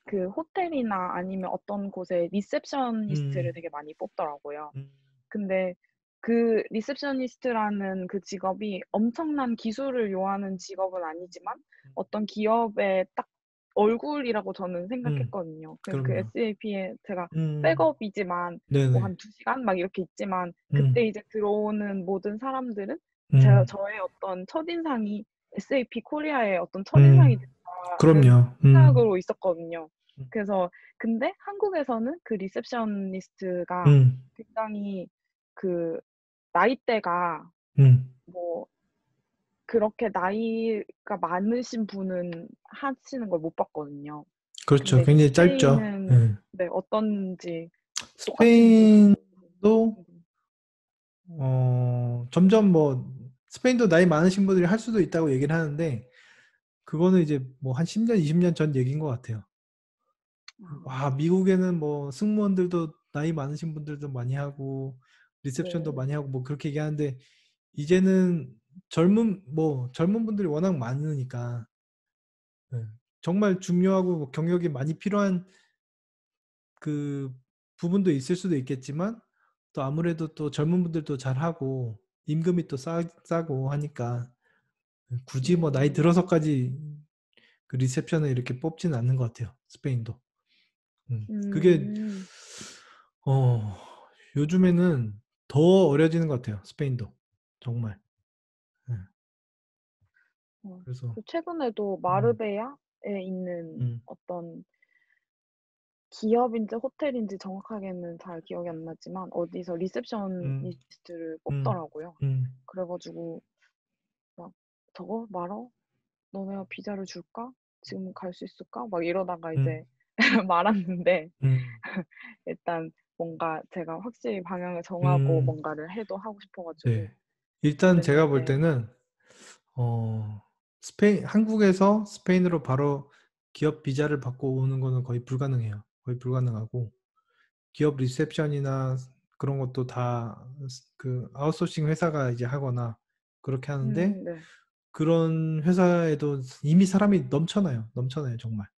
그 호텔이나 아니면 어떤 곳에 리셉셔니스트를 음, 되게 많이 뽑더라고요. 음, 근데 그 리셉셔니스트라는 그 직업이 엄청난 기술을 요하는 직업은 아니지만 어떤 기업의 딱 얼굴이라고 저는 음, 생각했거든요. 그래서 그 그럼요. SAP에 제가 음, 백업이지만 뭐 네네. 한 2 시간 막 이렇게 있지만 그때 음, 이제 들어오는 모든 사람들은 음, 저의 어떤 첫인상이 SAP 코리아의 어떤 첫인상이 음, 된다는 그럼요. 생각으로 있었거든요. 음, 그래서 근데 한국에서는 그 리셉셔니스트가 음, 굉장히 그 나이대가 음. 뭐 그렇게 나이가 많으신 분은 하시는 걸 못 봤거든요. 그렇죠. 근데 이제 굉장히 짧죠. 스페인은 예. 네 어떤지 똑같은지 스페인도 궁금 점점 뭐 스페인도 나이 많으신 분들이 할 수도 있다고 얘기를 하는데 그거는 이제 뭐 한 10년, 20년 전 얘기인 것 같아요. 와, 아 미국에는 뭐 승무원들도 나이 많으신 분들도 많이 하고 리셉션도 네. 많이 하고 뭐 그렇게 얘기하는데 이제는 젊은 분들이 워낙 많으니까 예, 정말 중요하고 뭐 경력이 많이 필요한 그 부분도 있을 수도 있겠지만 또 아무래도 또 젊은 분들도 잘하고 임금이 또 싸고 하니까 굳이 뭐 나이 음. 들어서까지 그 리셉션을 이렇게 뽑지는 않는 것 같아요. 스페인도. 그게 음. 어, 요즘에는 더 어려지는 것 같아요. 스페인도 정말. 네. 그래서 최근에도 음, 마르베야에 있는 음, 어떤 기업인지 호텔인지 정확하게는 잘 기억이 안 나지만 어디서 음, 리셉셔니스트를 음, 뽑더라고요. 음, 그래 가지고 막 "저거 말어? 너네가 비자를 줄까? 지금 갈 수 있을까?" 막 이러다가 음, 이제 말았는데 음, 일단 뭔가 제가 확실히 방향을 정하고 음, 뭔가를 해도 하고 싶어 가지고 네. 일단 제가 볼 그랬는데 때는 한국에서 스페인으로 바로 기업 비자를 받고 오는 거는 거의 불가능해요. 거의 불가능하고 기업 리셉션이나 그런 것도 다 그 아웃소싱 회사가 이제 하거나 그렇게 하는데 네. 그런 회사에도 이미 사람이 넘쳐나요. 넘쳐나요, 정말.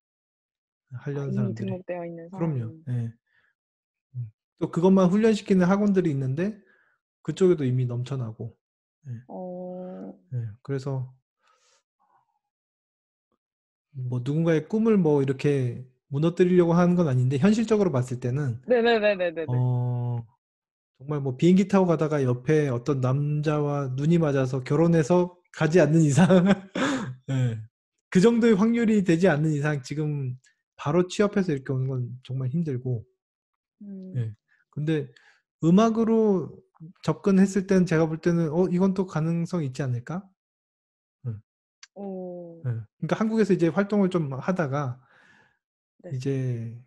아 하려는 이미 사람들이. 등록되어 있는 그럼요. 사람이. 예. 또 그것만 훈련시키는 학원들이 있는데 그쪽에도 이미 넘쳐나고. 예. 어. 예. 그래서 뭐 누군가의 꿈을 뭐 이렇게 무너뜨리려고 하는 건 아닌데 현실적으로 봤을 때는 네네네네네네. 어 정말 뭐 비행기 타고 가다가 옆에 어떤 남자와 눈이 맞아서 결혼해서 가지 않는 이상 예. 그 정도의 확률이 되지 않는 이상 지금 바로 취업해서 이렇게 오는 건 정말 힘들고 음. 예. 근데 음악으로 접근했을 때는 제가 볼 때는 이건 또 가능성 있지 않을까? 응, 어. 예. 그러니까 한국에서 이제 활동을 좀 하다가 네. 이제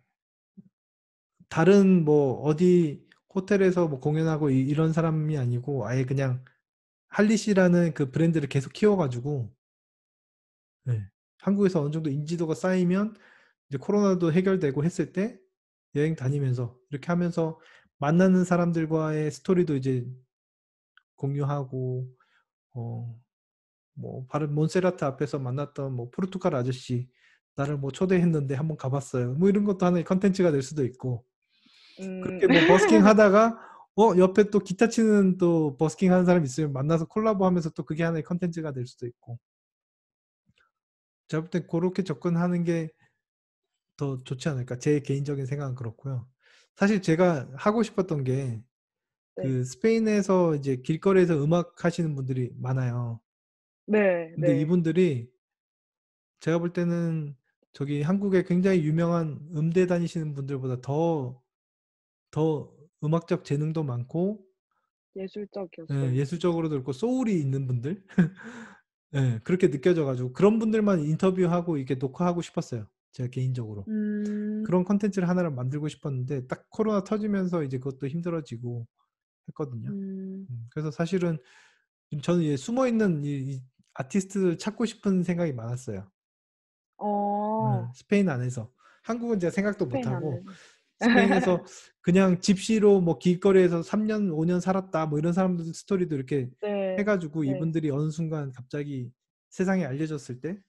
다른 뭐 어디 호텔에서 뭐 공연하고 이런 사람이 아니고 아예 그냥 할리시라는 그 브랜드를 계속 키워가지고 예. 한국에서 어느 정도 인지도가 쌓이면 이제 코로나도 해결되고 했을 때 여행 다니면서 이렇게 하면서 만나는 사람들과의 스토리도 이제 공유하고 뭐 바른 몬세라트 앞에서 만났던 뭐 포르투갈 아저씨 나를 뭐 초대했는데 한번 가봤어요. 뭐 이런 것도 하나의 컨텐츠가 될 수도 있고 음. 그렇게 뭐 버스킹 하다가 옆에 또 기타 치는 또 버스킹 하는 사람 있으면 만나서 콜라보 하면서 또 그게 하나의 컨텐츠가 될 수도 있고 제가 볼 때 그렇게 접근하는 게 더 좋지 않을까 제 개인적인 생각은 그렇고요. 사실 제가 하고 싶었던 게 네. 그 스페인에서 이제 길거리에서 음악 하시는 분들이 많아요. 네 근데 네. 이분들이 제가 볼 때는 저기 한국에 굉장히 유명한 음대 다니시는 분들보다 더 음악적 재능도 많고 예술적이었어요 진짜. 예술적으로도 그렇고 소울이 있는 분들 그렇게 느껴져가지고 그런 분들만 인터뷰하고 이렇게 녹화하고 싶었어요. 제가 개인적으로 음. 그런 컨텐츠를 하나를 만들고 싶었는데 딱 코로나 터지면서 이제 그것도 힘들어지고 했거든요. 음. 그래서 사실은 저는 숨어 있는 이 아티스트를 찾고 싶은 생각이 많았어요. 어. 스페인 안에서 한국은 제가 생각도 스페인 못하고 안에서. 스페인에서 그냥 집시로 뭐 길거리에서 3년, 5년 살았다 뭐 이런 사람들 스토리도 이렇게 네. 해가지고 네. 이분들이 어느 순간 갑자기 세상에 알려졌을 때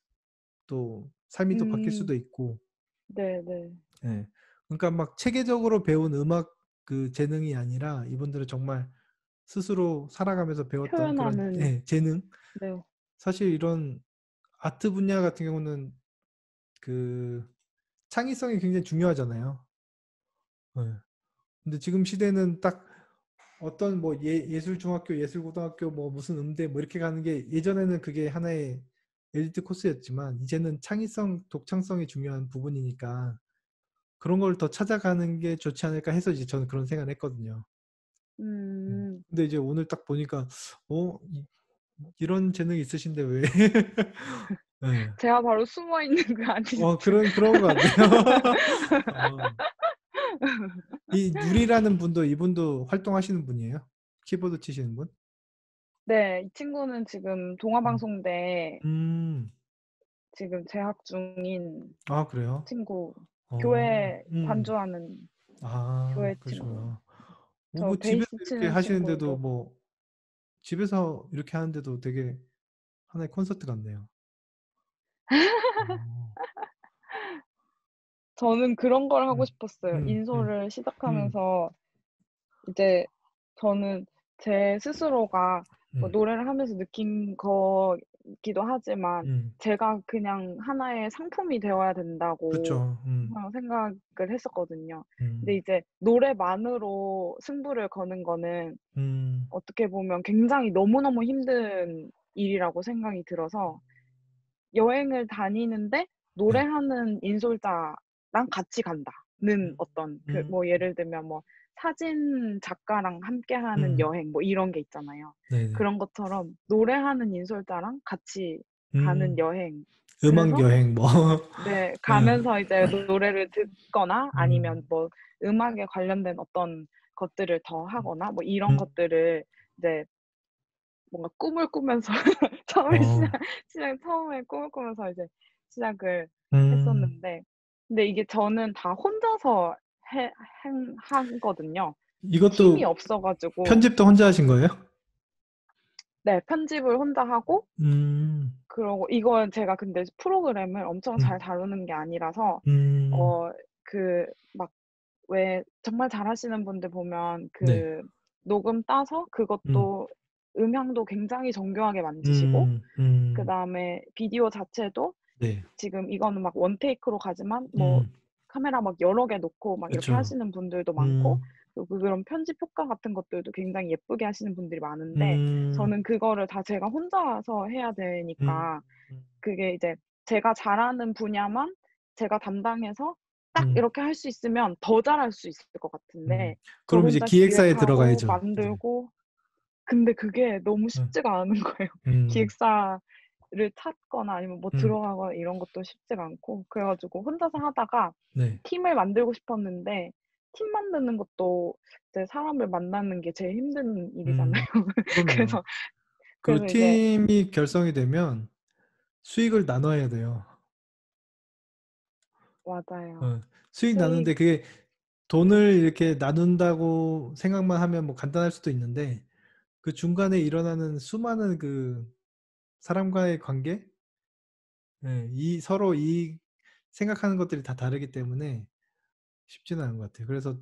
또 삶이 또 바뀔 음. 수도 있고 네네. 예. 그러니까 막 체계적으로 배운 음악 그 재능이 아니라 이분들은 정말 스스로 살아가면서 배웠던 그런 표현하는. 재능 네. 사실 이런 아트 분야 같은 경우는 그 창의성이 굉장히 중요하잖아요. 예. 근데 지금 시대는 딱 어떤 뭐 예술중학교, 예술고등학교, 뭐 무슨 음대 뭐 이렇게 가는 게 예전에는 그게 하나의 엘리트 코스였지만 이제는 창의성, 독창성이 중요한 부분이니까 그런 걸 더 찾아가는 게 좋지 않을까 해서 이제 저는 그런 생각을 했거든요. 음. 근데 이제 오늘 딱 보니까 이런 재능이 있으신데 왜? 예. 제가 바로 숨어 있는 그 아티스트. 그런 것 같네요. 어. 이 누리라는 분도 이분도 활동하시는 분이에요? 키보드 치시는 분? 네. 이 친구는 지금 음. 동아방송대에 음. 지금 재학 중인 아, 그래요? 친구. 어. 교회 반주하는 아, 교회 친구. 그러시구나. 저 뭐 집에서 베이스 이렇게 치는 하시는데도 친구도. 뭐 집에서 이렇게 하는데도 되게 하나의 콘서트 같네요. 어. 저는 그런 걸 하고 음. 싶었어요. 음. 음. 인솔을 음. 시작하면서 이제 저는 제 스스로가 뭐 음. 노래를 하면서 느낀 거 기도 하지만 음, 제가 그냥 하나의 상품이 되어야 된다고 그렇죠. 항상 생각을 했었거든요. 근데 음, 이제 노래만으로 승부를 거는 거는 음, 어떻게 보면 굉장히 너무너무 힘든 일이라고 생각이 들어서 여행을 다니는데 네. 노래하는 인솔자랑 같이 간다는 음, 어떤 그 음, 뭐 예를 들면 뭐 사진 작가랑 함께하는 음, 여행 뭐 이런 게 있잖아요. 네네. 그런 것처럼 노래하는 인솔자랑 같이 가는 음, 여행. 음악 그래서 여행 뭐. 네, 음, 가면서 이제 노래를 듣거나 아니면 음, 뭐 음악에 관련된 어떤 것들을 더 하거나 뭐 이런 음, 것들을 이제 뭔가 꿈을 꾸면서 처음에 어, 처음에 꿈을 꾸면서 이제 시작을 음, 했었는데 근데 이게 저는 다 혼자서 해 하거든요. 팀이 이것도 없어 가지고 편집도 혼자 하신 거예요? 네, 편집을 혼자 하고 음, 그러고 이건 제가 근데 프로그램을 엄청 잘 음, 다루는 게 아니라서 음, 그 막 왜 정말 잘하시는 분들 보면 네. 그 녹음 따서 음, 그것도 음향도 굉장히 정교하게 만드시고 그다음에 비디오 자체도 네. 지금 이거는 막 원 테이크로 가지만 뭐 음, 카메라 막 여러 개 놓고 막 이렇게 그렇죠. 하시는 분들도 많고 음, 그리고 그런 편집 효과 같은 것들도 굉장히 예쁘게 하시는 분들이 많은데 음, 저는 그거를 다 제가 혼자서 해야 음, 되니까 음, 그게 이제 제가 잘하는 분야만 제가 담당해서 딱 음, 이렇게 할 수 있으면 더 잘할 수 있을 것 같은데 저 그럼 이제 혼자 기획사에 기획하고 들어가야죠. 이제. 만들고 근데 그게 너무 음, 쉽지가 않은 거예요. 음, 기획사를 찾거나 아니면 뭐 음, 들어가거나 이런 것도 쉽지가 않고 그래 가지고 혼자서 하다가 네. 팀을 만들고 싶었는데 팀 만드는 것도 이제 사람을 만나는 게 제일 힘든 일이잖아요. 음, 그럼요. 그래서 그 이제 팀이 결성이 되면 수익을 나눠야 돼요. 맞아요. 어, 수익 수익 나누는데 그게 돈을 이렇게 나눈다고 생각만 하면 뭐 간단할 수도 있는데 그 중간에 일어나는 수많은 그 사람과의 관계, 예, 이 서로 이 생각하는 것들이 다 다르기 때문에 쉽지는 않은 것 같아요. 그래서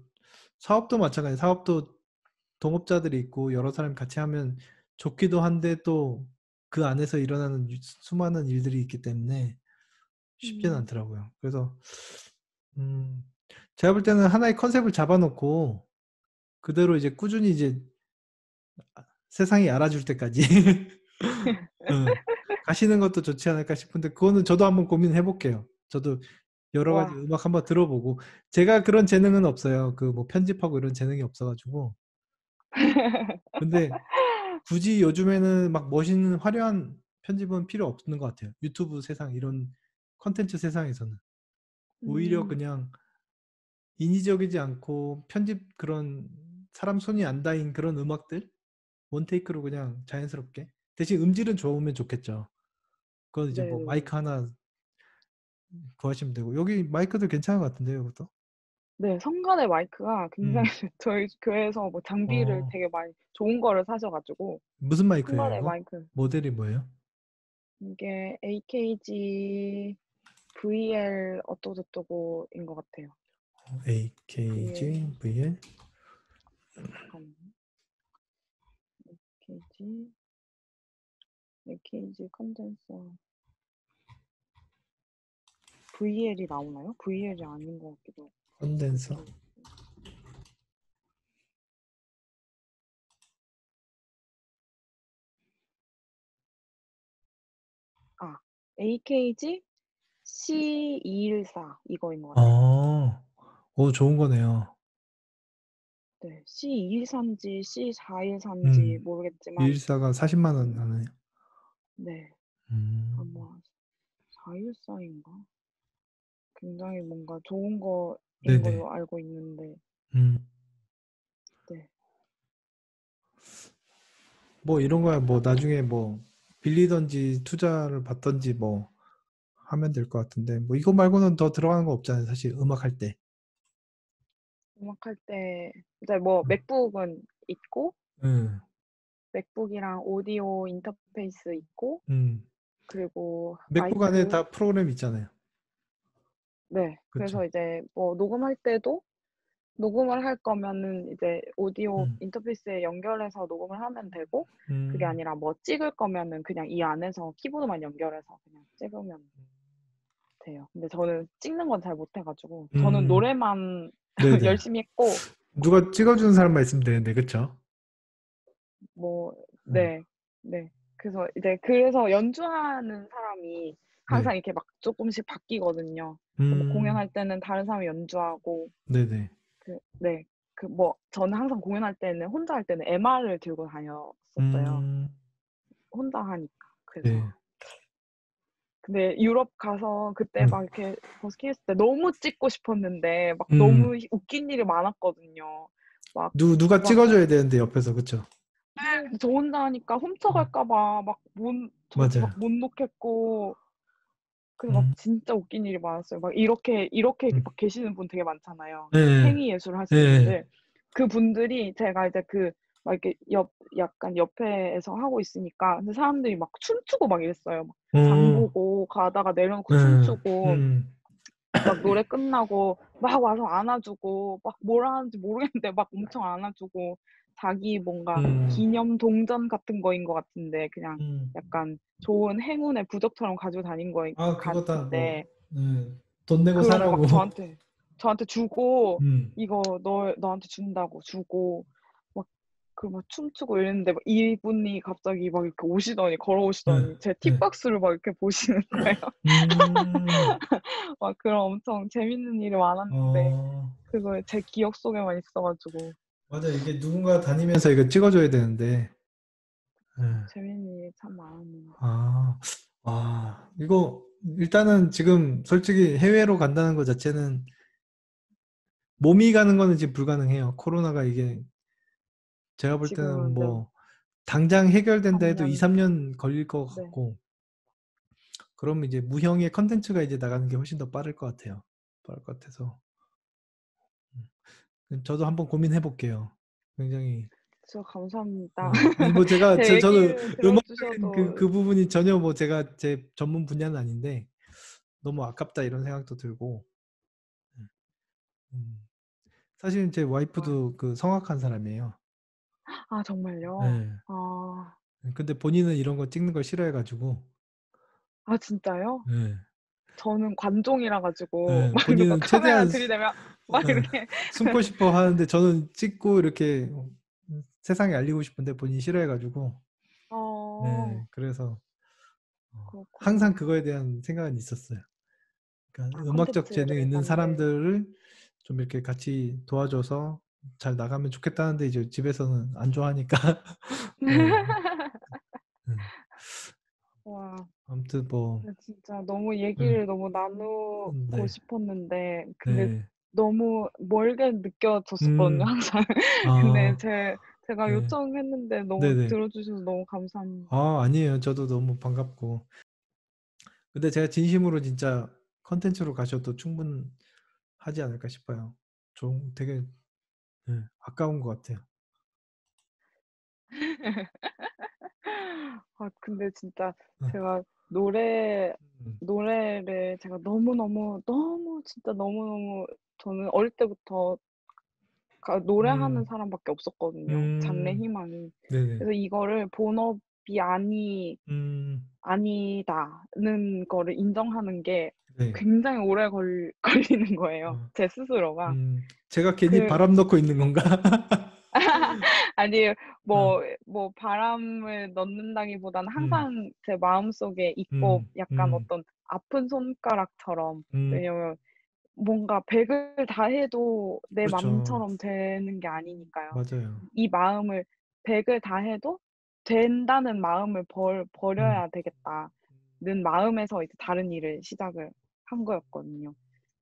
사업도 마찬가지. 사업도 동업자들이 있고 여러 사람 같이 하면 좋기도 한데 또 그 안에서 일어나는 수많은 일들이 있기 때문에 쉽지는 음. 않더라고요. 그래서 음, 제가 볼 때는 하나의 컨셉을 잡아놓고 그대로 이제 꾸준히 이제 세상이 알아줄 때까지 어, 가시는 것도 좋지 않을까 싶은데 그거는 저도 한번 고민해 볼게요. 저도 여러 가지 와. 음악 한번 들어보고 제가 그런 재능은 없어요. 그 뭐 편집하고 이런 재능이 없어가지고 근데 굳이 요즘에는 막 멋있는 화려한 편집은 필요 없는 것 같아요. 유튜브 세상 이런 컨텐츠 세상에서는 오히려 음. 그냥 인위적이지 않고 편집 그런 사람 손이 안 닿인 그런 음악들 원테이크로 그냥 자연스럽게 대신 음질은 좋으면 좋겠죠. 그건 이제 뭐 네네. 마이크 하나 구하시면 되고 여기 마이크도 괜찮은 것 같은데요, 이것도? 네. 성간의 마이크가 굉장히 음, 저희 교회에서 뭐 장비를 어, 되게 많이 좋은 거를 사셔 가지고 무슨 마이크예요, 성간의 이거? 마이크 모델이 뭐예요? 이게 AKG VL 어쩌고저쩌고인 것 같아요. VL AKG VL 잠깐만요. AKG AKG 컨덴서 VL이 나오나요? VL이 아닌 것 같기도 하고. 컨덴서. AKG 아 AKG C214 이거인 것 같아요. 어, 오, 좋은 거네요. 네. C214인지 C414인지 음, 모르겠지만 214가 40만 원 음 하네요. 네. 음, 아마 414인가? 굉장히 뭔가 좋은 거인 네네. 걸로 알고 있는데 음, 네. 뭐 이런 거야 뭐 나중에 뭐 빌리던지 투자를 받던지 뭐 하면 될 것 같은데 뭐 이거 말고는 더 들어가는 거 없잖아요. 사실 음악 할 때. 음악할 때 이제 뭐 음, 맥북은 있고 음, 맥북이랑 오디오 인터페이스 있고 음. 그리고 맥북 안에 마이크 다 프로그램 있잖아요. 네. 그렇죠. 그래서 이제 뭐 녹음할 때도 녹음을 할 거면은 이제 오디오 음, 인터페이스에 연결해서 녹음을 하면 되고, 그게 음, 아니라 뭐 찍을 거면은 그냥 이 안에서 키보드만 연결해서 그냥 찍으면 돼요. 근데 저는 찍는 건 잘 못해가지고, 저는 음, 노래만 네네. 열심히 했고, 누가 찍어주는 사람만 있으면 되는데, 그쵸? 뭐, 네, 네, 네. 그래서 이제 그래서 연주하는 사람이 네. 항상 이렇게 막 조금씩 바뀌거든요. 그래서 뭐 음, 공연할 때는 다른 사람이 연주하고, 네네. 네. 뭐, 저는 항상 공연할 때는, 혼자 할 때는 MR을 들고 다녔었어요. 음, 혼자 하니까. 그래서. 네. 근데 유럽 가서 그때 음, 막 이렇게 버스킹 했을 때 너무 찍고 싶었는데, 막 음. 너무 웃긴 일이 많았거든요. 막, 누가 막, 찍어줘야 되는데, 옆에서, 그쵸? 근데 저 혼자 하니까 음, 훔쳐갈까봐 막 저도 막 맞아요. 못 놓겠고, 그래서 막 음, 진짜 웃긴 일이 많았어요. 막 이렇게 음. 막 계시는 분 되게 많잖아요. 네, 행위 예술 하시는 네, 분들. 그분들이 제가 이제 막 이렇게 약간 옆에서 하고 있으니까, 근데 사람들이 막 춤추고 막 이랬어요. 막 장 어, 보고 가다가 내려놓고 네, 춤추고, 막 노래 끝나고 막 와서 안아주고, 막 뭐라 하는지 모르겠는데 막 엄청 안아주고, 자기 뭔가 음, 기념 동전 같은 거인 것 같은데, 그냥 음. 약간 좋은 행운의 부적처럼 가지고 다닌 거 아, 그거 다 뭐, 같은데, 돈 내고 그런 거 막 사라고. 저한테 주고, 음, 이거 너한테 준다고 주고, 막 막 춤추고 이랬는데, 막 이분이 갑자기 막 이렇게 네, 걸어오시더니 제 네. 틱박스를 막 이렇게 보시는 거예요. 음, 막 그런 엄청 재밌는 일이 많았는데, 어, 그거 제 기억 속에만 있어가지고, 맞아. 이게 누군가 다니면서 이거 찍어줘야 되는데. 네. 재밌는 일이 참 많았는데. 아, 이거, 일단은 지금 솔직히 해외로 간다는 것 자체는 몸이 가는 거는 지금 불가능해요. 코로나가 이게 제가 볼 때는 지금은 네, 뭐 당장 해결된다 해도 2, 3년, 3년 걸릴 것 네. 같고 그러면 이제 무형의 컨텐츠가 이제 나가는 게 훨씬 더 빠를 것 같아요. 빠를 것 같아서 저도 한번 고민해 볼게요. 굉장히 저 감사합니다. 아니 뭐 제가 제 저는 얘기를 음악적인 들어주셔도, 그 부분이 전혀 뭐 제가 제 전문 분야는 아닌데 너무 아깝다 이런 생각도 들고 음, 사실은 제 와, 와이프도 그 성악한 사람이에요. 아, 정말요? 네. 아, 근데 본인은 이런 거 찍는 걸 싫어해가지고 아, 진짜요? 네. 저는 관종이라 가지고, 네, 막 누가 본인은 카메라 최대한 들이대면, 막 이렇게, 숨고 싶어 하는데 저는 찍고 이렇게 세상에 알리고 싶은데 본인이 싫어해가지고 어, 네, 그래서 항상 그렇구나. 그거에 대한 생각은 있었어요. 그러니까 아, 음악적 재능 콘텐츠를 있는 만들, 사람들을 좀 이렇게 같이 도와줘서 잘 나가면 좋겠다는데 이제 집에서는 안 좋아하니까 네, 음. 와, 아무튼 뭐 진짜 너무 음, 얘기를 너무 나누고 네, 싶었는데, 근데 네, 너무 멀게 느껴졌었거든요, 음, 항상. 근데 아, 제가 네, 요청했는데 너무 네네. 들어주셔서 너무 감사합니다. 아니에요. 저도 너무 반갑고. 근데 제가 진심으로 진짜 컨텐츠로 가셔도 충분하지 않을까 싶어요. 좀 되게 아까운 것 같아요. 아, 근데 진짜 어, 제가 음, 노래를 제가 너무너무, 너무, 진짜 너무너무, 저는 어릴 때부터 노래하는 음, 사람밖에 없었거든요. 장래 음, 희망이. 네네. 그래서 이거를 본업이 음, 아니다는 거를 인정하는 게 네. 굉장히 오래 걸리는 거예요. 어, 제 스스로가. 제가 괜히 그, 바람 넣고 있는 건가? 아니, 어, 바람을 넣는다기보다는 음, 항상 제 마음속에 있고, 음, 약간 음, 어떤 아픈 손가락처럼. 음, 왜냐면 뭔가 100을 다 해도 내 그렇죠. 맘처럼 되는 게 아니니까요. 맞아요. 이 마음을 100을 다 해도 된다는 마음을 음, 버려야 되겠다는 마음에서 이제 다른 일을 시작을 한 거였거든요.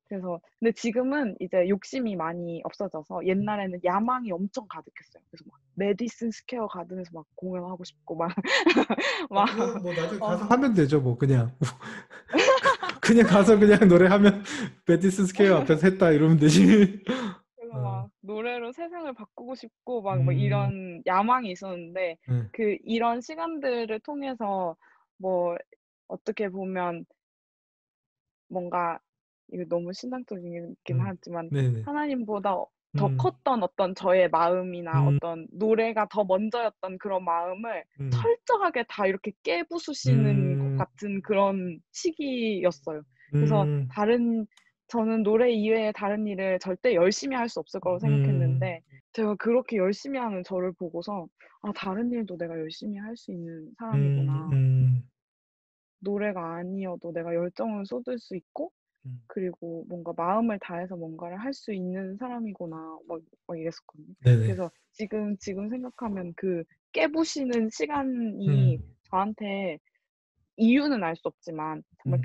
그래서 근데 지금은 이제 욕심이 많이 없어져서, 옛날에는 야망이 엄청 가득했어요. 그래서 막 메디슨 스퀘어 가든에서 막 공연하고 싶고 막 막 그거는 뭐 나중에 가서 어 하면 되죠, 뭐 그냥. 그냥 가서 그냥 노래하면 매디슨 스퀘어 앞에서 했다 이러면 되지. 그래서 어, 막 노래로 세상을 바꾸고 싶고 막 음, 이런 야망이 있었는데, 네, 이런 시간들을 통해서 뭐 어떻게 보면 뭔가, 이거 너무 신앙적이긴 음, 하지만 네네. 하나님보다 더 음. 컸던 어떤 저의 마음이나 음. 어떤 노래가 더 먼저였던 그런 마음을 음. 철저하게 다 이렇게 깨부수시는 것 음. 같은 그런 시기였어요. 그래서 음. 저는 노래 이외에 다른 일을 절대 열심히 할 수 없을 거라고 음. 생각했는데 제가 그렇게 열심히 하는 저를 보고서 '아 다른 일도 내가 열심히 할 수 있는 음. 사람이구나. 음. 노래가 아니어도 내가 열정을 쏟을 수 있고 음. 그리고 뭔가 마음을 다해서 뭔가를 할 수 있는 사람이구나.' 막 이랬었거든요. 네네. 그래서 지금 생각하면 그 깨부시는 시간이 음. 저한테 이유는 알 수 없지만 정말 음.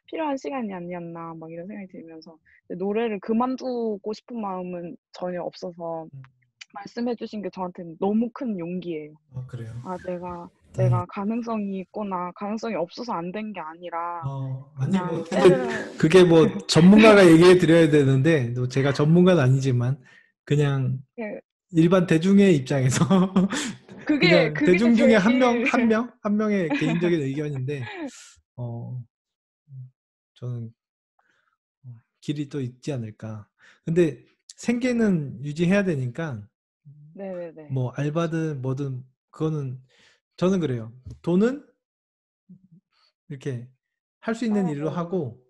필요한 시간이 아니었나 막 이런 생각이 들면서 근데 노래를 그만두고 싶은 마음은 전혀 없어서 음. 말씀해 주신 게 저한테는 너무 큰 용기예요. 아 그래요? '아 다행이다. 내가 가능성이 있구나. 가능성이 없어서 안 된 게 아니라 아니 뭐 그냥 근데 때를' 그게 뭐 전문가가 얘기해 드려야 되는데 또 제가 전문가는 아니지만 그냥 예. 일반 대중의 입장에서 그냥 그게 대중 중에 제일 한 명의 개인적인 의견인데 어 저는 길이 또 있지 않을까. 근데 생계는 유지해야 되니까 네네네. 뭐 그쵸. 알바든 뭐든 그거는 저는 그래요. 돈은 이렇게 할 수 있는 일로 따라서 하고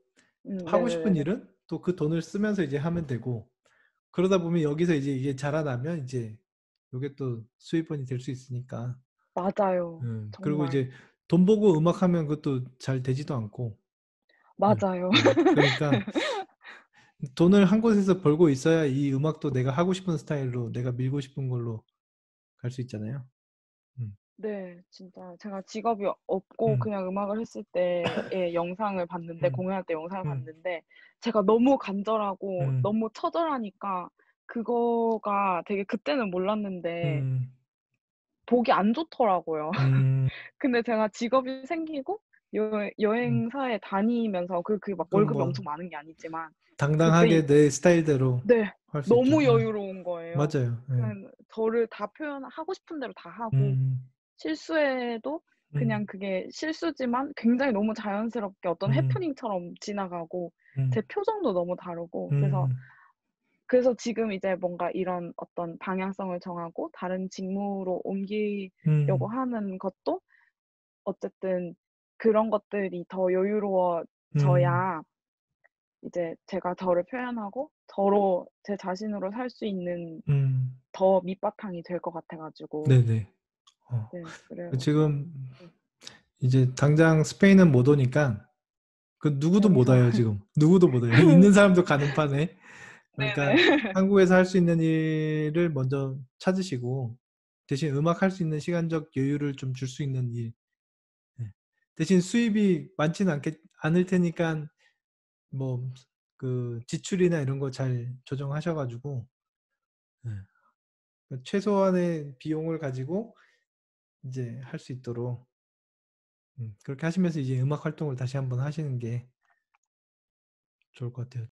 하고 싶은 네네네네. 일은 또 그 돈을 쓰면서 이제 하면 되고 그러다 보면 여기서 이제 이게 자라나면 이제 요게 또 수입원이 될 수 있으니까. 맞아요. 그리고 정말. 이제 돈 보고 음악하면 그것도 잘 되지도 않고. 예. 맞아요. 그러니까 돈을 한 곳에서 벌고 있어야 이 음악도 내가 하고 싶은 스타일로 내가 밀고 싶은 걸로 갈 수 있잖아요. 음. 네. 진짜 제가 직업이 없고 음. 그냥 음악을 했을 때의 영상을 봤는데 음. 공연할 때 영상을 음. 봤는데 제가 너무 간절하고 음. 너무 처절하니까 그거가 되게 그때는 몰랐는데 음. 보기 안 좋더라고요. 음. 근데 제가 직업이 생기고 음. 여행사에 다니면서 그게 막 그럼 월급이 뭐 엄청 많은 게 아니지만 그때 당당하게 내 스타일대로 네. 할 수 있죠. 너무 예. 여유로운 거예요. 맞아요. 예. 그냥 저를 다 하고 싶은 대로 다 하고 음. 실수해도 음. 그냥 그게 실수지만 굉장히 너무 자연스럽게 어떤 음. 해프닝처럼 지나가고 제 음. 표정도 너무 다르고 음. 그래서 지금 이제 뭔가 이런 어떤 방향성을 정하고 다른 직무로 옮기려고 음. 하는 것도 어쨌든 그런 것들이 더 음. 여유로워져야 이제 제가 저를 표현하고 저로 제 자신으로 살 수 있는 음. 더 밑바탕이 될 것 같아 가지고 네네. 네 그래서 지금 네 이제 당장 스페인은 못 오니까 그 누구도 못 여기서 와요, 지금. 누구도 못 와요. 있는 사람도 가는 판에. 그러니까 네네. 한국에서 할 수 있는 일을 먼저 찾으시고 대신 음악할 수 있는 시간적 여유를 좀 줄 수 있는 일. 예. 대신 수입이 많지는 않을 테니까 뭐 그 지출이나 이런 거 잘 조정하셔 가지고 예. 그 최소한의 비용을 가지고 인제 할 수 있도록 그렇게 하시면서 이제 음악 활동을 다시 한번 하시는 게 좋을 것 같아요.